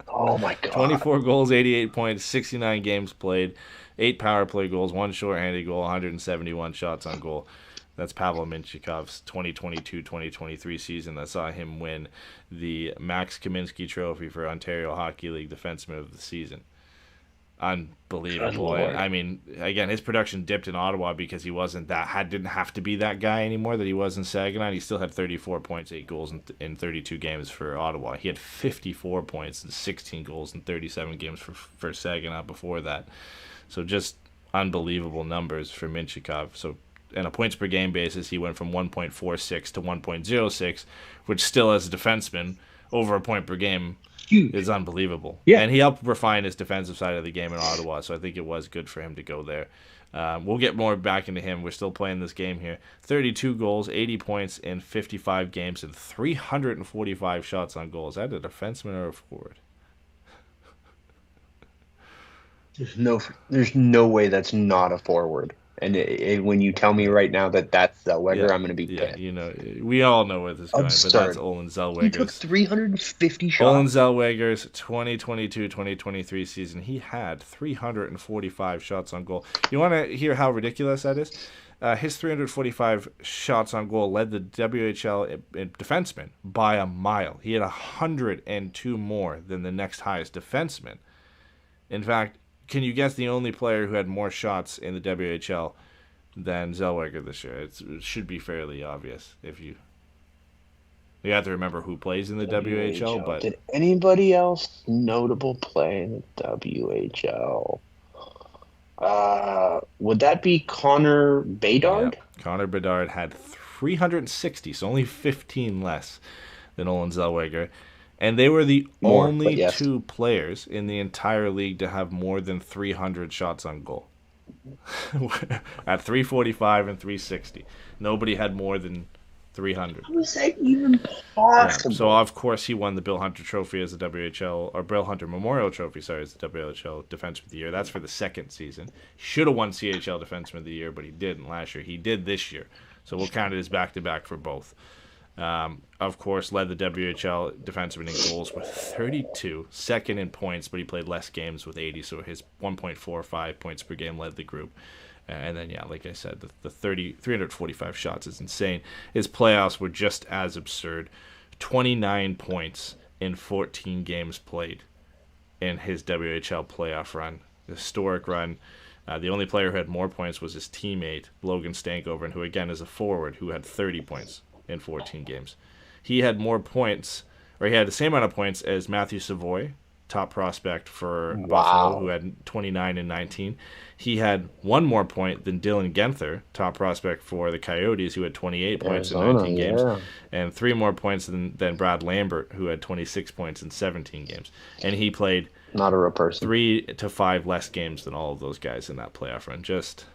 Oh my God. 24 goals, 88 points, 69 games played, 8 power play goals, 1 shorthanded goal, 171 shots on goal. That's Pavel Mintyukov's 2022-2023 season that saw him win the Max Kaminsky Trophy for Ontario Hockey League Defenseman of the Season. Unbelievable. And, I mean, again, his production dipped in Ottawa because he didn't have to be that guy anymore that he was in Saginaw. He still had 34 points, 8 goals in 32 games for Ottawa. He had 54 points and 16 goals in 37 games for Saginaw before that. So just unbelievable numbers for Mintyukov. So on a points per game basis, he went from 1.46 to 1.06, which still as a defenseman, over a point per game is unbelievable. Yeah. And he helped refine his defensive side of the game in Ottawa, so I think it was good for him to go there. We'll get more back into him. We're still playing this game here. 32 goals, 80 points in 55 games, and 345 shots on goal. Is that a defenseman or a forward? There's no way that's not a forward. And when you tell me right now that that's Zellweger, I'm going to be pissed. You know, we all know where this is going, but that's Olen Zellweger's. He took 350 shots. Olen Zellweger's 2022-2023 season, he had 345 shots on goal. You want to hear how ridiculous that is? His 345 shots on goal led the WHL in defenseman by a mile. He had 102 more than the next highest defenseman. In fact, can you guess the only player who had more shots in the WHL than Zellweger this year? It should be fairly obvious if you have to remember who plays in the WHL. But did anybody else notable play in the WHL? Would that be Connor Bedard? Yeah. Connor Bedard had 360, so only 15 less than Olen Zellweger. And they were the only two players in the entire league to have more than 300 shots on goal. At 345 and 360. Nobody had more than 300. How is that even possible? Yeah. So, of course, he won the Bill Hunter Trophy as the WHL, or Bill Hunter Memorial Trophy, as the WHL Defenseman of the Year. That's for the second season. He should have won CHL Defenseman of the Year, but he didn't last year. He did this year. So we'll count it as back-to-back for both. Of course, led the WHL defenseman in goals with 32, second in points, but he played less games with 80, so his 1.45 points per game led the group. And then, like I said, the 345 shots is insane. His playoffs were just as absurd. 29 points in 14 games played in his WHL playoff run. Historic run. The only player who had more points was his teammate, Logan Stankoven, who, again, is a forward, who had 30 points in 14 games. He had more points, or he had the same amount of points as Matthew Savoy, top prospect for Buffalo, who had 29 and 19. He had one more point than Dylan Genther, top prospect for the Coyotes, who had 28 points in 19 games, and 3 more points than Brad Lambert, who had 26 points in 17 games. And he played not a real person. 3 to 5 less games than all of those guys in that playoff run. Just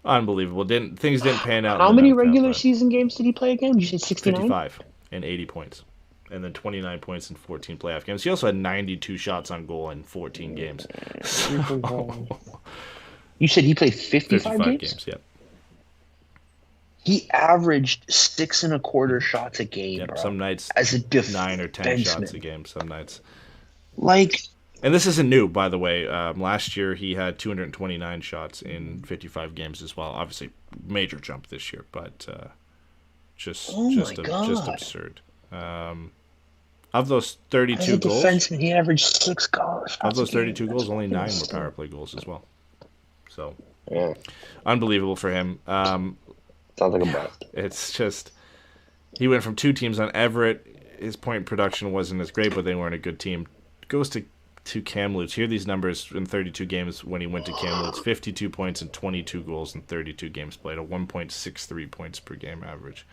unbelievable. Things didn't pan out. How many regular season games did he play again? Did you say 69? 55 and 80 points. And then 29 points in 14 playoff games. He also had 92 shots on goal in 14 games. You said he played 55 games? Yep. He averaged 6.25 shots a game, bro. Some nights as a 9 or 10 shots a game. Some nights. And this isn't new, by the way. Last year he had 229 shots in 55 games as well. Obviously, major jump this year, but just absurd. Of those 32 goals, defenseman, he averaged 6 goals. Of those 32 goals, only 9 were power play goals as well. So, unbelievable for him. Sounds like a bust. It's just he went from 2 teams on Everett. His point production wasn't as great, but they weren't a good team. Goes to Kamloops. Here are these numbers in 32 games when he went to Kamloops. 52 points and 22 goals in 32 games played. A 1.63 points per game average.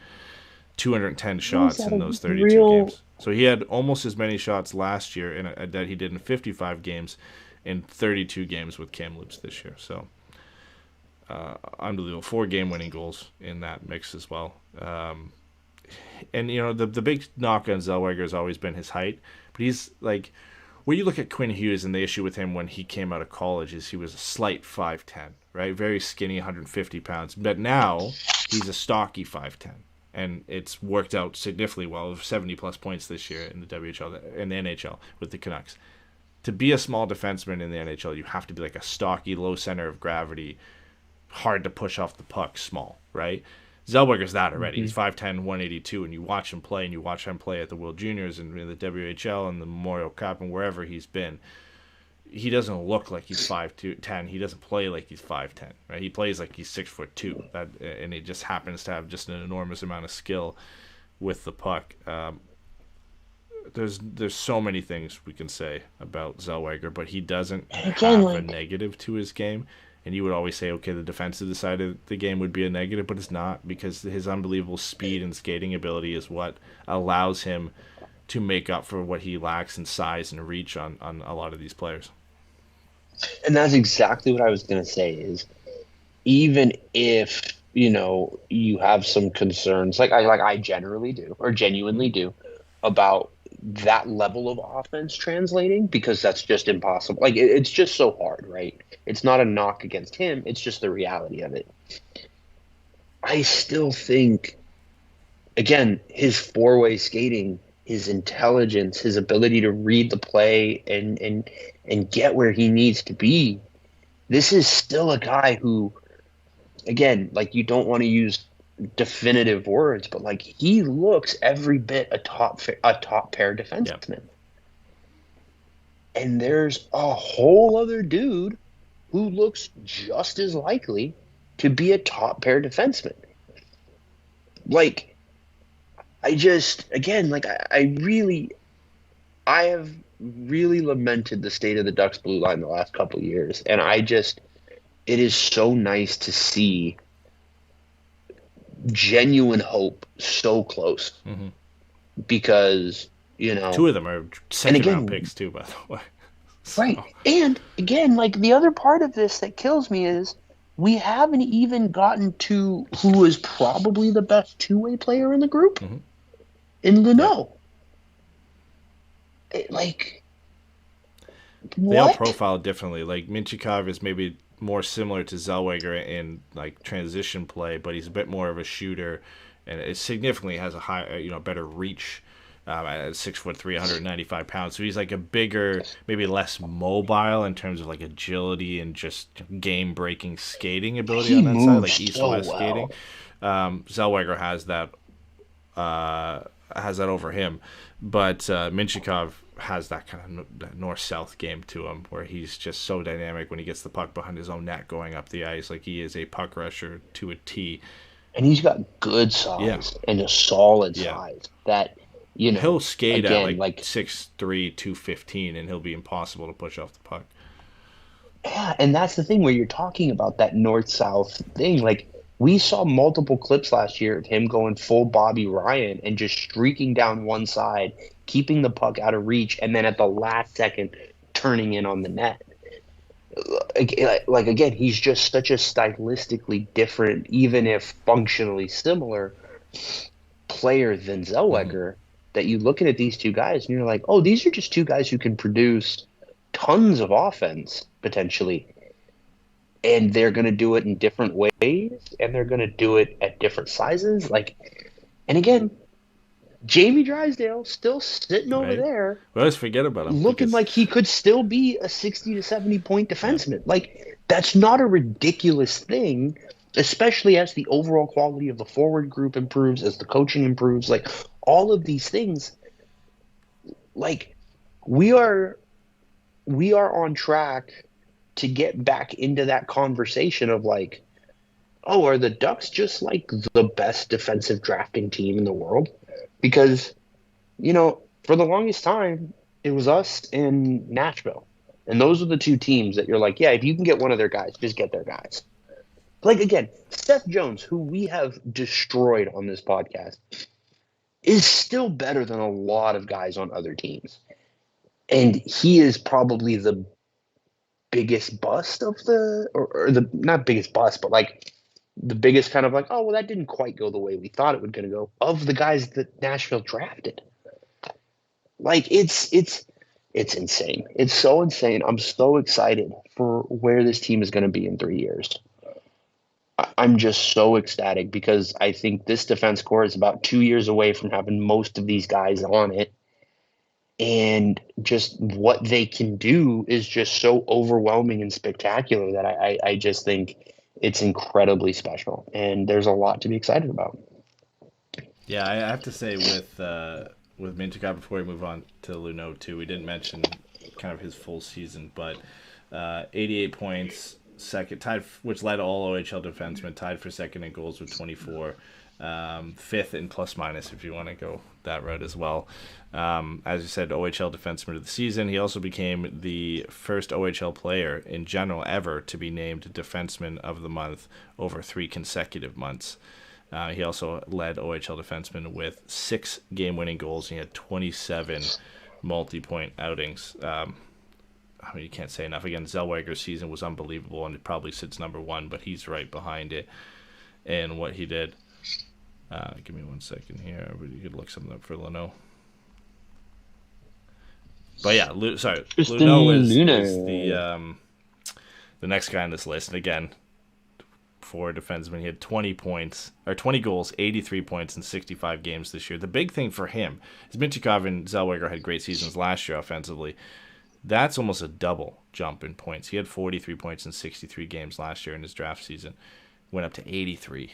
210 shots in those 32 games. So he had almost as many shots last year that he did in 55 games in 32 games with Kamloops this year. So unbelievable. 4 game-winning goals in that mix as well. And, the big knock on Zellweger has always been his height. But he's, when you look at Quinn Hughes, and the issue with him when he came out of college is he was a slight 5'10", right? Very skinny, 150 pounds. But now he's a stocky 5'10", and it's worked out significantly well, 70-plus points this year in the WHL, in the NHL with the Canucks. To be a small defenseman in the NHL, you have to be like a stocky, low center of gravity, hard to push off the puck, small, right? Zellweger's that already. He's 5'10", 182, and you watch him play, and you watch him play at the World Juniors and in the WHL and the Memorial Cup and wherever he's been. He doesn't look like he's 5'10". He doesn't play like he's 5'10", right? He plays like he's 6'2", and he just happens to have just an enormous amount of skill with the puck. There's so many things we can say about Zellweger, but he doesn't have a negative to his game. And you would always say, okay, the defensive side of the game would be a negative, but it's not, because his unbelievable speed and skating ability is what allows him to make up for what he lacks in size and reach on a lot of these players. And that's exactly what I was going to say is, even if, you have some concerns, like I generally do, or genuinely do, about that level of offense translating, because that's just impossible. Like, it's just so hard, right? It's not a knock against him. It's just the reality of it. I still think, again, his four-way skating, his intelligence, his ability to read the play and get where he needs to be, this is still a guy who, again, like, you don't want to use definitive words, but like, he looks every bit a top pair defenseman. Yep. And there's a whole other dude who looks just as likely to be a top pair defenseman. Like, I have really lamented the state of the Ducks blue line the last couple of years, and it is so nice to see genuine hope so close. Mm-hmm. Because, two of them are second-round picks too, by the way. So. Right. And again, like, the other part of this that kills me is we haven't even gotten to who is probably the best two-way player in the group, mm-hmm. in Luneau. They all profile differently. Like, Mintyukov is maybe more similar to Zellweger in like transition play, but he's a bit more of a shooter, and it significantly has a high, better reach. At 6'3", 195 pounds, so he's like a bigger, maybe less mobile in terms of like agility and just game-breaking skating ability on that side, like east-west skating. Zellweger has that over him, but Mintyukov has that kind of that north-south game to him, where he's just so dynamic when he gets the puck behind his own net going up the ice. Like, he is a puck rusher to a T. And he's got good size and a solid size that. He'll skate again, at like 6'3", 215, and he'll be impossible to push off the puck. Yeah, and that's the thing where you're talking about that north-south thing. Like, we saw multiple clips last year of him going full Bobby Ryan and just streaking down one side, keeping the puck out of reach, and then at the last second turning in on the net. Like, again, he's just such a stylistically different, even if functionally similar, player than Zellweger. Mm-hmm. That you look at these two guys and you're like, oh, these are just two guys who can produce tons of offense potentially. And they're going to do it in different ways, and they're going to do it at different sizes. Like, and again, Jamie Drysdale still sitting over there. Well, let's forget about him. Looking like he could still be a 60 to 70 point defenseman. Like, that's not a ridiculous thing, especially as the overall quality of the forward group improves, as the coaching improves. Like, all of these things, like, we are on track to get back into that conversation of like, oh, are the Ducks just like the best defensive drafting team in the world? Because, for the longest time, it was us and Nashville. And those are the two teams that you're like, yeah, if you can get one of their guys, just get their guys. Like, again, Seth Jones, who we have destroyed on this podcast, is still better than a lot of guys on other teams. And he is probably the biggest bust of or the, not biggest bust, but like the biggest kind of like, oh, well, that didn't quite go the way we thought it was going to go, of the guys that Nashville drafted. Like, it's It's insane. It's so insane. I'm so excited for where this team is going to be in 3 years. I'm just so ecstatic because I think this defense core is about 2 years away from having most of these guys on it. And just what they can do is just so overwhelming and spectacular that I just think it's incredibly special. And there's a lot to be excited about. Yeah, I have to say with Mintyukov, before we move on to Luneau too, we didn't mention kind of his full season, but 88 points, second, tied, which led all OHL defensemen, tied for second in goals with 24, fifth in plus minus if you want to go that route as well. As you said, OHL defenseman of the season. He also became the first OHL player in general ever to be named defenseman of the month over 3 consecutive months. He also led OHL defensemen with 6 game-winning goals. He had 27 multi-point outings. I mean, you can't say enough. Again, Zellweger's season was unbelievable, and it probably sits number 1, but he's right behind it and what he did. Give me 1 second here. You could look something up for Luneau. But yeah, Luneau is the next guy on this list. And again, for a defenseman, he had 20 goals, 83 points in 65 games this year. The big thing for him is Mintyukov and Zellweger had great seasons last year offensively. That's almost a double jump in points. He had 43 points in 63 games last year in his draft season. Went up to 83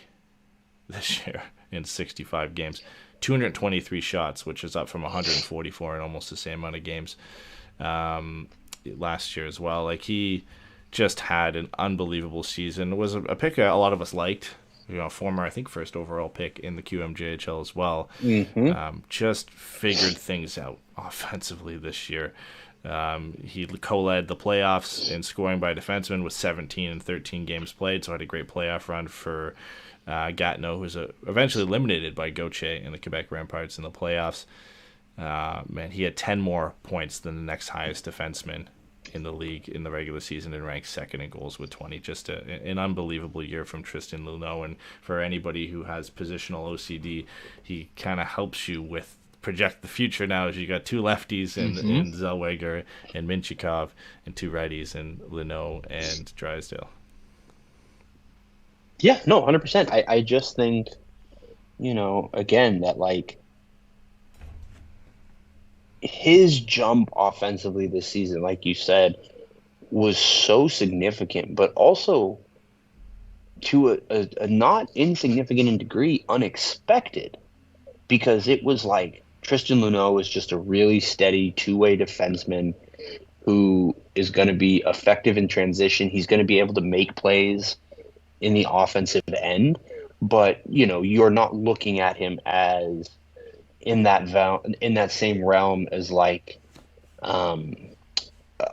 this year in 65 games. 223 shots, which is up from 144 in almost the same amount of games last year as well. Like, he just had an unbelievable season. It was a pick a lot of us liked. Former, I think, first overall pick in the QMJHL as well. Mm-hmm. Just figured things out offensively this year. He co-led the playoffs in scoring by defensemen with 17 and 13 games played, so had a great playoff run for Gatineau, who was eventually eliminated by Gauthier in the Quebec Ramparts in the playoffs. He had 10 more points than the next highest defenseman in the league in the regular season and ranked second in goals with 20. Just an unbelievable year from Tristan Luneau. And for anybody who has positional OCD, he kind of helps you with project the future now, as you got 2 lefties in Zellweger and Mintyukov and 2 righties in Luneau and Drysdale. Yeah, no, 100%. I just think, again, that like his jump offensively this season, like you said, was so significant, but also to a not insignificant in degree unexpected, because it was like Tristan Luneau is just a really steady 2-way defenseman who is going to be effective in transition. He's going to be able to make plays in the offensive end, but you're not looking at him as in that same realm as like a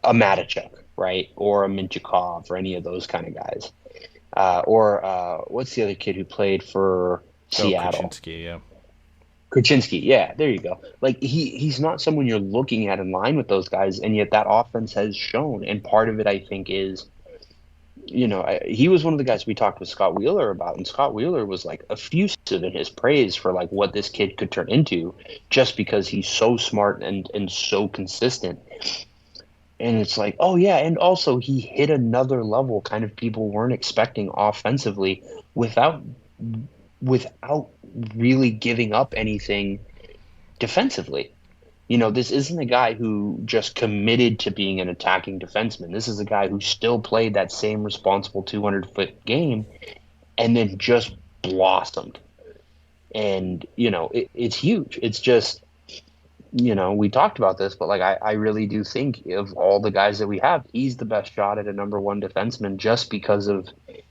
Matachuk, right, or a Mintyukov or any of those kind of guys, or what's the other kid who played for Seattle? Kuczynski, yeah, there you go. Like he's not someone you're looking at in line with those guys, and yet that offense has shown. And part of it, I think, is he was one of the guys we talked with Scott Wheeler about, and Scott Wheeler was like effusive in his praise for like what this kid could turn into, just because he's so smart and so consistent. And it's like, oh yeah, and also he hit another level kind of people weren't expecting offensively without really giving up anything defensively. This isn't a guy who just committed to being an attacking defenseman. This is a guy who still played that same responsible 200-foot game and then just blossomed. And, it's huge. It's just, we talked about this, but like I really do think of all the guys that we have, he's the best shot at a number 1 defenseman just because of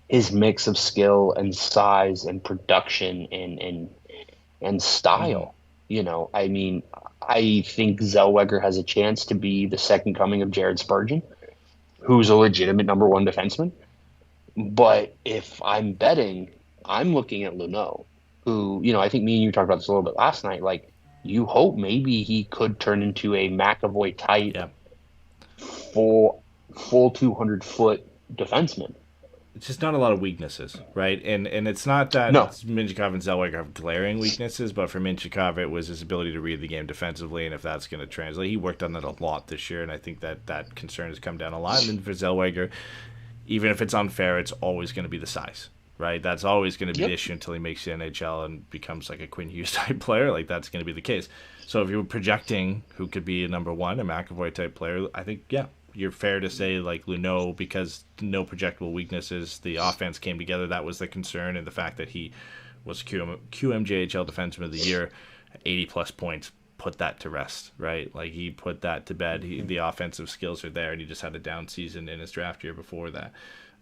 his mix of skill and size and production and style. I mean, I think Zellweger has a chance to be the second coming of Jared Spurgeon, who's a legitimate number 1 defenseman. But if I'm betting, I'm looking at Luneau, who, I think me and you talked about this a little bit last night. Like, you hope maybe he could turn into a McAvoy type full 200-foot defenseman. just not a lot of weaknesses, right? And it's not that Mintyukov and Zellweger have glaring weaknesses, but for Mintyukov, it was his ability to read the game defensively, and if that's going to translate, he worked on that a lot this year, and I think that concern has come down a lot. And then for Zellweger, even if it's unfair, it's always going to be the size, right? That's always going to be the issue until he makes the NHL and becomes like a Quinn Hughes type player. Like, that's going to be the case. So if you're projecting who could be a number one, a McAvoy type player, I think, you're fair to say like Luneau, because no projectable weaknesses. The offense came together. That was the concern, and the fact that he was QMJHL Defenseman of the Year, 80-plus points, put that to rest, right? Like, he put that to bed. The offensive skills are there, and he just had a down season in his draft year before that.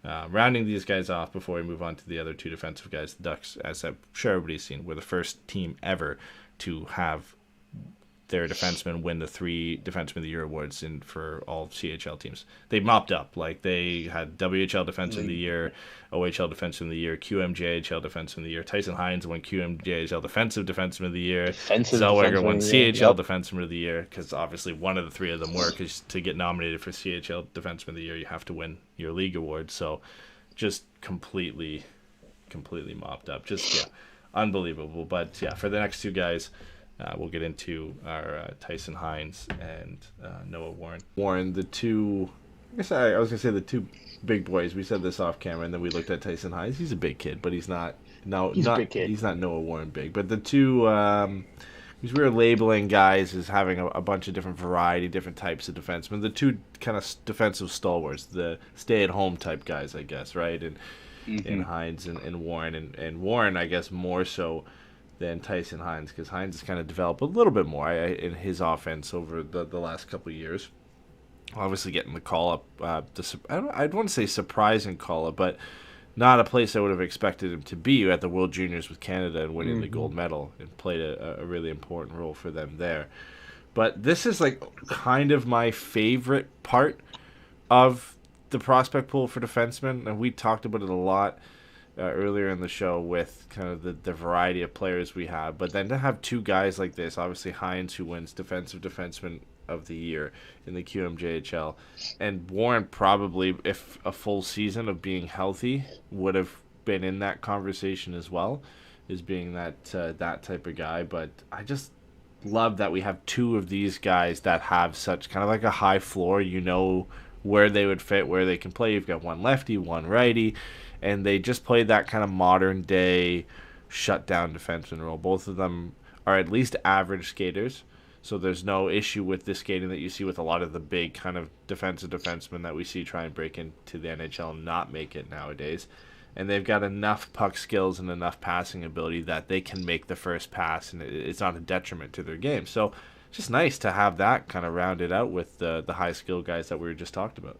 Rounding these guys off before we move on to the other two defensive guys, the Ducks, as I'm sure everybody's seen, were the first team ever to have their defensemen win the 3 Defenseman of the Year awards for all CHL teams. They mopped up. Like, they had WHL Defenseman of the Year, OHL Defenseman of the Year, QMJHL Defenseman of the Year. Tyson Hines won QMJHL Defensive Defenseman of the Year. Zellweger won CHL Defenseman of the Year, because obviously one of the 3 of them were, because to get nominated for CHL Defenseman of the Year, you have to win your league award. So just completely mopped up. Just, unbelievable. But, for the next 2 guys, we'll get into our Tyson Hines and Noah Warren. Warren, the two, I guess I was going to say the 2 big boys. We said this off camera, and then we looked at Tyson Hines. He's a big kid, but he's not. No, he's a big kid. He's not Noah Warren big. But the 2, because we were labeling guys as having a bunch of different different types of defensemen. The 2 kind of defensive stalwarts, the stay-at-home type guys, I guess, right? And Hines and Warren. And Warren, I guess, more so than Tyson Hines, because Hines has kind of developed a little bit more in his offense over the last couple of years. Obviously getting the call-up, I'd want to say surprising call-up, but not a place I would have expected him to be at the World Juniors with Canada and winning the gold medal, and played a really important role for them there. But this is like kind of my favorite part of the prospect pool for defensemen, and we talked about it a lot earlier in the show with kind of the variety of players we have. But then to have 2 guys like this, obviously Hines, who wins Defensive Defenseman of the Year in the QMJHL, and Warren probably, if a full season of being healthy, would have been in that conversation as well, as being that type of guy. But I just love that we have 2 of these guys that have such kind of like a high floor. You know where they would fit, where they can play. You've got one lefty, one righty, and they just played that kind of modern day shutdown defenseman role. Both of them are at least average skaters, so there's no issue with the skating that you see with a lot of the big kind of defensive defensemen that we see try and break into the NHL and not make it nowadays. And they've got enough puck skills and enough passing ability that they can make the first pass, and it's not a detriment to their game. So it's just nice to have that kind of rounded out with the high skill guys that we were just talked about.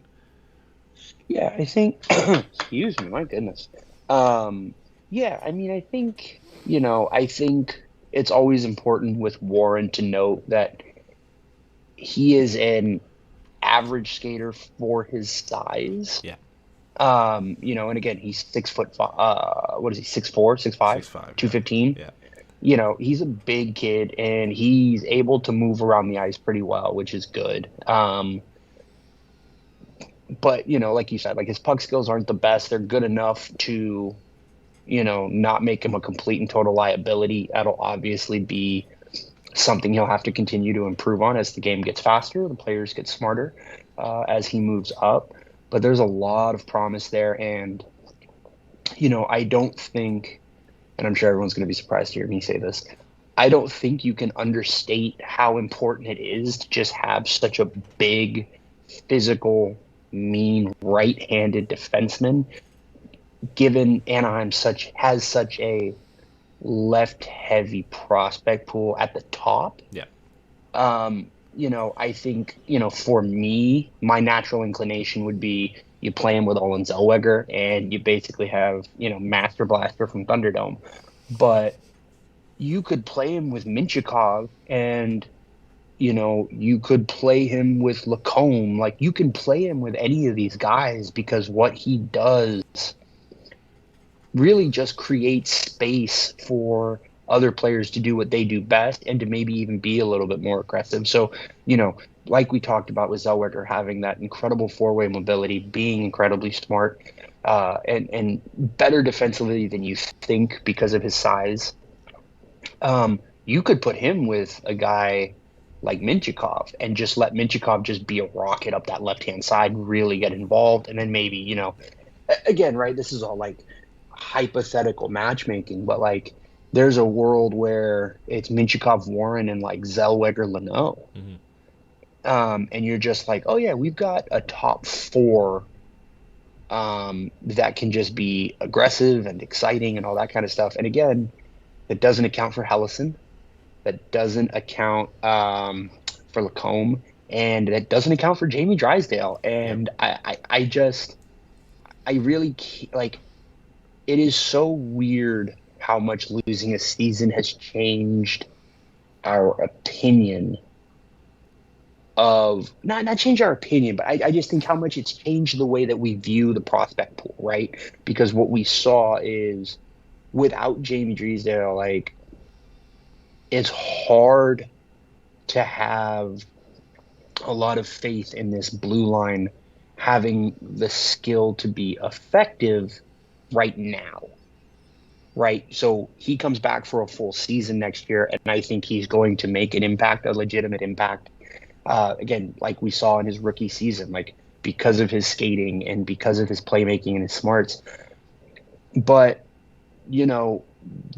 Yeah, I think, excuse me, my goodness. I mean, I think, I think it's always important with Warren to note that he is an average skater for his size. Yeah. And again, he's 6'5", what is he, 6'4", 6'5", 215. Yeah. He's a big kid, and he's able to move around the ice pretty well, which is good. But, like you said, like, his puck skills aren't the best. They're good enough to, not make him a complete and total liability. That'll obviously be something he'll have to continue to improve on as the game gets faster, the players get smarter as he moves up. But there's a lot of promise there, and, I don't think, and I'm sure everyone's going to be surprised to hear me say this, I don't think you can understate how important it is to just have such a big, physical, mean, right-handed defenseman, given Anaheim has such a left-heavy prospect pool at the top. Yeah. I think, for me, my natural inclination would be you play him with Olen Zellweger, and you basically have, Master Blaster from Thunderdome. But you could play him with Mintyukov, and, you could play him with Lacombe. Like, you can play him with any of these guys, because what he does really just creates space for other players to do what they do best and to maybe even be a little bit more aggressive. So, like we talked about with Zellweger, having that incredible four-way mobility, being incredibly smart, and better defensively than you think because of his size. You could put him with a guy like Mintyukov and just let Mintyukov just be a rocket up that left-hand side, really get involved, and then maybe, again, right, this is all like hypothetical matchmaking, but like there's a world where it's Mintyukov, Warren, and like Zellweger, Luneau. And you're just like, oh yeah, we've got a top four that can just be aggressive and exciting and all that kind of stuff. And again, it doesn't account for Hellison. That doesn't account for Lacombe. And that doesn't account for Jamie Drysdale. And I really, like, it is so weird how much losing a season has changed our opinion of, not change our opinion, but I just think how much it's changed the way that we view the prospect pool, right? Because what we saw is without Jamie Drysdale, like, it's hard to have a lot of faith in this blue line having the skill to be effective right now, right? So he comes back for a full season next year, and I think he's going to make an impact, a legitimate impact. Again, like we saw in his rookie season, like because of his skating and because of his playmaking and his smarts. But,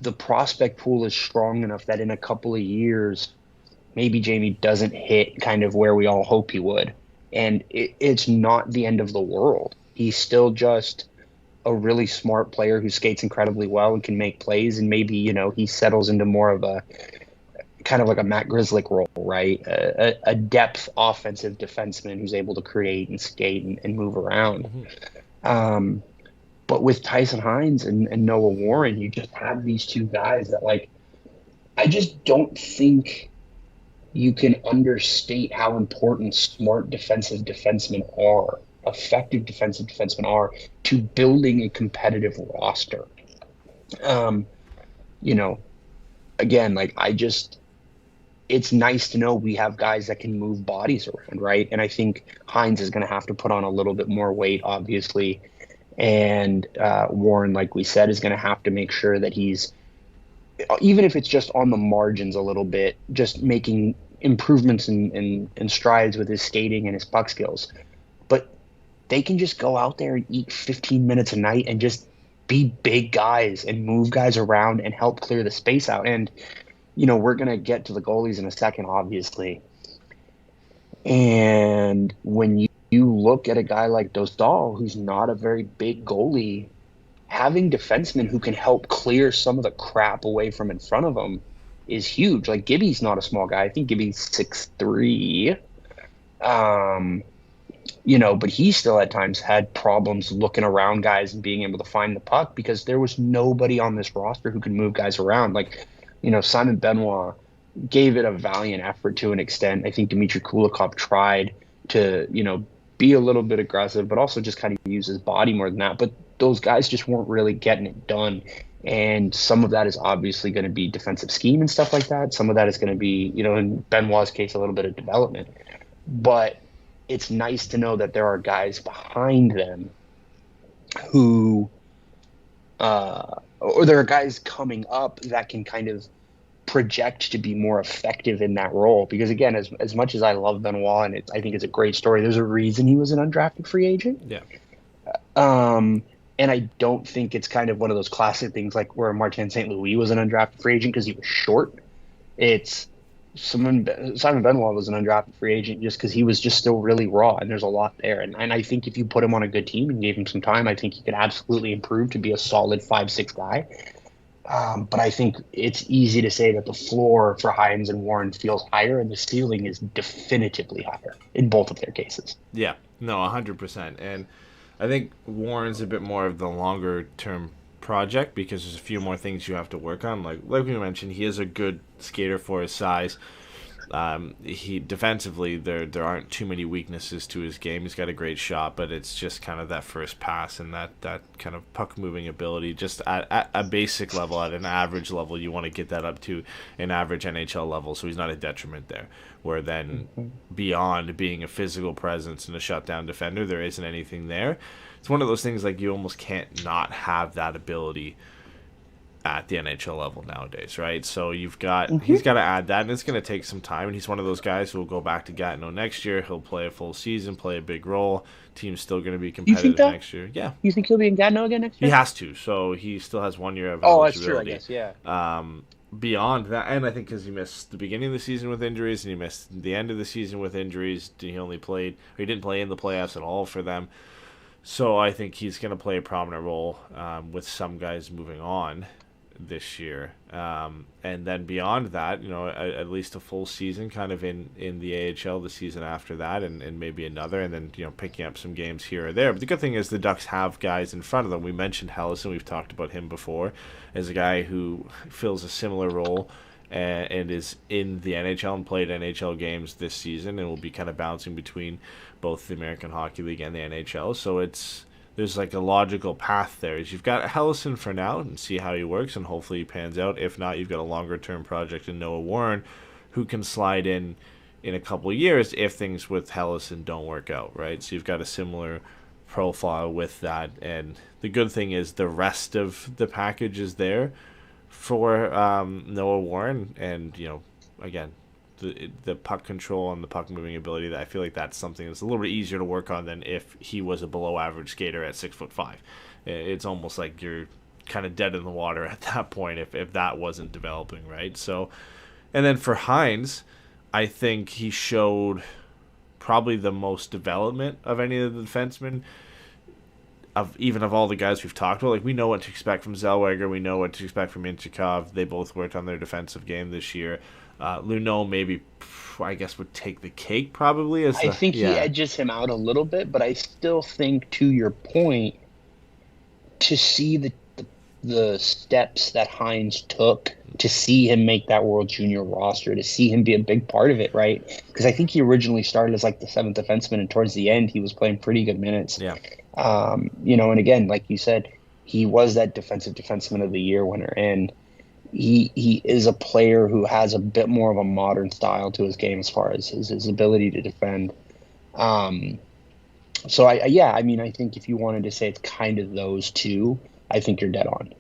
the prospect pool is strong enough that in a couple of years, maybe Jamie doesn't hit kind of where we all hope he would. And it's not the end of the world. He's still just a really smart player who skates incredibly well and can make plays. And maybe, he settles into more of a kind of like a Matt Grzelcyk role, right? A depth offensive defenseman who's able to create and skate and move around. But with Tyson Hines and Noah Warren, you just have these two guys that, like, I just don't think you can understate how important smart defensive defensemen are, effective defensive defensemen are to building a competitive roster. Again, like, it's nice to know we have guys that can move bodies around, right? And I think Hines is going to have to put on a little bit more weight, obviously. And Warren, like we said, is going to have to make sure that he's, even if it's just on the margins a little bit, just making improvements and strides with his skating and his puck skills. But they can just go out there and eat 15 minutes a night and just be big guys and move guys around and help clear the space out. And, we're going to get to the goalies in a second, obviously. And when you look at a guy like Dostal, who's not a very big goalie, having defensemen who can help clear some of the crap away from in front of him is huge. Like, Gibby's not a small guy. I think Gibby's 6'3". But he still at times had problems looking around guys and being able to find the puck because there was nobody on this roster who could move guys around. Like, Simon Benoit gave it a valiant effort to an extent. I think Dmitry Kulikov tried to, be a little bit aggressive, but also just kind of use his body more than that. But those guys just weren't really getting it done. And some of that is obviously going to be defensive scheme and stuff like that. Some of that is going to be, in Benoit's case, a little bit of development. But it's nice to know that there are guys behind them who, or there are guys coming up that can kind of project to be more effective in that role. Because again, as much as I love Benoit and I think it's a great story, there's a reason he was an undrafted free agent. Yeah. And I don't think it's kind of one of those classic things like where Martin St. Louis was an undrafted free agent because he was short. It's Simon Benoit was an undrafted free agent just because he was just still really raw, and there's a lot there. And I think if you put him on a good team and gave him some time, I think he could absolutely improve to be a solid 5'6" guy. But I think it's easy to say that the floor for Hines and Warren feels higher, and the ceiling is definitively higher in both of their cases. Yeah, no, 100%. And I think Warren's a bit more of the longer-term project because there's a few more things you have to work on. Like we mentioned, he is a good skater for his size. He defensively, there aren't too many weaknesses to his game. He's got a great shot, but it's just kind of that first pass and that kind of puck moving ability. Just at a basic level, at an average level, you want to get that up to an average NHL level, so he's not a detriment there. Where then beyond being a physical presence and a shutdown defender, there isn't anything there. It's one of those things like you almost can't not have that ability at the NHL level nowadays, right? So he's got to add that, and it's going to take some time. And he's one of those guys who will go back to Gatineau next year. He'll play a full season, play a big role. Team's still going to be competitive next year. Yeah, you think he'll be in Gatineau again next year? He has to. So he still has 1 year of eligibility. That's true, I guess. Yeah. Beyond that, and I think because he missed the beginning of the season with injuries, and he missed the end of the season with injuries, he didn't play in the playoffs at all for them. So I think he's going to play a prominent role with some guys moving on this year. And then beyond that, at least a full season kind of in the AHL the season after that, and maybe another, and then, picking up some games here or there. But the good thing is the Ducks have guys in front of them. We mentioned Hellison. We've talked about him before as a guy who fills a similar role and is in the NHL and played NHL games this season and will be kind of bouncing between both the American Hockey League and the NHL. So there's like a logical path there. Is you've got Hellison for now and see how he works, and hopefully he pans out. If not, you've got a longer term project in Noah Warren, who can slide in a couple of years if things with Hellison don't work out, right? So you've got a similar profile with that, and the good thing is the rest of the package is there for Noah Warren, and again, the puck control and the puck moving ability, that I feel like that's something that's a little bit easier to work on than if he was a below average skater at 6'5". It's almost like you're kind of dead in the water at that point if that wasn't developing, right? So, and then for Hines, I think he showed probably the most development of any of the defensemen, of all the guys we've talked about. Like, we know what to expect from Zellweger, we know what to expect from Mintyukov. They both worked on their defensive game this year. Luneau maybe, I guess, would take the cake probably. I think he edges him out a little bit, but I still think, to your point, to see the steps that Hines took, to see him make that World Junior roster, to see him be a big part of it, right? Because I think he originally started as like the seventh defenseman, and towards the end he was playing pretty good minutes. Yeah. And again, like you said, he was that defensive defenseman of the year winner, and he is a player who has a bit more of a modern style to his game as far as his ability to defend. So I think if you wanted to say it's kind of those two, I think you're dead on.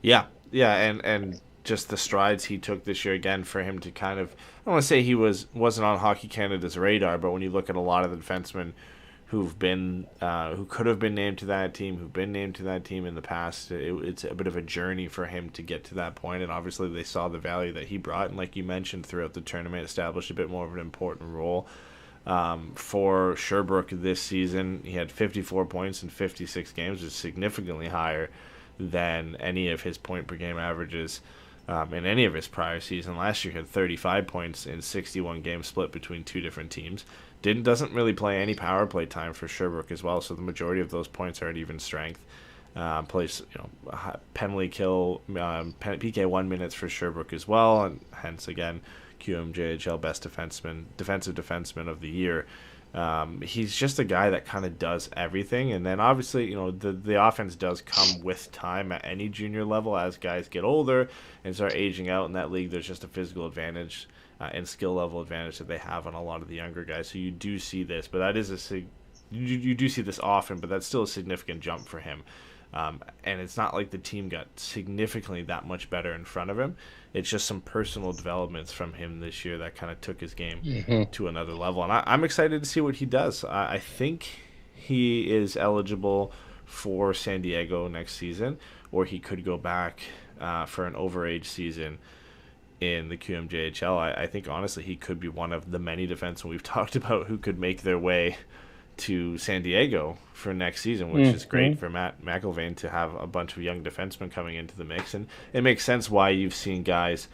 Yeah, and just the strides he took this year, again, for him to kind of, I don't want to say he wasn't on Hockey Canada's radar, but when you look at a lot of the defensemen who've been who could have been named to that team, who've been named to that team in the past, it's a bit of a journey for him to get to that point, and obviously they saw the value that he brought, and like you mentioned, throughout the tournament established a bit more of an important role. For Sherbrooke this season, he had 54 points in 56 games, which is significantly higher than any of his point per game averages in any of his prior season. Last year he had 35 points in 61 games split between two different teams. Doesn't really play any power play time for Sherbrooke as well, so the majority of those points are at even strength. Plays penalty kill, PK 1 minutes for Sherbrooke as well, and hence again QMJHL best defensive defenseman of the year. He's just a guy that kind of does everything, and then obviously the offense does come with time at any junior level. As guys get older and start aging out in that league, there's just a physical advantage and skill level advantage that they have on a lot of the younger guys. So you do see this, but that is you do see this often, but that's still a significant jump for him. And it's not like the team got significantly that much better in front of him. It's just some personal developments from him this year that kind of took his game to another level. And I'm excited to see what he does. I think he is eligible for San Diego next season, or he could go back for an overage season in the QMJHL. I think, honestly, he could be one of the many defensemen we've talked about who could make their way to San Diego for next season, which is great for Matt McIlvain to have a bunch of young defensemen coming into the mix. And it makes sense why you've seen guys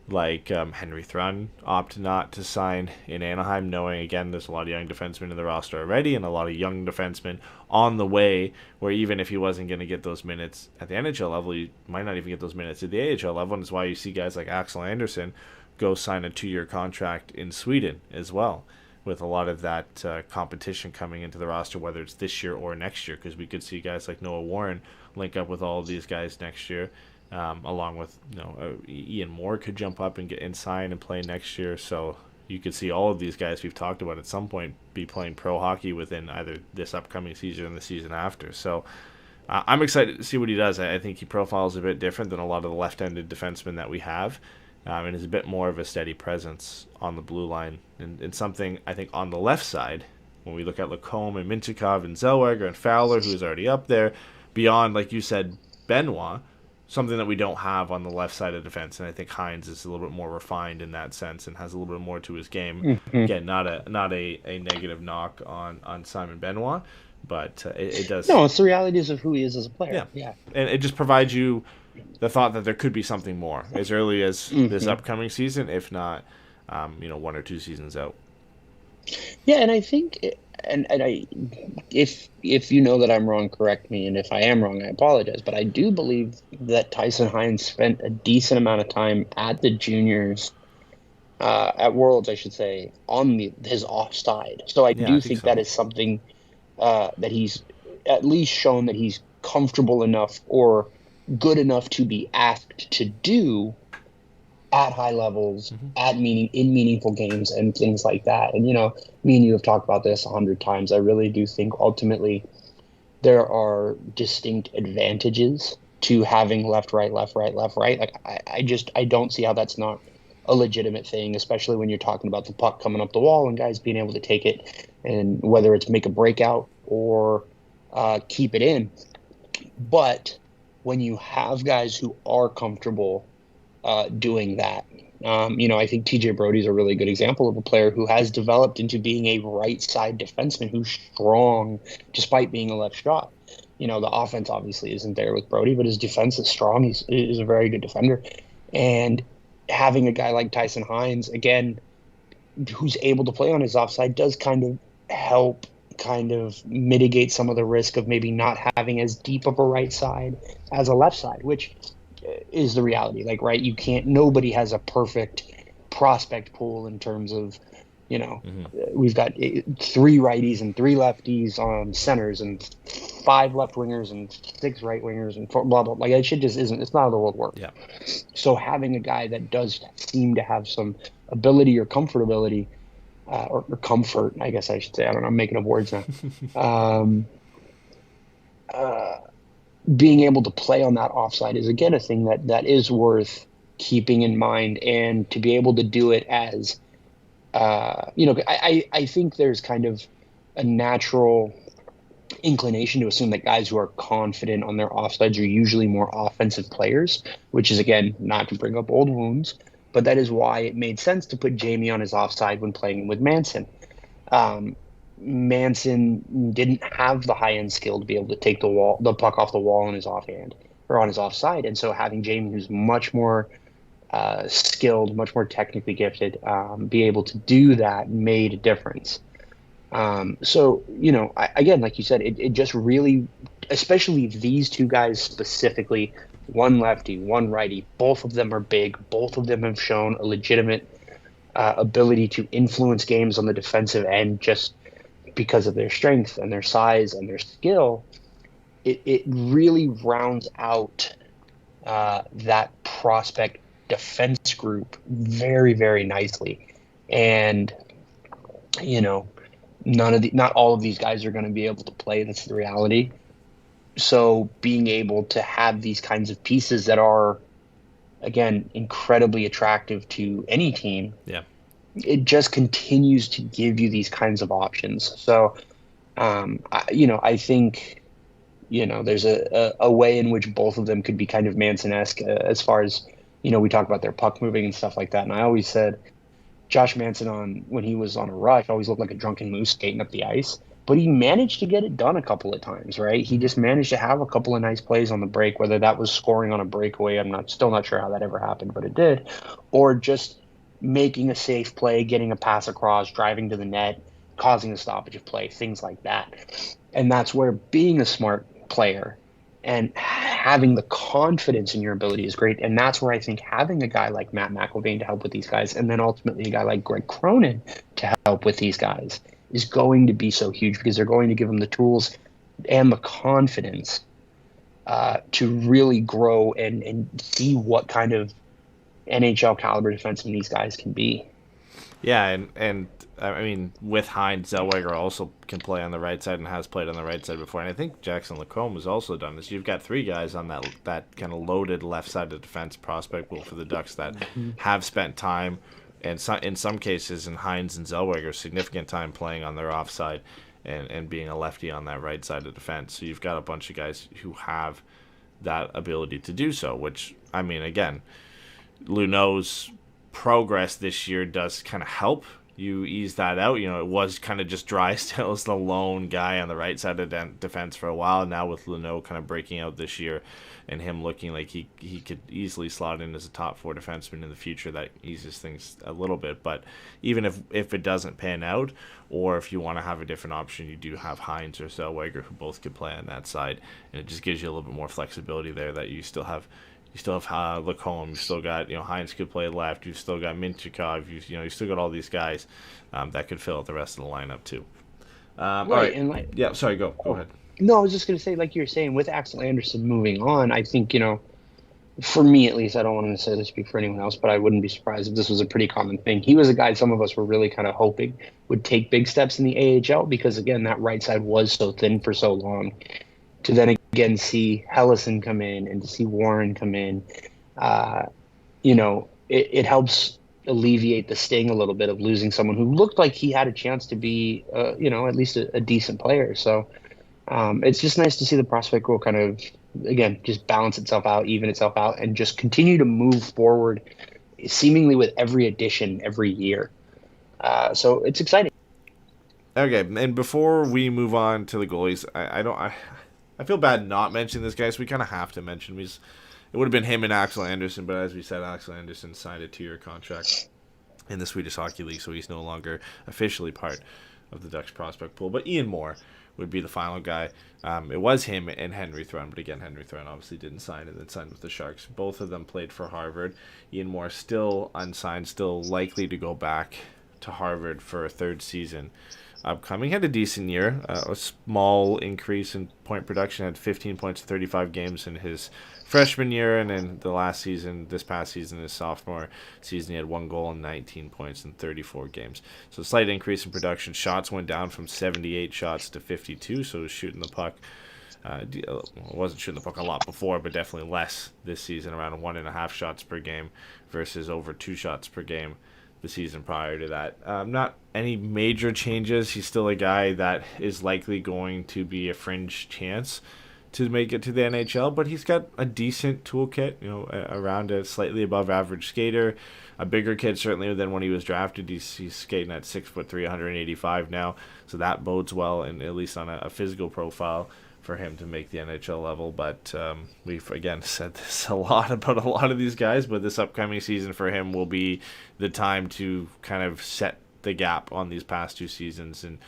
like Henry Thrun opt not to sign in Anaheim, knowing, again, there's a lot of young defensemen in the roster already and a lot of young defensemen on the way, where even if he wasn't going to get those minutes at the NHL level, you might not even get those minutes at the AHL level. And it's why you see guys like Axel Anderson, go sign a 2-year contract in Sweden as well, with a lot of that competition coming into the roster, whether it's this year or next year, because we could see guys like Noah Warren link up with all of these guys next year, along with Ian Moore could jump up and get and sign and play next year. So you could see all of these guys we've talked about at some point be playing pro hockey within either this upcoming season or the season after. So I'm excited to see what he does. I think he profiles a bit different than a lot of the left-handed defensemen that we have, and is a bit more of a steady presence on the blue line. And something, I think, on the left side, when we look at Lacombe and Mintyukov and Zellweger and Fowler, who's already up there, beyond, like you said, Benoit, something that we don't have on the left side of defense. And I think Hines is a little bit more refined in that sense and has a little bit more to his game. Mm-hmm. Again, not a negative knock on Simon Benoit, but it does. No, it's the realities of who he is as a player. Yeah. And it just provides you the thought that there could be something more as early as this upcoming season, if not, 1 or 2 seasons out. Yeah, and I think, if you know that I'm wrong, correct me, and if I am wrong, I apologize. But I do believe that Tyson Hines spent a decent amount of time at the juniors, at Worlds, I should say, on his offside. So I think that is something that he's at least shown that he's comfortable enough or good enough to be asked to do at high levels, in meaningful games and things like that. And, me and you have talked about this 100 times. I really do think ultimately there are distinct advantages to having left, right, left, right, left, right. Like, I don't see how that's not a legitimate thing, especially when you're talking about the puck coming up the wall and guys being able to take it, and whether it's make a breakout or keep it in. But when you have guys who are comfortable doing that, I think TJ Brodie's a really good example of a player who has developed into being a right side defenseman who's strong despite being a left shot. The offense obviously isn't there with Brodie, but his defense is strong. He's a very good defender. And having a guy like Tyson Hines, again, who's able to play on his offside, does kind of help mitigate some of the risk of maybe not having as deep of a right side as a left side, which is the reality. Like, right, nobody has a perfect prospect pool in terms of, we've got 3 righties and 3 lefties on centers and 5 left wingers and 6 right wingers and blah, blah. Like, that shit just isn't, it's not how the world works. Yeah. So having a guy that does seem to have some ability or comfortability, or comfort, I guess I should say. I don't know, I'm making up words now. Being able to play on that offside is, again, a thing that is worth keeping in mind, and to be able to do it as, I think there's kind of a natural inclination to assume that guys who are confident on their offsides are usually more offensive players, which is, again, not to bring up old wounds, but that is why it made sense to put Jamie on his offside when playing with Manson. Manson didn't have the high-end skill to be able to take the puck off the wall on his offhand or on his offside, and so having Jamie, who's much more skilled, much more technically gifted, be able to do that made a difference. Again, like you said, it just really, especially these 2 guys specifically, one lefty, one righty, both of them are big. Both of them have shown a legitimate ability to influence games on the defensive end just because of their strength and their size and their skill. It really rounds out that prospect defense group very, very nicely. And, not all of these guys are going to be able to play. That's the reality. So being able to have these kinds of pieces that are, again, incredibly attractive to any team, it just continues to give you these kinds of options. So, I think, there's a way in which both of them could be kind of Manson-esque as far as, we talk about their puck moving and stuff like that. And I always said Josh Manson, when he was on a rush, always looked like a drunken moose skating up the ice. But he managed to get it done a couple of times, right? He just managed to have a couple of nice plays on the break, whether that was scoring on a breakaway. I'm still not sure how that ever happened, but it did. Or just making a safe play, getting a pass across, driving to the net, causing a stoppage of play, things like that. And that's where being a smart player And having the confidence in your ability is great. And that's where I think having a guy like Matt McIlvain to help with these guys, and then ultimately a guy like Greg Cronin to help with these guys, is going to be so huge, because they're going to give them the tools and the confidence to really grow and see what kind of NHL caliber defenseman these guys can be. Yeah, and I mean, with Hines, Zellweger also can play on the right side and has played on the right side before. And I think Jackson Lacombe has also done this. You've got three guys on that kind of loaded left side of defense prospect pool for the Ducks that have spent time, and in some cases, in Hines and Zellweger, significant time playing on their offside and being a lefty on that right side of defense. So you've got a bunch of guys who have that ability to do so, which, I mean, again, Luneau's progress this year does kind of help you ease that out. You know, it was kind of just Drysdale as the lone guy on the right side of defense for a while. Now with Luneau kind of breaking out this year and him looking like he could easily slot in as a top four defenseman in the future, that eases things a little bit. But even if it doesn't pan out, or if you want to have a different option, you do have Hines or Zellweger who both could play on that side, and it just gives you a little bit more flexibility there, that you still have Lacombe, you've still got, Hines could play left, you've still got Mintyukov, you've still got all these guys that could fill out the rest of the lineup too. All right. And yeah, sorry, go ahead. No, I was just going to say, like you were saying, with Axel Anderson moving on, I think, for me at least, I don't want to necessarily speak for anyone else, but I wouldn't be surprised if this was a pretty common thing. He was a guy some of us were really kind of hoping would take big steps in the AHL, because, again, that right side was so thin for so long. To then again see Hellison come in and to see Warren come in, it helps alleviate the sting a little bit of losing someone who looked like he had a chance to be, at least a decent player. So it's just nice to see the prospect pool kind of, again, just balance itself out, even itself out, and just continue to move forward seemingly with every addition every year. So it's exciting. Okay, and before we move on to the goalies, I feel bad not mentioning this guy, so we kind of have to mention him. It would have been him and Axel Anderson, but as we said, Axel Anderson signed a 2-year contract in the Swedish Hockey League, so he's no longer officially part of the Ducks prospect pool. But Ian Moore would be the final guy. It was him and Henry Thrun, but again, Henry Thrun obviously didn't sign and then signed with the Sharks. Both of them played for Harvard. Ian Moore still unsigned, still likely to go back to Harvard for a third season upcoming. Had a decent year, a small increase in point production, had 15 points in 35 games in his freshman year, and then this past season, his sophomore season, he had 1 goal and 19 points in 34 games. So a slight increase in production. Shots went down from 78 shots to 52, so he was shooting the puck. Wasn't shooting the puck a lot before, but definitely less this season, around 1.5 shots per game versus over 2 shots per game the season prior to that. Not any major changes. He's still a guy that is likely going to be a fringe chance to make it to the NHL, but he's got a decent toolkit, around a slightly above average skater, a bigger kid certainly than when he was drafted. He's skating at 6'3", 185 now, so that bodes well, and at least on a physical profile for him to make the NHL level. But we've again said this a lot about a lot of these guys, but this upcoming season for him will be the time to kind of set the gap on these past 2 seasons and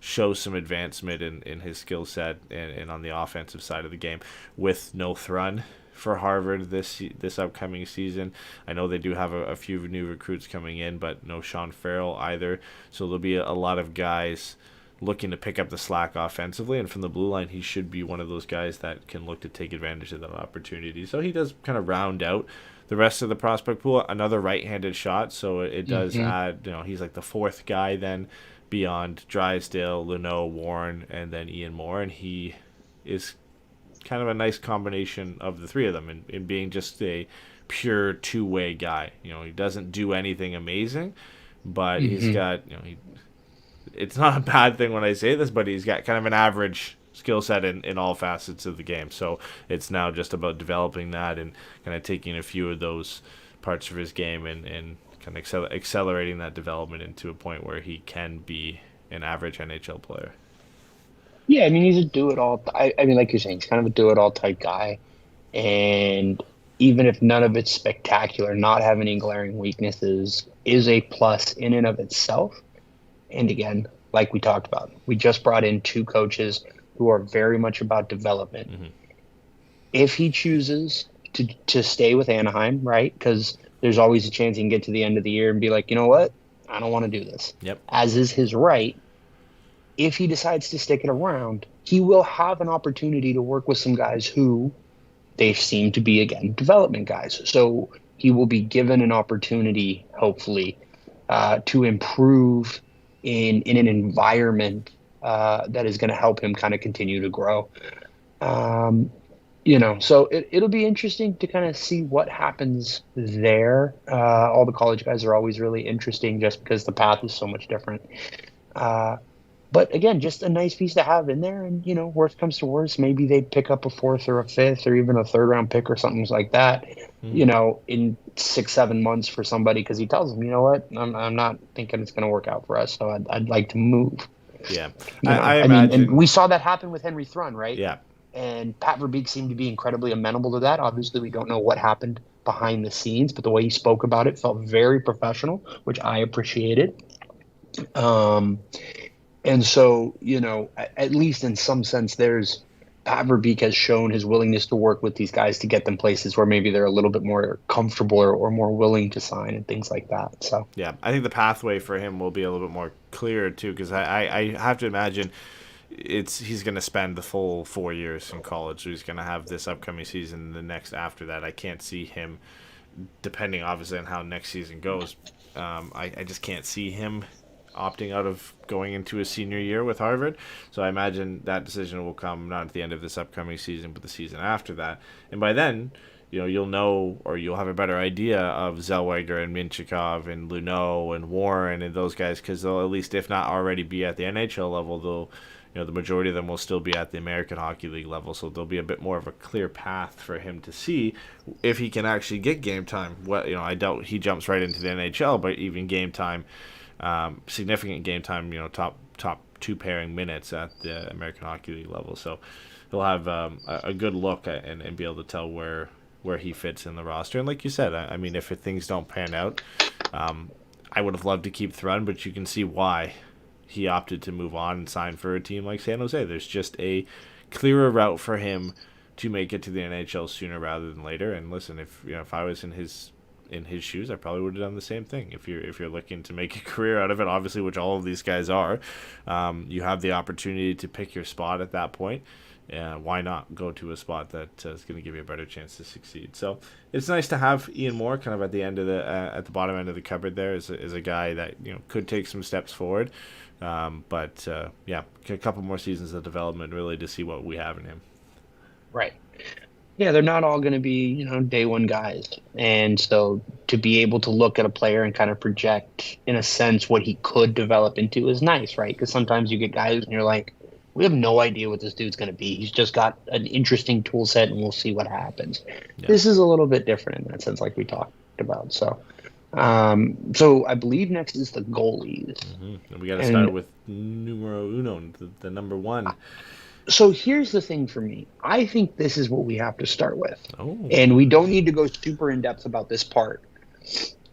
show some advancement in his skill set and on the offensive side of the game. With no Thrun for Harvard this upcoming season, I know they do have a few new recruits coming in, but no Sean Farrell either, so there'll be a lot of guys looking to pick up the slack offensively, and from the blue line, he should be one of those guys that can look to take advantage of that opportunity. So he does kind of round out the rest of the prospect pool. Another right-handed shot, so it does add, he's like the 4th guy then beyond Drysdale, Luneau, Warren, and then Ian Moore, and he is kind of a nice combination of the 3 of them in being just a pure two-way guy. He doesn't do anything amazing, but he's got, it's not a bad thing when I say this, but he's got kind of an average skill set in all facets of the game. So it's now just about developing that and kind of taking a few of those parts of his game and kind of accelerating that development into a point where he can be an average NHL player. Yeah, I mean, he's a do-it-all. I mean, like you're saying, he's kind of a do-it-all type guy. And even if none of it's spectacular, not having any glaring weaknesses is a plus in and of itself. And again, like we talked about, we just brought in 2 coaches who are very much about development. if he chooses to stay with Anaheim, right? Because there's always a chance he can get to the end of the year and be like, you know what? I don't want to do this. Yep. As is his right. If he decides to stick it around, he will have an opportunity to work with some guys who they seem to be, again, development guys. So he will be given an opportunity, hopefully, to improve in an environment that is going to help him kind of continue to grow. So it'll be interesting to kind of see what happens there. All the college guys are always really interesting just because the path is so much different. But again, just a nice piece to have in there. And, worst comes to worst, maybe they pick up a 4th or a 5th or even a 3rd round pick or something like that, in 6-7 months for somebody, because he tells them, you know what, I'm not thinking it's going to work out for us. So I'd like to move. Yeah. I imagine. And we saw that happen with Henry Thrun, right? Yeah. And Pat Verbeek seemed to be incredibly amenable to that. Obviously, we don't know what happened behind the scenes, but the way he spoke about it felt very professional, which I appreciated. And so, at least in some sense, Pat Verbeek has shown his willingness to work with these guys to get them places where maybe they're a little bit more comfortable or more willing to sign and things like that. So yeah, I think the pathway for him will be a little bit more clear too, because I have to imagine he's going to spend the full 4 years in college. So he's going to have this upcoming season, the next after that. I can't see him, depending obviously on how next season goes. I just can't see him opting out of going into a senior year with Harvard. So I imagine that decision will come not at the end of this upcoming season, but the season after that. And by then, you'll know, or you'll have a better idea of Zellweger and Mintyukov and Luneau and Warren and those guys, because they'll, at least if not already be at the NHL level, they'll, the majority of them will still be at the American Hockey League level. So there'll be a bit more of a clear path for him to see if he can actually get game time. Well, I doubt he jumps right into the NHL, but even game time, significant game time, top 2 pairing minutes at the American Hockey League level. So he'll have a good look at, and be able to tell where he fits in the roster. And like you said, I mean, if things don't pan out, I would have loved to keep Thrun, but you can see why he opted to move on and sign for a team like San Jose. There's just a clearer route for him to make it to the NHL sooner rather than later. And listen, if I was in his shoes, I probably would have done the same thing. If you're looking to make a career out of it, obviously, which all of these guys are, you have the opportunity to pick your spot at that point. Why not go to a spot that is going to give you a better chance to succeed? So it's nice to have Ian Moore kind of at the end of at the bottom end of the cupboard there as a guy that could take some steps forward. But a couple more seasons of development really to see what we have in him. right. Yeah, they're not all going to be, day one guys. And so to be able to look at a player and kind of project, in a sense, what he could develop into is nice, right? Because sometimes you get guys and you're like, we have no idea what this dude's going to be. He's just got an interesting tool set and we'll see what happens. Yeah. This is a little bit different in that sense, like we talked about. So I believe next is the goalies. Mm-hmm. And we got to start with numero uno, the number one. So here's the thing for me. I think this is what we have to start with. Oh. And we don't need to go super in-depth about this part.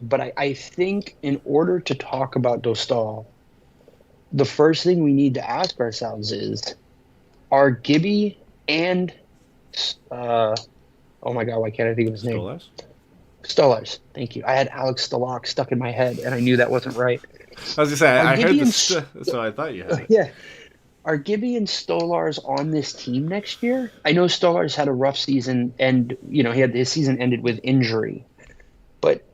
But I think in order to talk about Dostal, the first thing we need to ask ourselves is, are Gibby and oh my God, why can't I think of his name? Stolarz. Thank you. I had Alex Stalock stuck in my head, and I knew that wasn't right. I was going to say, I heard this, so I thought you had it. Yeah. Are Gibby and Stolarz on this team next year? I know Stolarz had a rough season, and his season ended with injury. But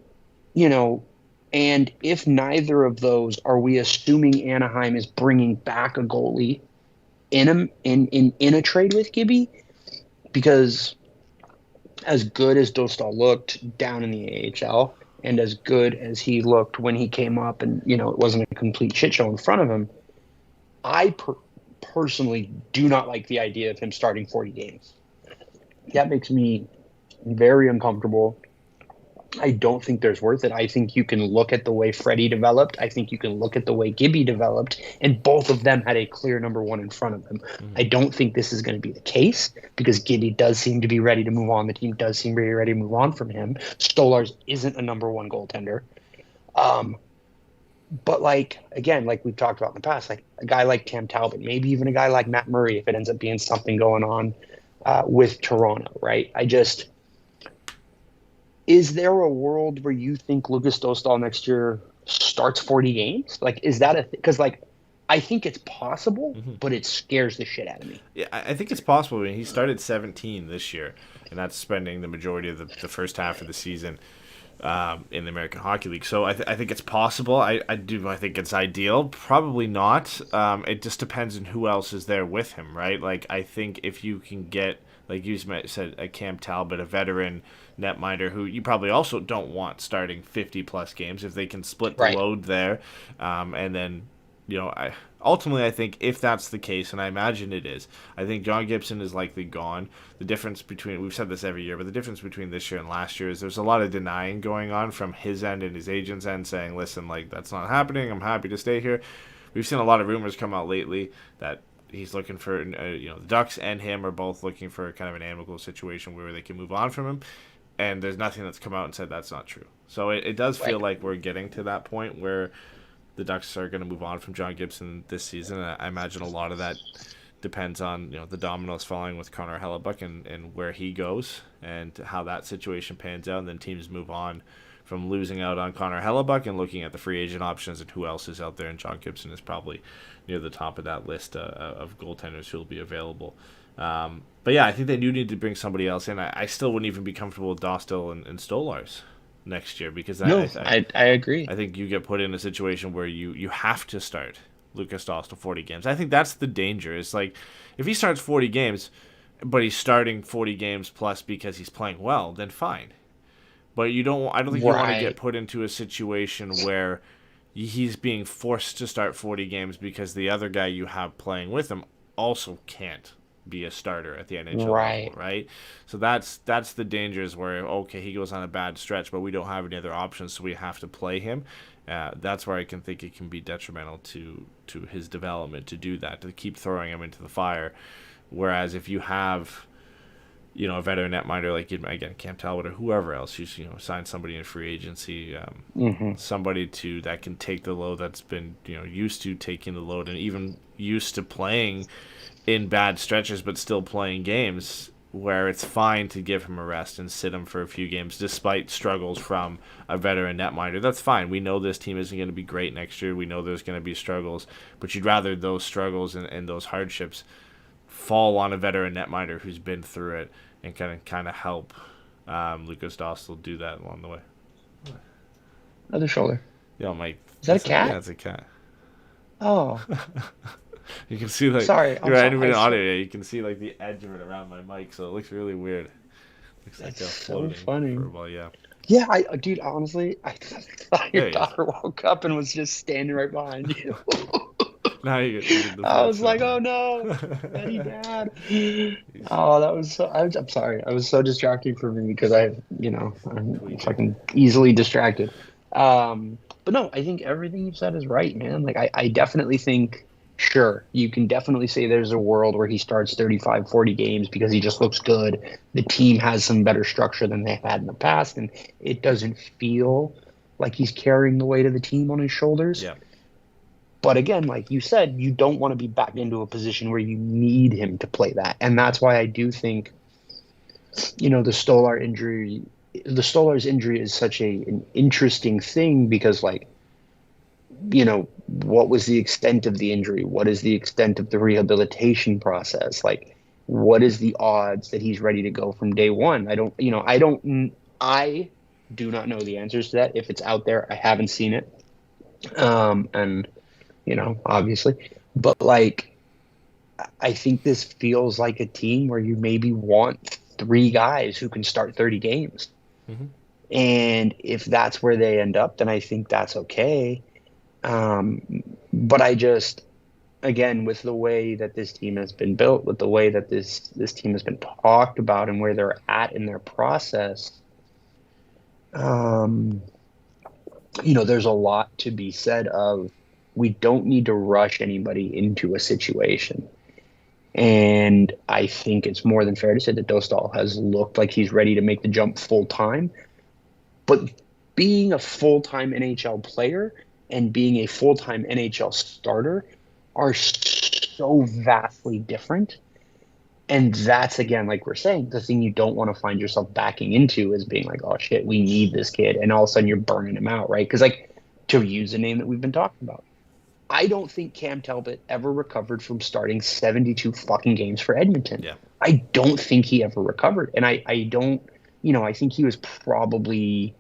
and if neither of those, are we assuming Anaheim is bringing back a goalie in a trade with Gibby? Because as good as Dostal looked down in the AHL, and as good as he looked when he came up, and it wasn't a complete shit show in front of him, I personally do not like the idea of him starting 40 games. That makes me very uncomfortable. I don't think there's worth it. I think you can look at the way Freddie developed. I think you can look at the way Gibby developed, and both of them had a clear number one in front of them. Mm-hmm. I don't think this is going to be the case because Gibby does seem to be ready to move on. The team does seem to be ready to move on from him. Stolarz isn't a number one goaltender. But like we've talked about in the past, like a guy like Cam Talbot, maybe even a guy like Matt Murray, if it ends up being something going on with Toronto, right? Is there a world where you think Lucas Dostal next year starts 40 games? Like, is that because like, I think it's possible, but it scares the shit out of me. Yeah, I think it's possible. I mean, he started 17 this year, and that's spending the majority of the first half of the season in the American Hockey League. So I think it's possible. I think it's ideal. Probably not. It just depends on who else is there with him, right? Like, I think if you can get, like you said, a Cam Talbot, a veteran netminder who you probably also don't want starting 50-plus games, if they can split the load there, and then, ultimately, I think if that's the case, and I imagine it is, I think John Gibson is likely gone. The difference between, we've said this every year, but the difference between this year and last year is there's a lot of denying going on from his end and his agent's end, saying, listen, like, that's not happening, I'm happy to stay here. We've seen a lot of rumors come out lately that he's looking for, the Ducks and him are both looking for kind of an amicable situation where they can move on from him, and there's nothing that's come out and said that's not true. So it does feel like we're getting to that point where the Ducks are going to move on from John Gibson this season. I imagine a lot of that depends on the dominoes falling with Connor Hellebuck and where he goes and how that situation pans out, and then teams move on from losing out on Connor Hellebuck and looking at the free agent options and who else is out there, and John Gibson is probably near the top of that list of goaltenders who will be available. But yeah, I think they do need to bring somebody else in. I still wouldn't even be comfortable with Dostal and Stolarz next year, because I agree. I think you get put in a situation where you have to start Lucas Dostal 40 games. I think that's the danger. It's like, if he starts 40 games, but he's starting 40 games plus because he's playing well, then fine. But I don't think you want to get put into a situation where he's being forced to start 40 games because the other guy you have playing with him also can't be a starter at the NHL level, right? So that's the dangers where, okay, he goes on a bad stretch, but we don't have any other options, so we have to play him. That's where I can think it can be detrimental to his development to do that, to keep throwing him into the fire. Whereas if you have, a veteran netminder like, again, Cam Talbot or whoever else, you sign somebody in free agency, somebody that can take the load, that's been used to taking the load and even used to playing in bad stretches but still playing games, where it's fine to give him a rest and sit him for a few games despite struggles from a veteran netminder. That's fine. We know this team isn't going to be great next year. We know there's going to be struggles, but you'd rather those struggles and those hardships fall on a veteran netminder who's been through it and kind of help Lucas Dostal do that along the way. Other shoulder. Mike. Is that a cat? Yeah, it's a cat. Oh. You can see, like, sorry, anybody in audio, you can see like the edge of it around my mic, so it looks really weird. Looks like That's so funny. Yeah. Yeah, dude, honestly, I thought your daughter woke up and was just standing right behind you. Now you get I was like, oh no, Eddie, Dad. Oh, that was so. I'm sorry. I was so distracting for me because I'm fucking easily distracted. But no, I think everything you said is right, man. Like, I definitely think. Sure, you can definitely say there's a world where he starts 35, 40 games because he just looks good. The team has some better structure than they've had in the past, and it doesn't feel like he's carrying the weight of the team on his shoulders. Yeah. But again, like you said, you don't want to be back into a position where you need him to play that. And that's why I do think, the Stolarz injury is such an interesting thing because, like, what was the extent of the injury? What is the extent of the rehabilitation process? Like, what is the odds that he's ready to go from day one? I do not know the answers to that. If it's out there, I haven't seen it. Obviously, but like, I think this feels like a team where you maybe want 3 guys who can start 30 games. Mm-hmm. And if that's where they end up, then I think that's okay. But I just, again, with the way that this team has been built, with the way that this team has been talked about and where they're at in their process, there's a lot to be said of, we don't need to rush anybody into a situation. And I think it's more than fair to say that Dostal has looked like he's ready to make the jump full time. But being a full-time NHL player and being a full-time NHL starter are so vastly different And that's, again, like we're saying, the thing you don't want to find yourself backing into is being like, oh shit, we need this kid. And all of a sudden you're burning him out, right? Because, like, to use a name that we've been talking about, I don't think Cam Talbot ever recovered from starting 72 fucking games for Edmonton. Yeah. I don't think he ever recovered. And I don't, I think he was probably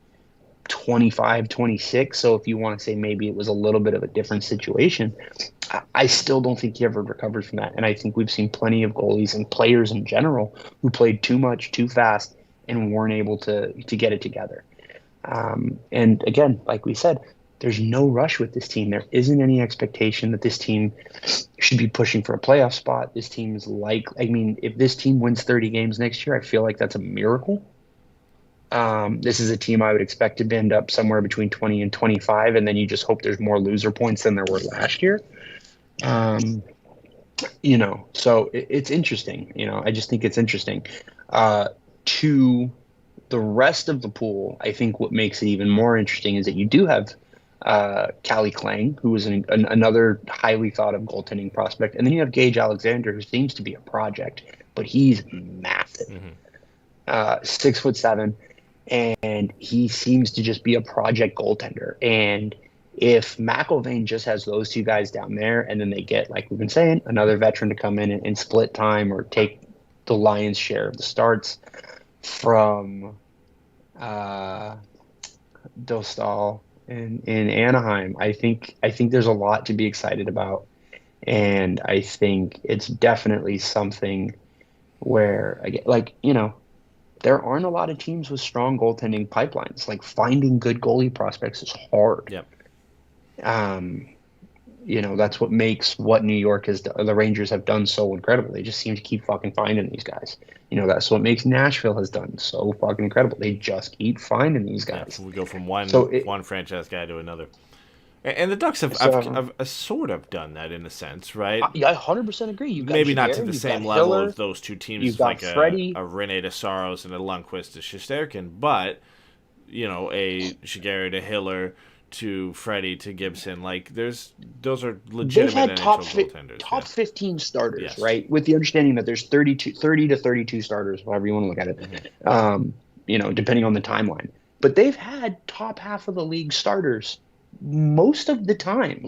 25, 26. So if you want to say maybe it was a little bit of a different situation, I still don't think he ever recovered from that. And I think we've seen plenty of goalies and players in general who played too much, too fast, and weren't able to get it together. And again, like we said, there's no rush with this team. There isn't any expectation that this team should be pushing for a playoff spot. This team's if this team wins 30 games next year, I feel like that's a miracle. This is a team I would expect to end up somewhere between 20 and 25, and then you just hope there's more loser points than there were last year. So it's interesting. I just think it's interesting. To the rest of the pool, I think what makes it even more interesting is that you do have Callie Klang, who is another highly thought of goaltending prospect, and then you have Gage Alexander, who seems to be a project, but he's massive, 6'7", and he seems to just be a project goaltender. And if McIlvain just has those two guys down there, and then they get, like we've been saying, another veteran to come in and split time or take the lion's share of the starts from Dostal in Anaheim, I think there's a lot to be excited about, and I think it's definitely something where, there aren't a lot of teams with strong goaltending pipelines. Like, finding good goalie prospects is hard. Yep. That's what makes what New York the Rangers have done so incredible. They just seem to keep fucking finding these guys. That's what makes Nashville has done so fucking incredible. They just keep finding these guys. Yeah, we go from one franchise guy to another. And the Ducks have sort of done that in a sense, right? I 100% agree. You've got maybe Shigera, not to the same level as those two teams, you've got like Freddie. a Rene de Saros and a Lundqvist to Shesterkin, but a Shigera to Hiller to Freddie to Gibson, those are legitimate They've had goaltenders. Top 15 starters, yes. Right? With the understanding that there's 30 to 32 starters, however you want to look at it. Mm-hmm. Depending on the timeline. But they've had top half of the league starters most of the time.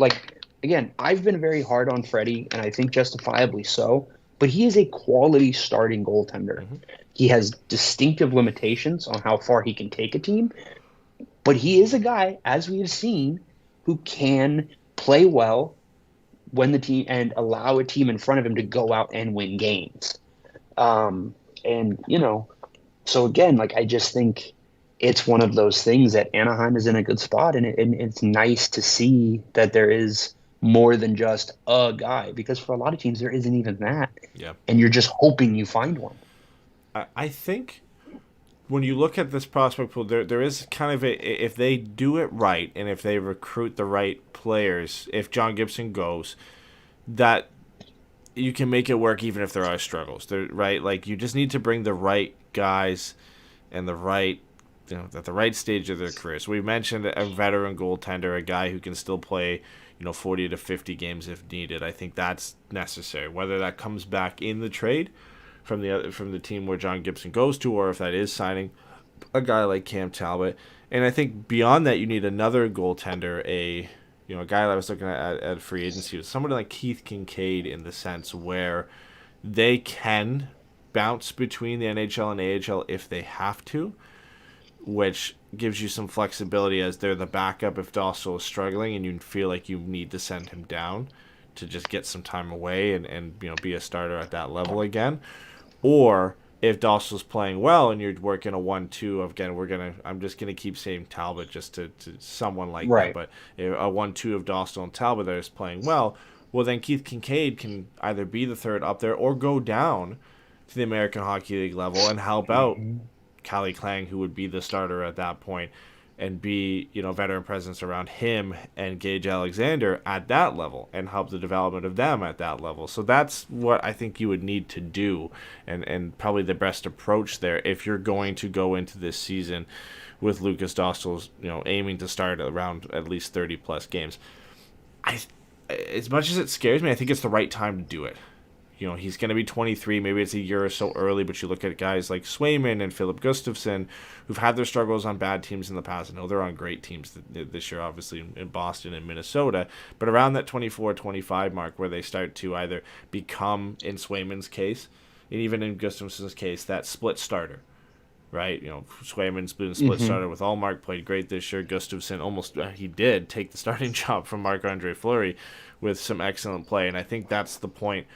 Again, I've been very hard on Freddie, and I think justifiably so, but he is a quality starting goaltender. Mm-hmm. He has distinctive limitations on how far he can take a team, but he is a guy, as we have seen, who can play well when the team and allow a team in front of him to go out and win games. So again, I just think it's one of those things that Anaheim is in a good spot, and it's nice to see that there is more than just a guy, because for a lot of teams there isn't even that. Yeah. And you're just hoping you find one. I think when you look at this prospect pool, there is kind of if they do it right and if they recruit the right players, if John Gibson goes, that you can make it work even if there are struggles. Right? You just need to bring the right guys and the right, at the right stage of their career. So we mentioned a veteran goaltender, a guy who can still play, 40 to 50 games if needed. I think that's necessary. Whether that comes back in the trade from the team where John Gibson goes to, or if that is signing a guy like Cam Talbot. And I think beyond that, you need another goaltender, a guy that I was looking at free agency, was somebody like Keith Kincaid, in the sense where they can bounce between the NHL and AHL if they have to, which gives you some flexibility as they're the backup if Dostal is struggling and you feel like you need to send him down to just get some time away and be a starter at that level again. Or if Dostal's playing well and you're working a 1-2, again, I'm just gonna keep saying Talbot just to someone like right. that, but a 1-2 of Dostal and Talbot that is playing well, then Keith Kincaid can either be the third up there or go down to the American Hockey League level and help out Callie Klang, who would be the starter at that point, and be veteran presence around him and Gage Alexander at that level and help the development of them at that level. So that's what I think you would need to do, and probably the best approach there if you're going to go into this season with Lucas Dostal, aiming to start around at least 30 plus games. As much as it scares me, I think it's the right time to do it. he's going to be 23. Maybe it's a year or so early, but you look at guys like Swayman and Philip Gustafsson who've had their struggles on bad teams in the past. I know they're on great teams this year, obviously, in Boston and Minnesota, but around that 24, 25 mark where they start to either become, in Swayman's case, and even in Gustafsson's case, that split starter. Right, Swayman's been a split starter with Allmark, played great this year. Gustafsson he did take the starting job from Marc-Andre Fleury with some excellent play, and I think that's the point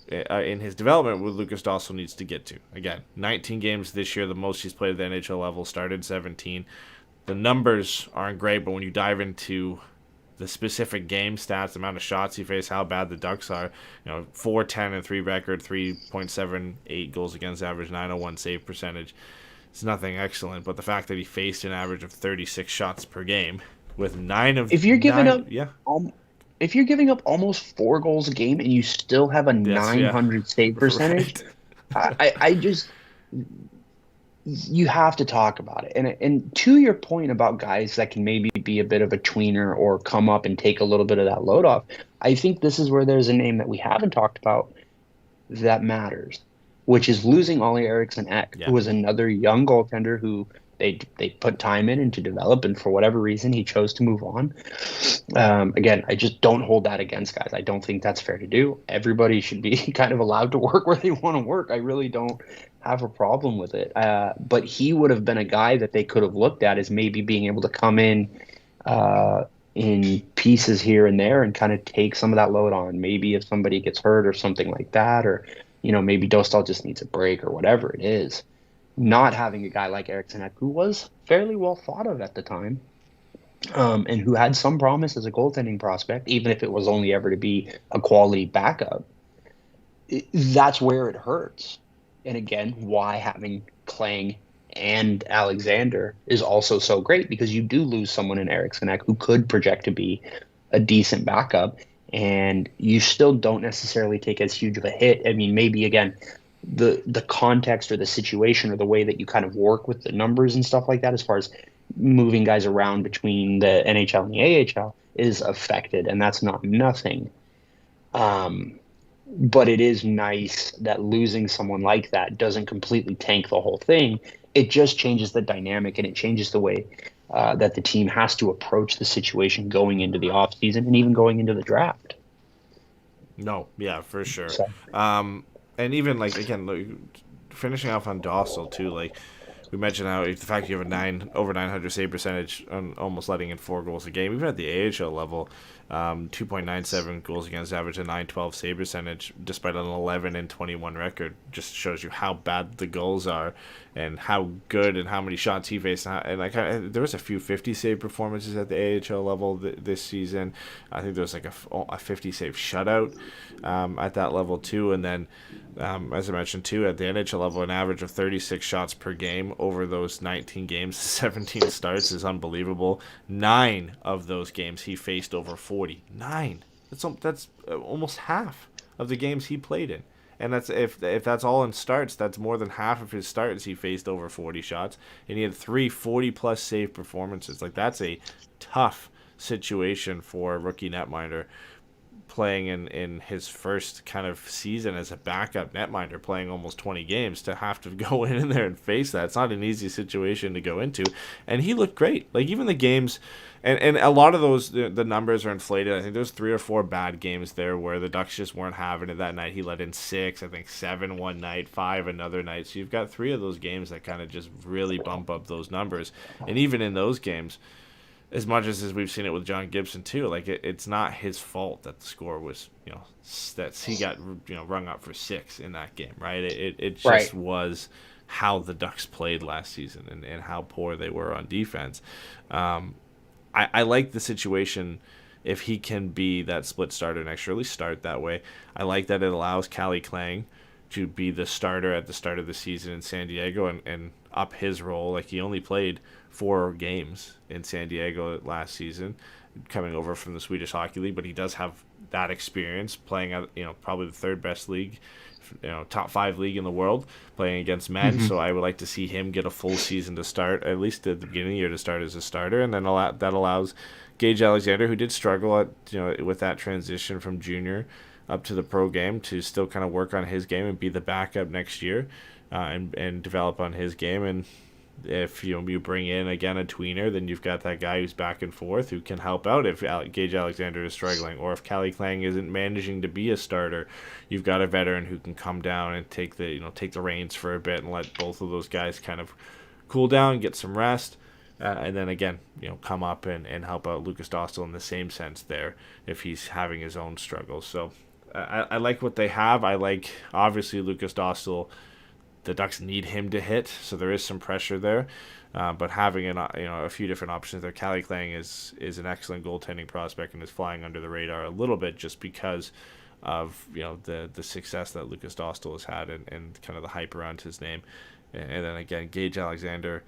in his development where Lucas Dossel needs to get to. Again, 19 games this year, the most he's played at the NHL level, started 17. The numbers aren't great, but when you dive into the specific game stats, the amount of shots he faced, how bad the Ducks are, 4-10-3 record, 3.78 goals against average, 901 save percentage. It's nothing excellent, but the fact that he faced an average of 36 shots per game with 9 of if you're giving nine, up if you're giving up almost 4 goals a game and you still have a 900 save percentage, right. I just, you have to talk about it. And to your point about guys that can maybe be a bit of a tweener or come up and take a little bit of that load off, I think this is where there's a name that we haven't talked about that matters, which is losing Ollie Eriksson Ek, who was another young goaltender who they put time in and to develop, and for whatever reason he chose to move on. Again, I just don't hold that against guys. I don't think that's fair to do. Everybody should be kind of allowed to work where they want to work. I really don't have a problem with it. But he would have been a guy that they could have looked at as maybe being able to come in pieces here and there and kind of take some of that load on. Maybe if somebody gets hurt or something like that, or maybe Dostal just needs a break or whatever it is. Not having a guy like Eriksson Ek, who was fairly well thought of at the time, and who had some promise as a goaltending prospect, even if it was only ever to be a quality backup, that's where it hurts. And again, why having Klang and Alexander is also so great, because you do lose someone in Eriksson Ek who could project to be a decent backup, and you still don't necessarily take as huge of a hit. I mean, maybe, again, the context or the situation or the way that you kind of work with the numbers and stuff like that, as far as moving guys around between the NHL and the AHL, is affected, and that's not nothing. But it is nice that losing someone like that doesn't completely tank the whole thing. It just changes the dynamic, and it changes the way that the team has to approach the situation going into the offseason and even going into the draft. No, yeah, for sure. So. And even, again, finishing off on Dostal, too, we mentioned how the fact you have over 900 save percentage on almost letting in 4 goals a game, even at the AHL level, 2.97 goals against average, a 912 save percentage, despite an 11-21 record, just shows you how bad the goals are and how good and how many shots he faced. And there was a few 50 save performances at the AHL level this season. I think there was a 50 save shutout at that level too. And then, as I mentioned too, at the NHL level, an average of 36 shots per game over those 19 games, 17 starts is unbelievable. 9 of those games he faced over 40. 9. That's almost half of the games he played in. And that's if that's all in starts, that's more than half of his starts he faced over 40 shots. And he had 3 40-plus save performances. That's a tough situation for a rookie netminder playing in his first kind of season as a backup netminder, playing almost 20 games, to have to go in there and face that. It's not an easy situation to go into. And he looked great. Even the games, and a lot of those, the numbers are inflated. I think there's 3 or 4 bad games there where the Ducks just weren't having it that night. He let in 6, I think 7 one night, 5 another night. So you've got 3 of those games that kind of just really bump up those numbers. And even in those games, as much as we've seen it with John Gibson too, it's not his fault that the score was, that he got, rung up for 6 in that game, right? It just was how the Ducks played last season and how poor they were on defense. I like the situation if he can be that split starter next year, at least start that way. I like that it allows Calle Klang to be the starter at the start of the season in San Diego and up his role. He only played 4 games in San Diego last season, coming over from the Swedish Hockey League, but he does have that experience playing at, probably the 3rd best league, top 5 league in the world, playing against men. So I would like to see him get a full season to start, at least at the beginning of the year, to start as a starter. And then that allows Gage Alexander, who did struggle with that transition from junior up to the pro game to still kind of work on his game and be the backup next year, and develop on his game. And if you bring in again a tweener, then you've got that guy who's back and forth who can help out if Gage Alexander is struggling, or if Calle Clang isn't managing to be a starter. You've got a veteran who can come down and take the reins for a bit and let both of those guys kind of cool down, get some rest, and then again, come up and help out Lucas Dostal in the same sense there if he's having his own struggles. So I like what they have. I like, obviously, Lucas Dostal. The Ducks need him to hit, so there is some pressure there. But having a few different options there, Calle Clang is an excellent goaltending prospect and is flying under the radar a little bit just because of the success that Lucas Dostal has had and kind of the hype around his name. And then again, Gage Alexander,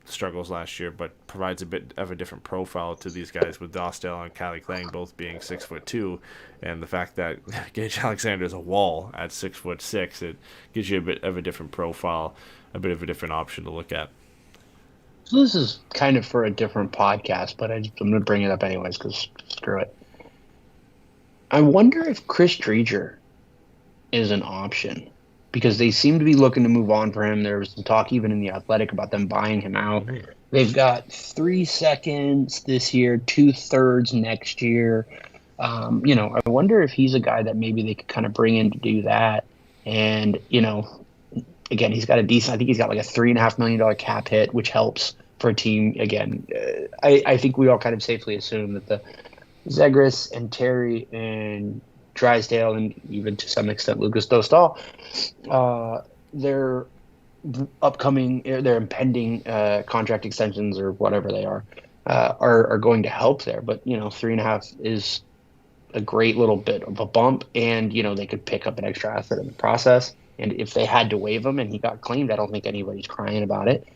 struggles last year, but provides a bit of a different profile to these guys, with Dostal and Calle Clang both being 6'2", and the fact that Gage Alexander is a wall at 6'6", it gives you a bit of a different profile, a bit of a different option to look at. So this is kind of for a different podcast, but I'm going to bring it up anyways because screw it. I wonder if Chris Driedger is an option, because they seem to be looking to move on for him. There was some talk even in The Athletic about them buying him out. They've got 3 seconds this year, 2/3 next year. I wonder if he's a guy that maybe they could kind of bring in to do that. And, again, he's got I think he's got like a $3.5 million cap hit, which helps for a team. Again, I think we all kind of safely assume that the Zegras and Terry and Drysdale and even to some extent Lucas Dostal, their impending contract extensions or whatever they are going to help there. But 3.5 is a great little bit of a bump, and they could pick up an extra asset in the process. And if they had to waive him and he got claimed, I don't think anybody's crying about it.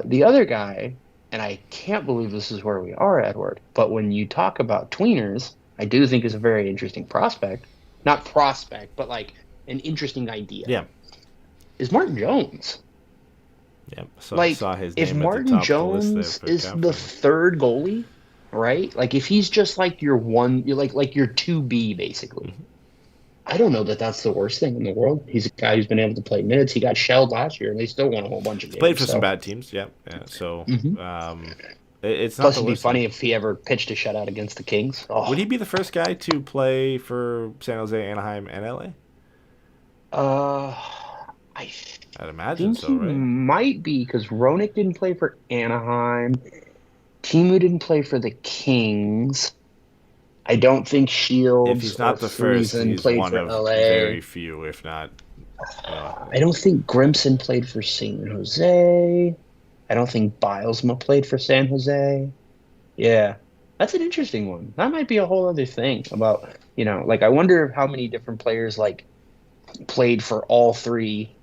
The other guy, and I can't believe this is where we are, Edward, but when you talk about tweeners, I do think is a very interesting prospect. Not prospect, but like an interesting idea. Yeah. Is Martin Jones. Yeah. So I saw his name if at Martin the top Jones of the list there is the third goalie, right? Like if he's just like your like your 2B basically. Mm-hmm. I don't know that that's the worst thing in the world. He's a guy who's been able to play minutes. He got shelled last year, and they still won a whole bunch of games. Played for some bad teams, yeah. So it's not. Plus, it'd be funny if he ever pitched a shutout against the Kings. Oh. Would he be the first guy to play for San Jose, Anaheim, and LA? I'd imagine so, right? He might be, because Roenick didn't play for Anaheim. Timu didn't play for the Kings. I don't think Shields. If he's not the first, he's one of LA. very few, if not. I don't think Grimson played for San Jose. I don't think Bilesma played for San Jose. Yeah, that's an interesting one. That might be a whole other thing about, I wonder how many different players played for all three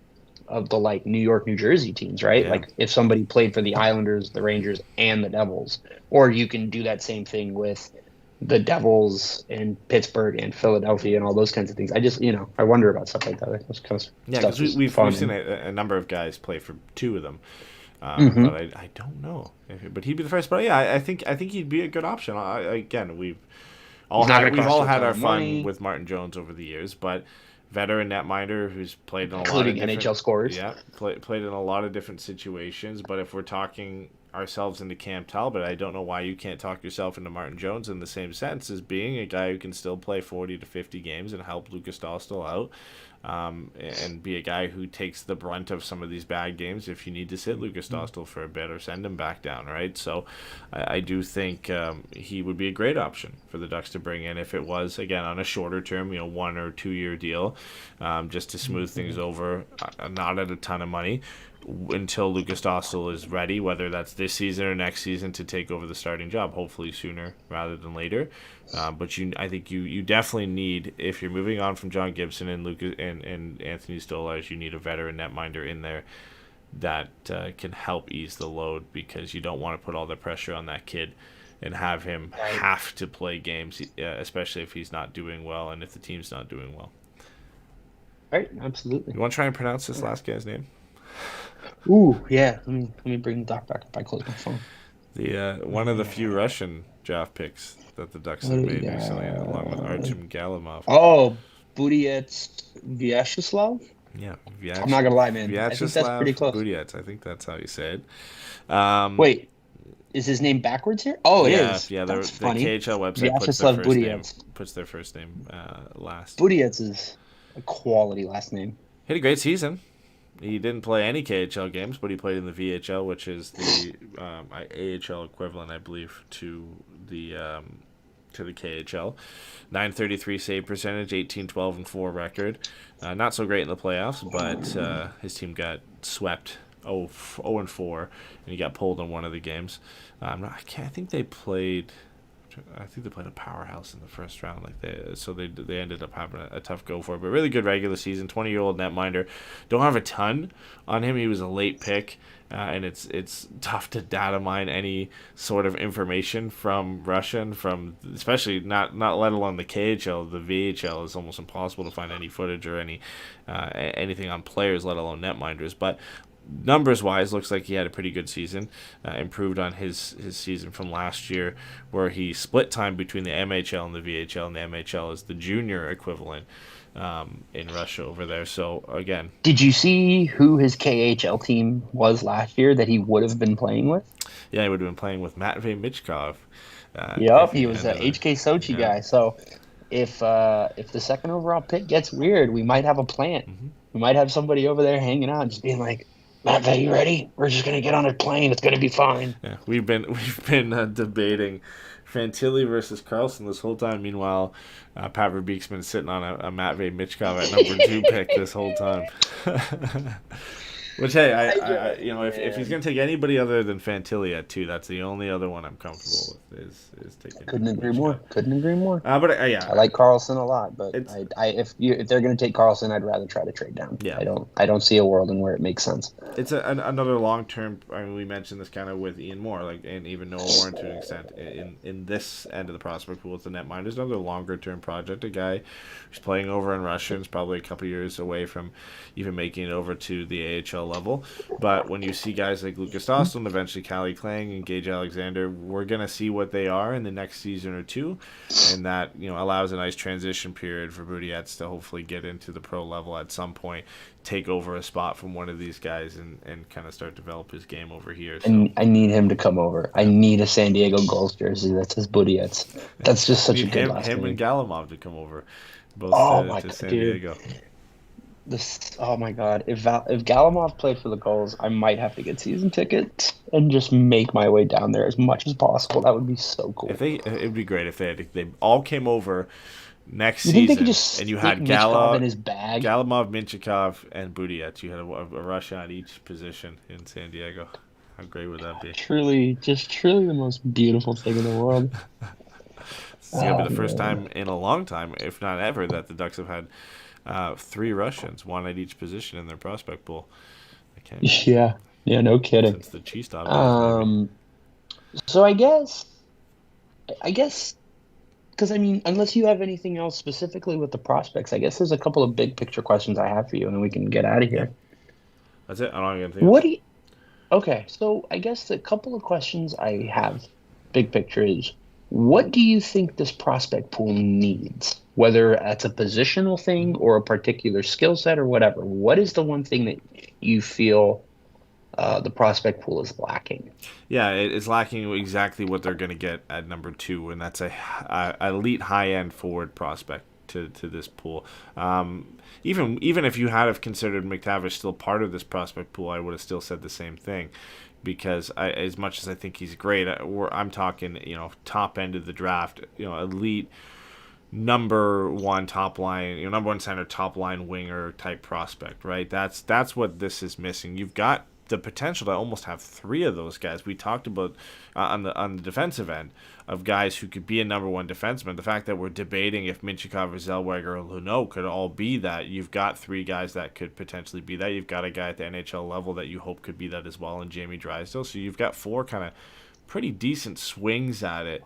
of the New York, New Jersey teams, right? Yeah. Like if somebody played for the Islanders, the Rangers, and the Devils, or you can do that same thing with the Devils and Pittsburgh and Philadelphia and all those kinds of things. I just, I wonder about stuff like that. Those kind of because we've seen a number of guys play for two of them. But I don't know. But he'd be the first. But yeah, I think he'd be a good option. We've all had our fun with Martin Jones over the years, but veteran netminder who's played in including NHL scorers. Yeah, played in a lot of different situations. But if we're talking ourselves into Cam Talbot, I don't know why you can't talk yourself into Martin Jones in the same sense as being a guy who can still play 40 to 50 games and help Lucas Dostal out, and be a guy who takes the brunt of some of these bad games if you need to sit Lucas Dostal for a bit or send him back down, right? So I do think he would be a great option for the Ducks to bring in if it was, again, on a shorter term, 1 or 2 year deal, just to smooth things over, not at a ton of money, until Lucas Dostal is ready, whether that's this season or next season, to take over the starting job, hopefully sooner rather than later. But I think you definitely need, if you're moving on from John Gibson and Lucas and Anthony Stolarz, you need a veteran netminder in there that can help ease the load, because you don't want to put all the pressure on that kid and have him have to play games, especially if he's not doing well and if the team's not doing well. Right, absolutely. You want to try and pronounce this last guy's name? Ooh, yeah. Let me bring the doc back up. I closed my phone. The one of the few Russian draft picks that the Ducks have made recently, along with Artem Galimov. Oh, Budiets Vyacheslav? Yeah, I'm not gonna lie, man. I think that's pretty close. Budiets, I think that's how you say it. Wait, is his name backwards here? Oh, it is. Yeah, that's the funny. KHL website puts their first name last. Budiets is a quality last name. He had a great season. He didn't play any KHL games, but he played in the VHL, which is the AHL equivalent, I believe, to the KHL. 933 save percentage, 18-12-4 record. Not so great in the playoffs, but his team got swept 0-4, and he got pulled in one of the games. I think they played a powerhouse in the first round. So they ended up having a tough go for it. But really good regular season. 20-year-old netminder. Don't have a ton on him. He was a late pick, and it's tough to data mine any sort of information from Russian, especially not let alone the KHL. The VHL is almost impossible to find any footage or anything on players, let alone netminders. But numbers-wise, looks like he had a pretty good season. Improved on his season from last year, where he split time between the MHL and the VHL, and the MHL is the junior equivalent in Russia over there. So, again... Did you see who his KHL team was last year that he would have been playing with? Yeah, he would have been playing with Pavel Mintyukov. He was an HK Sochi guy. So, if the second overall pick gets weird, we might have a plan. Mm-hmm. We might have somebody over there hanging out, just being like, Matt, are you ready? We're just gonna get on a plane. It's gonna be fine. Yeah, we've been debating Fantilli versus Carlson this whole time. Meanwhile, Pavel Beek's been sitting on a Matvei Michkov at number 2 pick this whole time. Which, hey, I if he's going to take anybody other than Fantilli at 2, that's the only other one I'm comfortable with is taking. Couldn't agree more. Yeah, I like Carlson a lot, but if they're going to take Carlson, I'd rather try to trade down. Yeah, I don't see a world in where it makes sense. It's another long term. I mean, we mentioned this kind of with Ian Moore, and even Noah Warren to an extent. In this end of the prospect pool, it's the netminders. Another longer term project. A guy who's playing over in Russia is probably a couple years away from even making it over to the AHL level. But when you see guys like Lucas Dostal, eventually Calle Klang and Gage Alexander, we're going to see what they are in the next season or two, and that allows a nice transition period for Budiets to hopefully get into the pro level at some point, take over a spot from one of these guys, and kind of start to develop his game over here. So. And I need him to come over. I need a San Diego Gulls jersey that says Budiets. That's just such a good last name. Him and Galimov to come over, both to San Diego. Oh my God! If Galimov played for the Gulls, I might have to get season tickets and just make my way down there as much as possible. That would be so cool. It'd be great if they all came over next season. Think they could just and you had Michkov in his bag? Galimov, Mintyukov, and Budiets. You had a Russia on each position in San Diego. How great would that be? Truly the most beautiful thing in the world. It's gonna be the first time in a long time, if not ever, that the Ducks have had 3 Russians, 1 at each position in their prospect pool. Yeah, no kidding. Since the Cheestop. So I guess, because unless you have anything else specifically with the prospects, I guess there's a couple of big picture questions I have for you, and then we can get out of here. That's it. I don't have anything. Okay, so I guess the couple of questions I have, big picture, is what do you think this prospect pool needs? Whether that's a positional thing or a particular skill set or whatever. What is the one thing that you feel the prospect pool is lacking? Yeah, it's lacking exactly what they're going to get at number 2, and that's a elite high-end forward prospect to this pool. Even if you had have considered McTavish still part of this prospect pool, I would have still said the same thing. Because as much as I think he's great, I'm talking top end of the draft, elite number 1 top line, number 1 center, top line winger type prospect, right? That's what this is missing. You've got the potential to almost have 3 of those guys. We talked about on the defensive end of guys who could be a number 1 defenseman. The fact that we're debating if Mintyukov or Zellweger or Luneau could all be that, you've got 3 guys that could potentially be that. You've got a guy at the NHL level that you hope could be that as well in Jamie Drysdale. So you've got 4 kind of pretty decent swings at it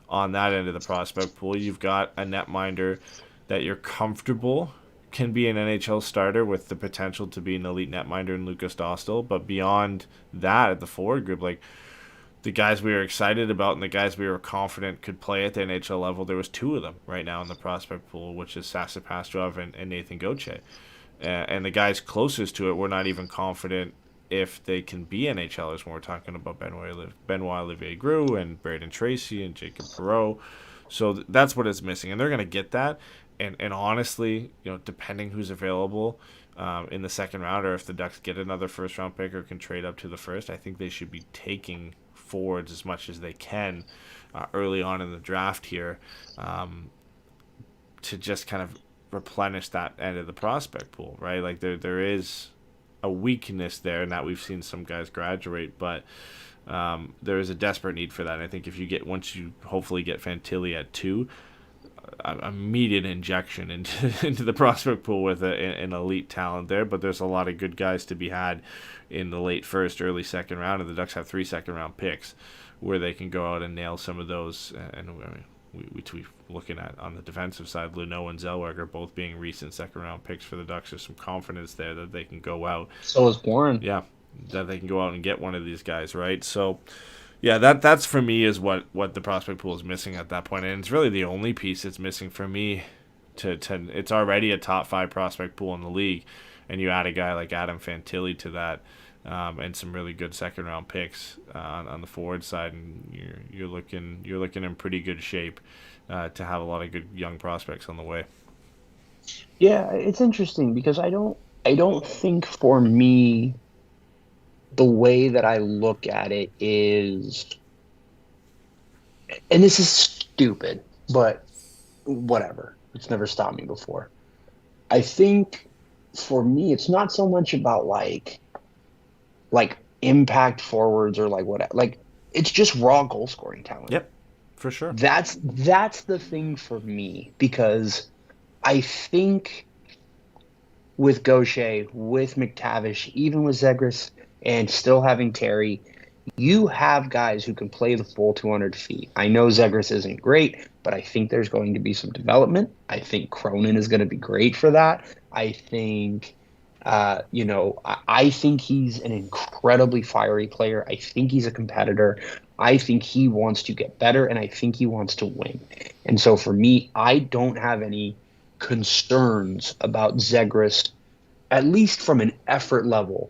on that end of the prospect pool. You've got a netminder that you're comfortable can be an NHL starter with the potential to be an elite netminder in Lucas Dostal. But beyond that, at the forward group, the guys we were excited about and the guys we were confident could play at the NHL level, there was 2 of them right now in the prospect pool, which is Sasa Pastrov and Nathan Gauthier. And the guys closest to it, we're not even confident if they can be NHLers when we're talking about Benoit Olivier Groux and Braden Tracy and Jacob Perreault. So that's what it's missing. And they're going to get that. And honestly, depending who's available in the second round, or if the Ducks get another first-round pick or can trade up to the first, I think they should be taking forwards as much as they can early on in the draft here to just kind of replenish that end of the prospect pool, right? Like there is a weakness there in that we've seen some guys graduate, but there is a desperate need for that. And I think once you hopefully get Fantilli at 2, immediate injection into the prospect pool with an elite talent there. But there's a lot of good guys to be had in the late first, early second round, and the Ducks have 3 second-round picks where they can go out and nail some of those. And I mean, we looking at on the defensive side, Luneau and Zellweger both being recent second-round picks for the Ducks. There's some confidence there that they can go out. So is Warren. Yeah, that they can go out and get one of these guys, right? So, yeah, that's for me is what the prospect pool is missing at that point, and it's really the only piece it's missing for me. It's already a top 5 prospect pool in the league, and you add a guy like Adam Fantilli to that, and some really good second round picks on the forward side, and you're looking in pretty good shape to have a lot of good young prospects on the way. Yeah, it's interesting because I don't think for me the way that I look at it is, and this is stupid, but whatever. It's never stopped me before. I think for me, it's not so much about like impact forwards or like what, like it's just raw goal scoring talent. Yep, for sure. That's the thing for me, because I think with Gaucher, with McTavish, even with Zegras, and still having Terry, you have guys who can play the full 200 feet. I know Zegras isn't great, but I think there's going to be some development. I think Cronin is going to be great for that. I think, I think he's an incredibly fiery player. I think he's a competitor. I think he wants to get better, and I think he wants to win. And so for me, I don't have any concerns about Zegras, at least from an effort level,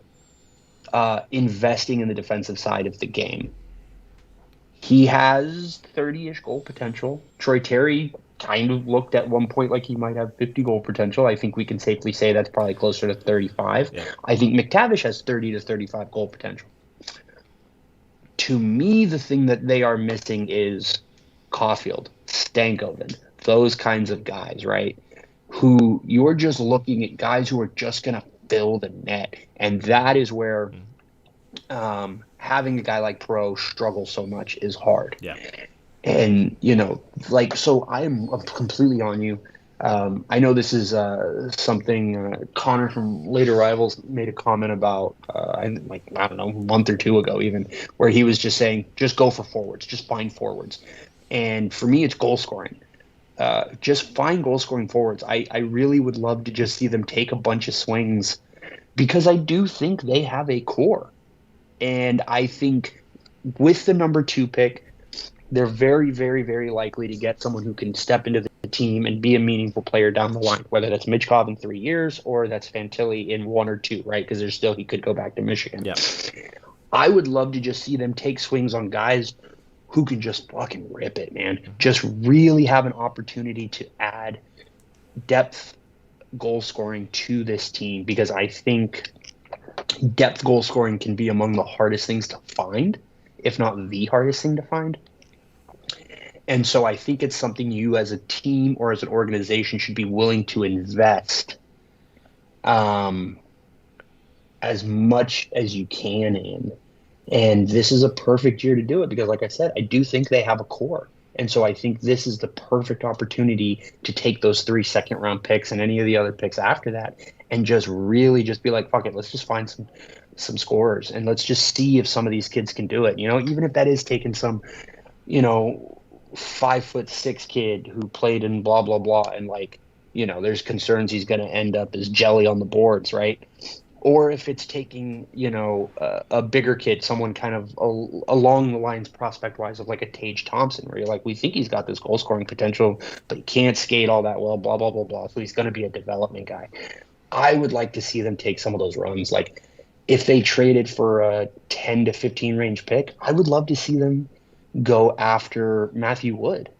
investing in the defensive side of the game. He has 30-ish goal potential. Troy Terry kind of looked at one point like he might have 50 goal potential. I think we can safely say that's probably closer to 35. Yeah. I think McTavish has 30 to 35 goal potential. To me, the thing that they are missing is Caulfield, Stankoven, those kinds of guys, right? Who you're just looking at guys who are just going to fill the net. And that is where having a guy like Perreault struggle so much is hard. Yeah. And, so I am completely on you. I know this is something Connor from Later Rivals made a comment about, I don't know, a month or 2 ago even, where he was just saying, just go for forwards, just find forwards. And for me, it's goal scoring. Just find goal scoring forwards. I really would love to just see them take a bunch of swings, because I do think they have a core. And I think with the number 2 pick, they're very, very, very likely to get someone who can step into the team and be a meaningful player down the line, whether that's Michkov in 3 years or that's Fantilli in 1 or 2, right? Because he could go back to Michigan. Yeah. I would love to just see them take swings on guys who can just fucking rip it, man. Just really have an opportunity to add depth goal scoring to this team, because I think depth goal scoring can be among the hardest things to find, if not the hardest thing to find. And so I think it's something you as a team or as an organization should be willing to invest as much as you can in. And this is a perfect year to do it, because like I said, I do think they have a core. And so I think this is the perfect opportunity to take those 3 second-round picks and any of the other picks after that and just really just be like, fuck it, let's just find some scorers, and let's just see if some of these kids can do it. Even if that is taking some, 5'6" kid who played in blah, blah, blah, and there's concerns he's going to end up as jelly on the boards, right? or if it's taking, a bigger kid, someone kind of along the lines prospect-wise of like a Tage Thompson, where you're like, we think he's got this goal-scoring potential, but he can't skate all that well, blah, blah, blah, blah. So he's going to be a development guy. I would like to see them take some of those runs. Like, if they traded for a 10 to 15 range pick, I would love to see them go after Matthew Wood.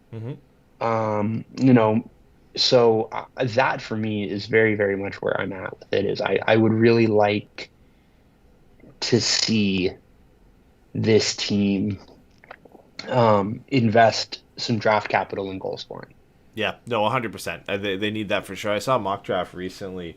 So that for me is very, very much where I'm at with it. Is I would really like to see this team invest some draft capital in goal scoring. Yeah, no, 100%. They need that for sure. I saw a mock draft recently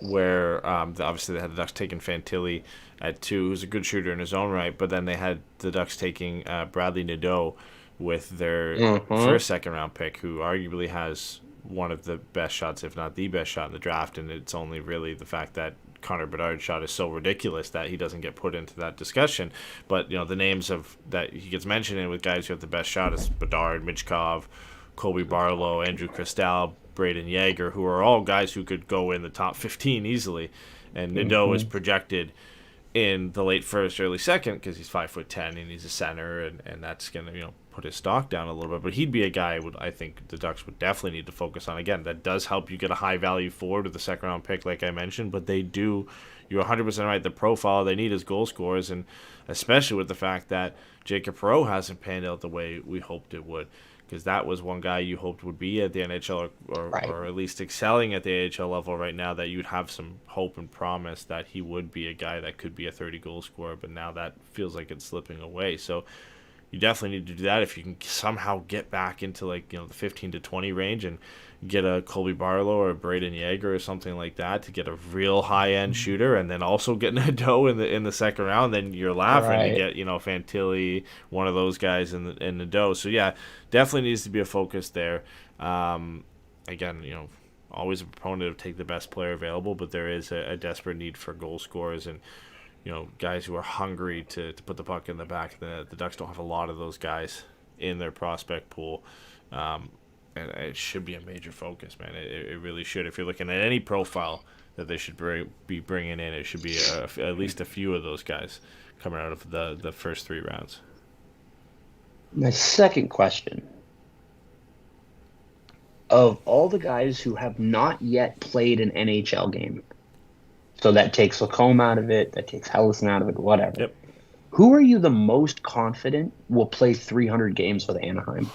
where obviously they had the Ducks taking Fantilli at 2, who's a good shooter in his own right, but then they had the Ducks taking Bradley Nadeau with their first second-round pick, who arguably has one of the best shots, if not the best shot in the draft, and it's only really the fact that Connor Bedard's shot is so ridiculous that he doesn't get put into that discussion. But, the names of that he gets mentioned in with guys who have the best shot is Bedard, Mintyukov, Colby Barlow, Andrew Cristal, Braden Yeager, who are all guys who could go in the top 15 easily. And Nadeau is projected in the late first, early second, because he's 5'10" and he's a center, and that's going to put his stock down a little bit. But he'd be a guy I think the Ducks would definitely need to focus on. Again, that does help you get a high value forward with the second round pick, like I mentioned. But they do, you're 100% right. The profile they need is goal scorers, and especially with the fact that Jacob Perreault hasn't panned out the way we hoped it would. Because that was one guy you hoped would be at the NHL or at least excelling at the AHL level right now, that you'd have some hope and promise that he would be a guy that could be a 30-goal scorer, but now that feels like it's slipping away. So you definitely need to do that if you can somehow get back into the 15 to 20 range and get a Colby Barlow or a Braden Yeager or something like that to get a real high-end shooter, and then also get Nadeau in the second round. Then you're laughing to get Fantilli, one of those guys in Nadeau. So yeah, definitely needs to be a focus there. Again, always a proponent of take the best player available, but there is a desperate need for goal scorers and guys who are hungry to put the puck in the back of the net. The Ducks don't have a lot of those guys in their prospect pool. And it should be a major focus, man. It really should. If you're looking at any profile that they should be bringing in, it should be at least a few of those guys coming out of the first 3 rounds. My second question. Of all the guys who have not yet played an NHL game, so that takes Lacombe out of it, that takes Helleson out of it, whatever. Yep. Who are you the most confident will play 300 games with Anaheim?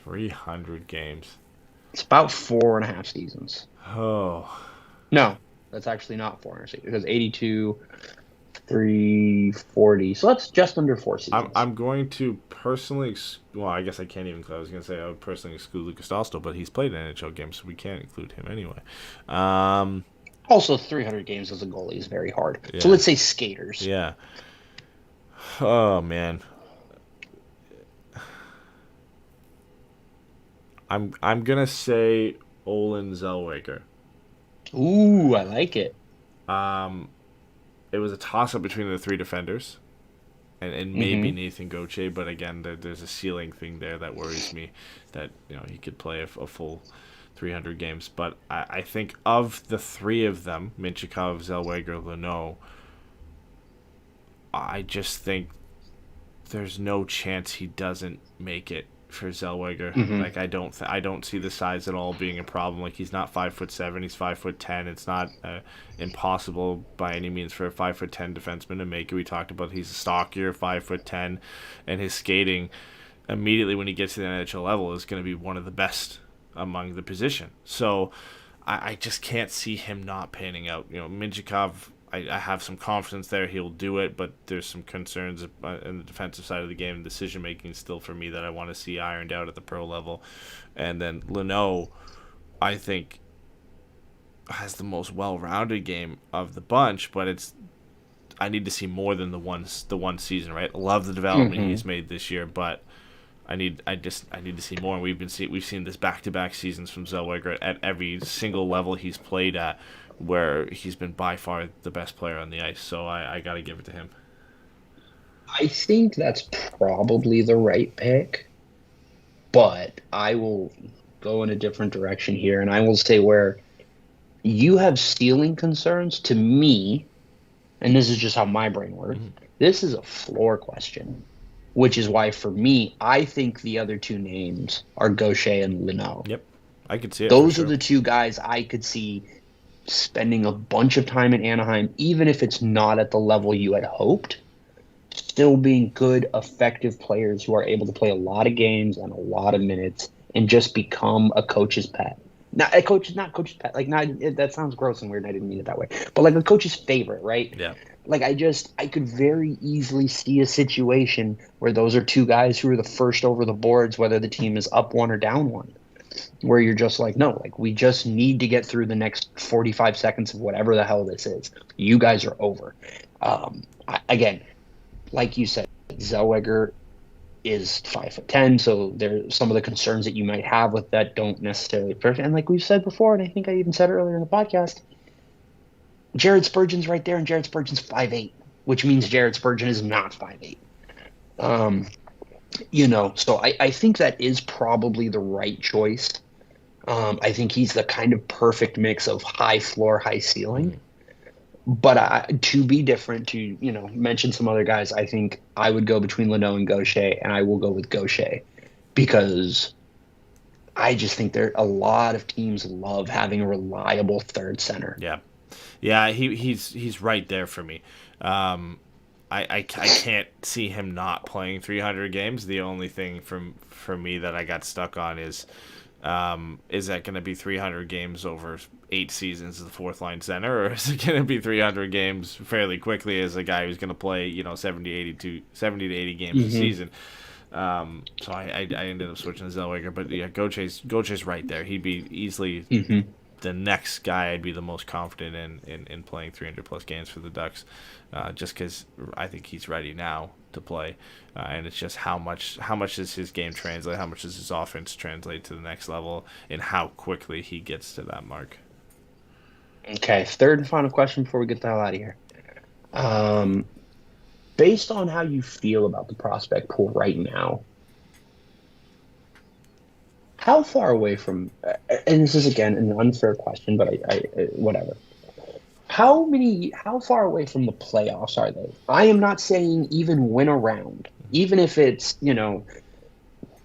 300 games. It's about 4.5 seasons. Oh. No, that's actually not 400 because 82, 340. So that's just under 4 seasons. I'm going to personally, I guess I can't even. I was going to say I would personally exclude Lucas Dostal, but he's played an NHL game, so we can't include him anyway. Also, 300 games as a goalie is very hard. Yeah. So let's say skaters. Yeah. Oh man. I'm gonna say Olen Zellweger. Ooh, I like it. It was a toss-up between the 3 defenders, and maybe Nathan Gauthier, but again, there's a ceiling thing there that worries me, that he could play a full 300 games. But I think of the 3 of them, Mintyukov, Zellweger, Luneau, I just think there's no chance he doesn't make it for Zellweger. Like I don't see the size at all being a problem. Like he's not 5'7", he's 5'10". It's not impossible by any means for a 5'10" defenseman to make it. We talked about he's a stockier 5'10", and his skating immediately when he gets to the NHL level is going to be one of the best among the position. So I just can't see him not panning out. Mintyukov, I have some confidence there he'll do it, but there's some concerns in the defensive side of the game, decision making still for me that I want to see ironed out at the pro level. And then Luneau, I think, has the most well-rounded game of the bunch, but I need to see more than the one season, right? Love the development he's made this year, but I need to see more. And we've seen this back-to-back seasons from Zellweger at every single level he's played at, where he's been by far the best player on the ice. So I got to give it to him. I think that's probably the right pick, but I will go in a different direction here, and I will say where you have ceiling concerns. To me, and this is just how my brain works, this is a floor question, which is why, for me, I think the other two names are Gaucher and Luneau. Yep, I could see it. Those are the two guys I could see spending a bunch of time in Anaheim, even if it's not at the level you had hoped, still being good, effective players who are able to play a lot of games and a lot of minutes and just become a coach's pet. Not coach's pet. Like, that sounds gross and weird, and I didn't mean it that way. But like a coach's favorite, right? Yeah. Like, I could very easily see a situation where those are two guys who are the first over the boards, whether the team is up one or down one, where you're just like, no, like, we just need to get through the next 45 seconds of whatever the hell this is. You guys are over. Again, like you said, Zellweger is 5'10", so there's some of the concerns that you might have with that don't necessarily perfect. And like we've said before, and I think I even said earlier in the podcast, Jared Spurgeon's right there, and Jared Spurgeon's 5'8", which means Jared Spurgeon is not 5'8". So I think that is probably the right choice. I think he's the kind of perfect mix of high floor, high ceiling. But to be different, to mention some other guys, I think I would go between Luneau and Gaucher, and I will go with Gaucher because I just think a lot of teams love having a reliable third center. Yeah, he's right there for me. I can't see him not playing 300 games. The only thing for me that I got stuck on is that going to be 300 games over 8 seasons as the fourth line center, or is it going to be 300 games fairly quickly as a guy who's going to play 70 to 80 games a season? So I ended up switching to Zellweger, but yeah, Gaucher's right there. He'd be easily the next guy I'd be the most confident in playing 300 plus games for the Ducks, just because I think he's ready now to play, and it's just how much does his game translate, how much does his offense translate to the next level, and how quickly he gets to that mark. Okay, third and final question before we get the hell out of here. Based on how you feel about the prospect pool right now, how far away from, and this is again an unfair question, but I whatever. How far away from the playoffs are they? I am not saying even win a round, even if it's,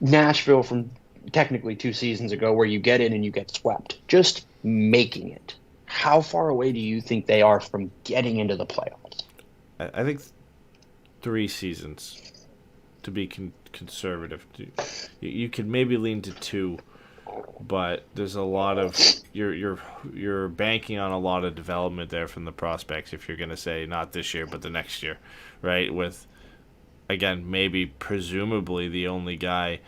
Nashville from technically 2 seasons ago where you get in and you get swept, just making it. How far away do you think they are from getting into the playoffs? I think 3 seasons, to be conservative. You could maybe lean to 2, but there's a lot of you're banking on a lot of development there from the prospects if you're going to say not this year but the next year, right? With, again, maybe presumably the only guy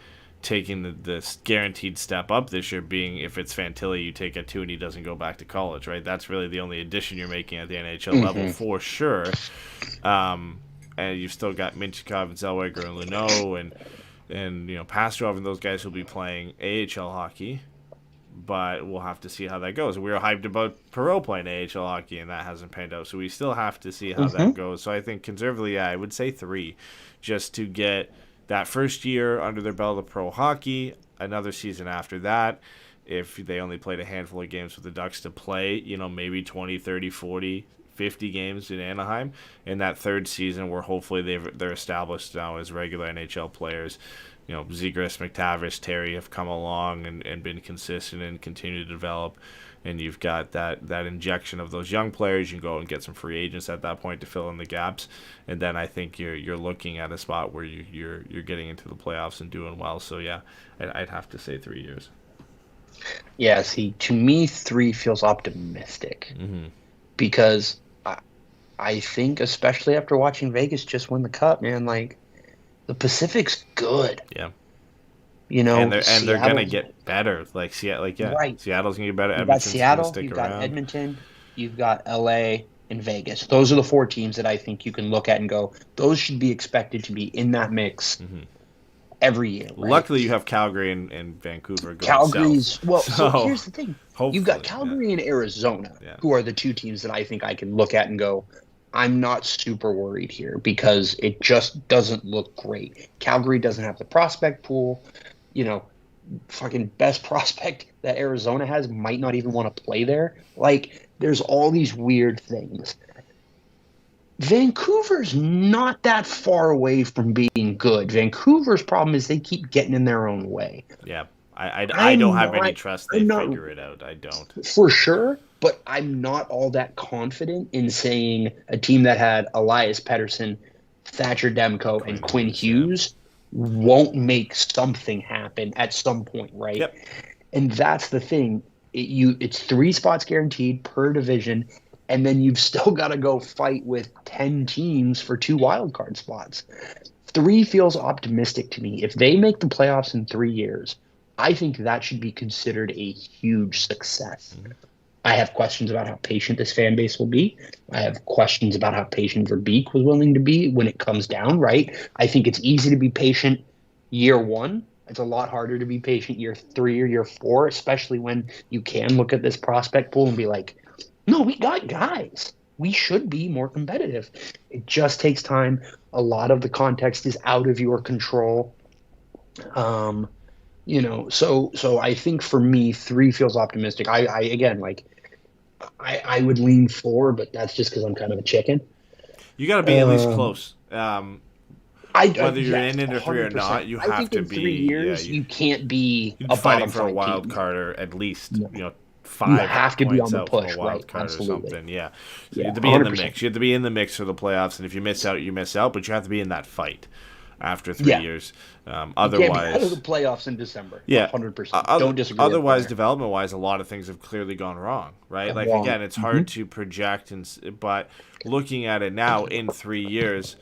taking the guaranteed step up this year being, if it's Fantilli, you take a 2 and he doesn't go back to college, right? That's really the only addition you're making at the NHL level for sure. And you've still got Mintyukov and Zellweger and Luneau and Pastrov and those guys who'll be playing AHL hockey, but we'll have to see how that goes. We were hyped about Perreault playing AHL hockey, and that hasn't panned out, so we still have to see how that goes. So I think conservatively, I would say 3, just to get that first year under their belt of pro hockey, another season after that, if they only played a handful of games with the Ducks to play, maybe 20, 30, 40, 50 games in Anaheim, and that third season where hopefully they're established now as regular NHL players. Zegras, McTavish, Terry have come along and been consistent and continue to develop, and you've got that injection of those young players. You can go and get some free agents at that point to fill in the gaps, and then I think you're looking at a spot where you're getting into the playoffs and doing well. So yeah, I'd have to say 3 years. Yeah, see, to me 3 feels optimistic because I think, especially after watching Vegas just win the Cup, man, like, the Pacific's good. Yeah. And they're gonna get better. Like Seattle, right. Seattle's gonna get better. You've got Seattle, you've got Edmonton, you've got LA, and Vegas. Those are the 4 teams that I think you can look at and go, those should be expected to be in that mix every year. Right? Luckily, you have Calgary and Vancouver going Calgary's south. well. So here's the thing: you've got Calgary and Arizona, who are the 2 teams that I think I can look at and go, I'm not super worried here because it just doesn't look great. Calgary doesn't have the prospect pool. fucking best prospect that Arizona has might not even want to play there. Like, there's all these weird things. Vancouver's not that far away from being good. Vancouver's problem is they keep getting in their own way. Yeah. I don't have any trust they figure it out. I don't. For sure, but I'm not all that confident in saying a team that had Elias Pettersson, Thatcher Demko, and Quinn Hughes won't make something happen at some point, right? Yep. And that's the thing. It's 3 spots guaranteed per division, and then you've still got to go fight with 10 teams for 2 wildcard spots. 3 feels optimistic to me. If they make the playoffs in 3 years, I think that should be considered a huge success. I have questions about how patient this fan base will be. I have questions about how patient Verbeek was willing to be when it comes down, right? I think it's easy to be patient year 1. It's a lot harder to be patient year 3 or year 4, especially when you can look at this prospect pool and be like, no, we got guys. We should be more competitive. It just takes time. A lot of the context is out of your control. So I think for me, 3 feels optimistic. I would lean 4, but that's just because I'm kind of a chicken. You got to be at least close. Whether you're in it or 3 or not, you have to be. 3 years, you can't be a fighting for a wild card or at least 5 you have to be on the out from push, a wild right? card Absolutely. or something. Yeah, so Yeah, you have to be in the 100%. mix. You have to be in the mix for the playoffs, and if you miss out, you miss out. But you have to be in that fight after 3 years. Otherwise, you can't be out of the playoffs in December. Yeah, 100%. Don't disagree. Otherwise, development-wise, a lot of things have clearly gone wrong, right? Like again, it's hard to project, but looking at it now, in 3 years,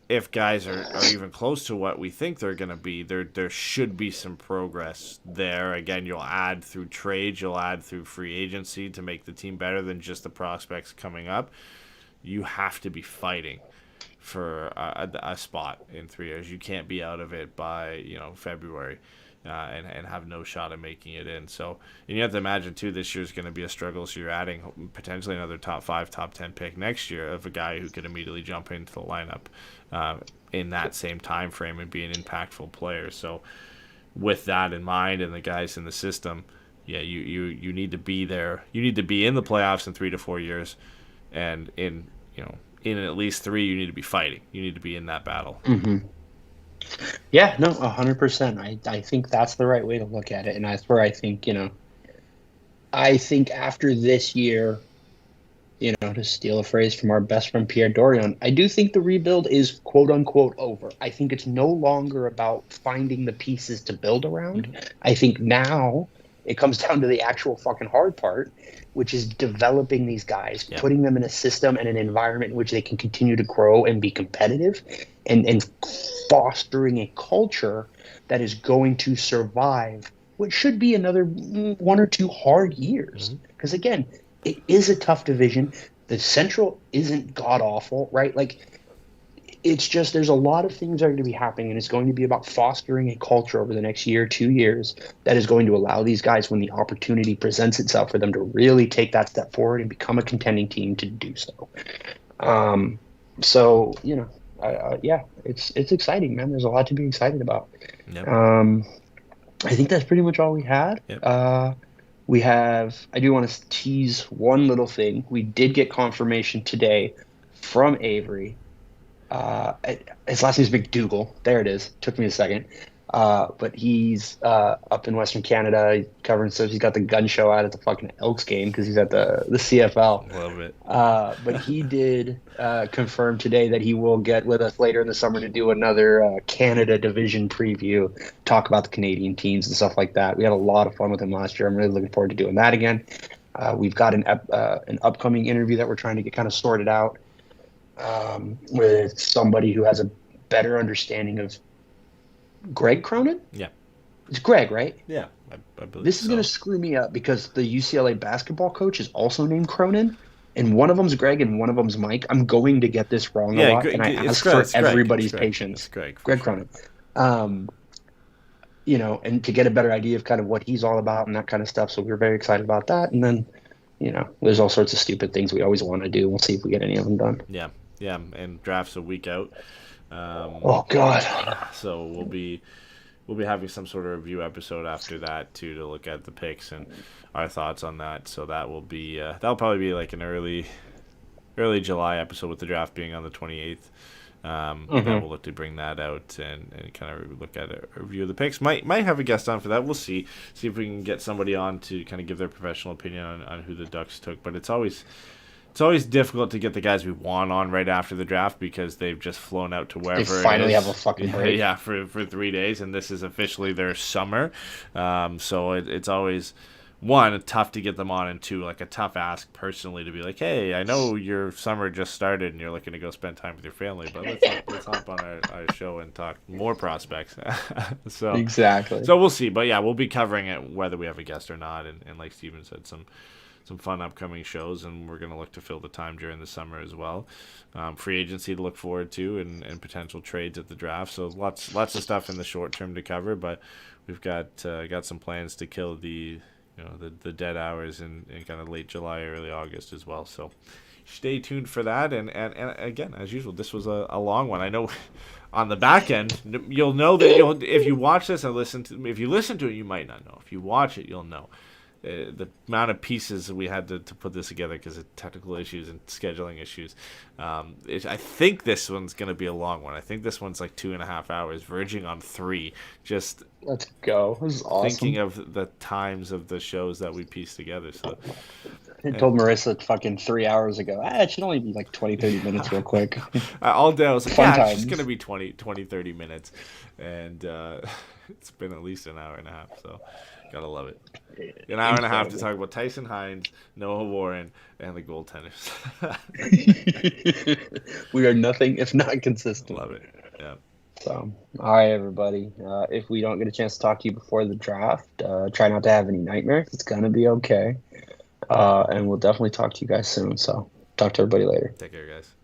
if guys are even close to what we think they're going to be, there should be some progress there. Again, you'll add through trades, you'll add through free agency to make the team better than just the prospects coming up. You have to be fighting for a spot in 3 years. You can't be out of it by February and have no shot at making it in. So, and you have to imagine too, this year's going to be a struggle. So you're adding potentially another top 5, top 10 pick next year of a guy who could immediately jump into the lineup in that same time frame and be an impactful player. So with that in mind and the guys in the system, yeah, you need to be there. You need to be in the playoffs in 3 to 4 years, and in at least 3, you need to be fighting. You need to be in that battle. Mm-hmm. Yeah, no, 100%. I think that's the right way to look at it, and that's where I think I think after this year, to steal a phrase from our best friend Pierre Dorion, I do think the rebuild is quote unquote over. I think it's no longer about finding the pieces to build around. I think now it comes down to the actual fucking hard part, which is developing these guys, putting them in a system and an environment in which they can continue to grow and be competitive, and fostering a culture that is going to survive what should be another 1 or 2 hard years. Because again, it is a tough division. The Central isn't god-awful, right? Like, it's just there's a lot of things that are going to be happening, and it's going to be about fostering a culture over the next year, 2 years, that is going to allow these guys, when the opportunity presents itself, for them to really take that step forward and become a contending team to do so. It's exciting, man. There's a lot to be excited about. Yep. I think that's pretty much all we had. Yep. I do want to tease one little thing. We did get confirmation today from Avery. His last name is McDougall. There it is. Took me a second. But he's up in Western Canada. He's covering stuff. He's got the gun show out at the fucking Elks game because he's at the CFL. Love it. But he did confirm today that he will get with us later in the summer to do another Canada division preview, talk about the Canadian teams and stuff like that. We had a lot of fun with him last year. I'm really looking forward to doing that again. We've got an upcoming interview that we're trying to get kind of sorted out with somebody who has a better understanding of Greg Cronin? Yeah. It's Greg, right? Yeah, I believe This is going to screw me up because the UCLA basketball coach is also named Cronin, and one of them's Greg and one of them's Mike. I'm going to get this wrong a lot, and I ask for everybody's patience. Greg Cronin. And to get a better idea of kind of what he's all about and that kind of stuff. So we're very excited about that. And then, there's all sorts of stupid things we always want to do. We'll see if we get any of them done. Yeah, and draft's a week out. Oh God! So we'll be we'll be having some sort of review episode after that too, to look at the picks and our thoughts on that. So that will be that'll probably be like an early July episode, with the draft being on the 28th. Then we'll look to bring that out and kind of look at a review of the picks. Might have a guest on for that. We'll see if we can get somebody on to kind of give their professional opinion on who the Ducks took. But it's always difficult to get the guys we want on right after the draft, because they've just flown out to wherever They finally it is. have a fucking break. Yeah, for 3 days, and this is officially their summer. So it's always, one, tough to get them on, and two, like a tough ask personally to be like, hey, I know your summer just started and you're looking to go spend time with your family, but let's hop on our show and talk more prospects. So Exactly. So we'll see, but yeah, we'll be covering it whether we have a guest or not, and like Steven said, some fun upcoming shows, and we're going to look to fill the time during the summer as well. Free agency to look forward to, and potential trades at the draft. So lots of stuff in the short term to cover, but we've got some plans to kill the dead hours in kind of late July, early August as well. So stay tuned for that. And again, as usual, this was a long one. I know on the back end, you'll know that if you watch this and if you listen to it, you might not know. If you watch it, you'll know. The amount of pieces we had to put this together because of technical issues and scheduling issues. I think this one's going to be a long one. I think this one's like 2.5 hours, verging on 3. Just Let's go. This is awesome. thinking of the times of the shows that we pieced together. So I told Marissa fucking 3 hours ago, it should only be like 20, 30 minutes real quick. all day I was like, Fun it's times. just going to be 20, 30 minutes. And it's been at least an hour and a half. So gotta love it. An hour and a half to talk about Tyson Hines, Noah Warren, and the goaltenders. We are nothing if not consistent. Love it. Yeah. So, all right, everybody. If we don't get a chance to talk to you before the draft, try not to have any nightmares. It's going to be okay. And we'll definitely talk to you guys soon. So, talk to everybody later. Take care, guys.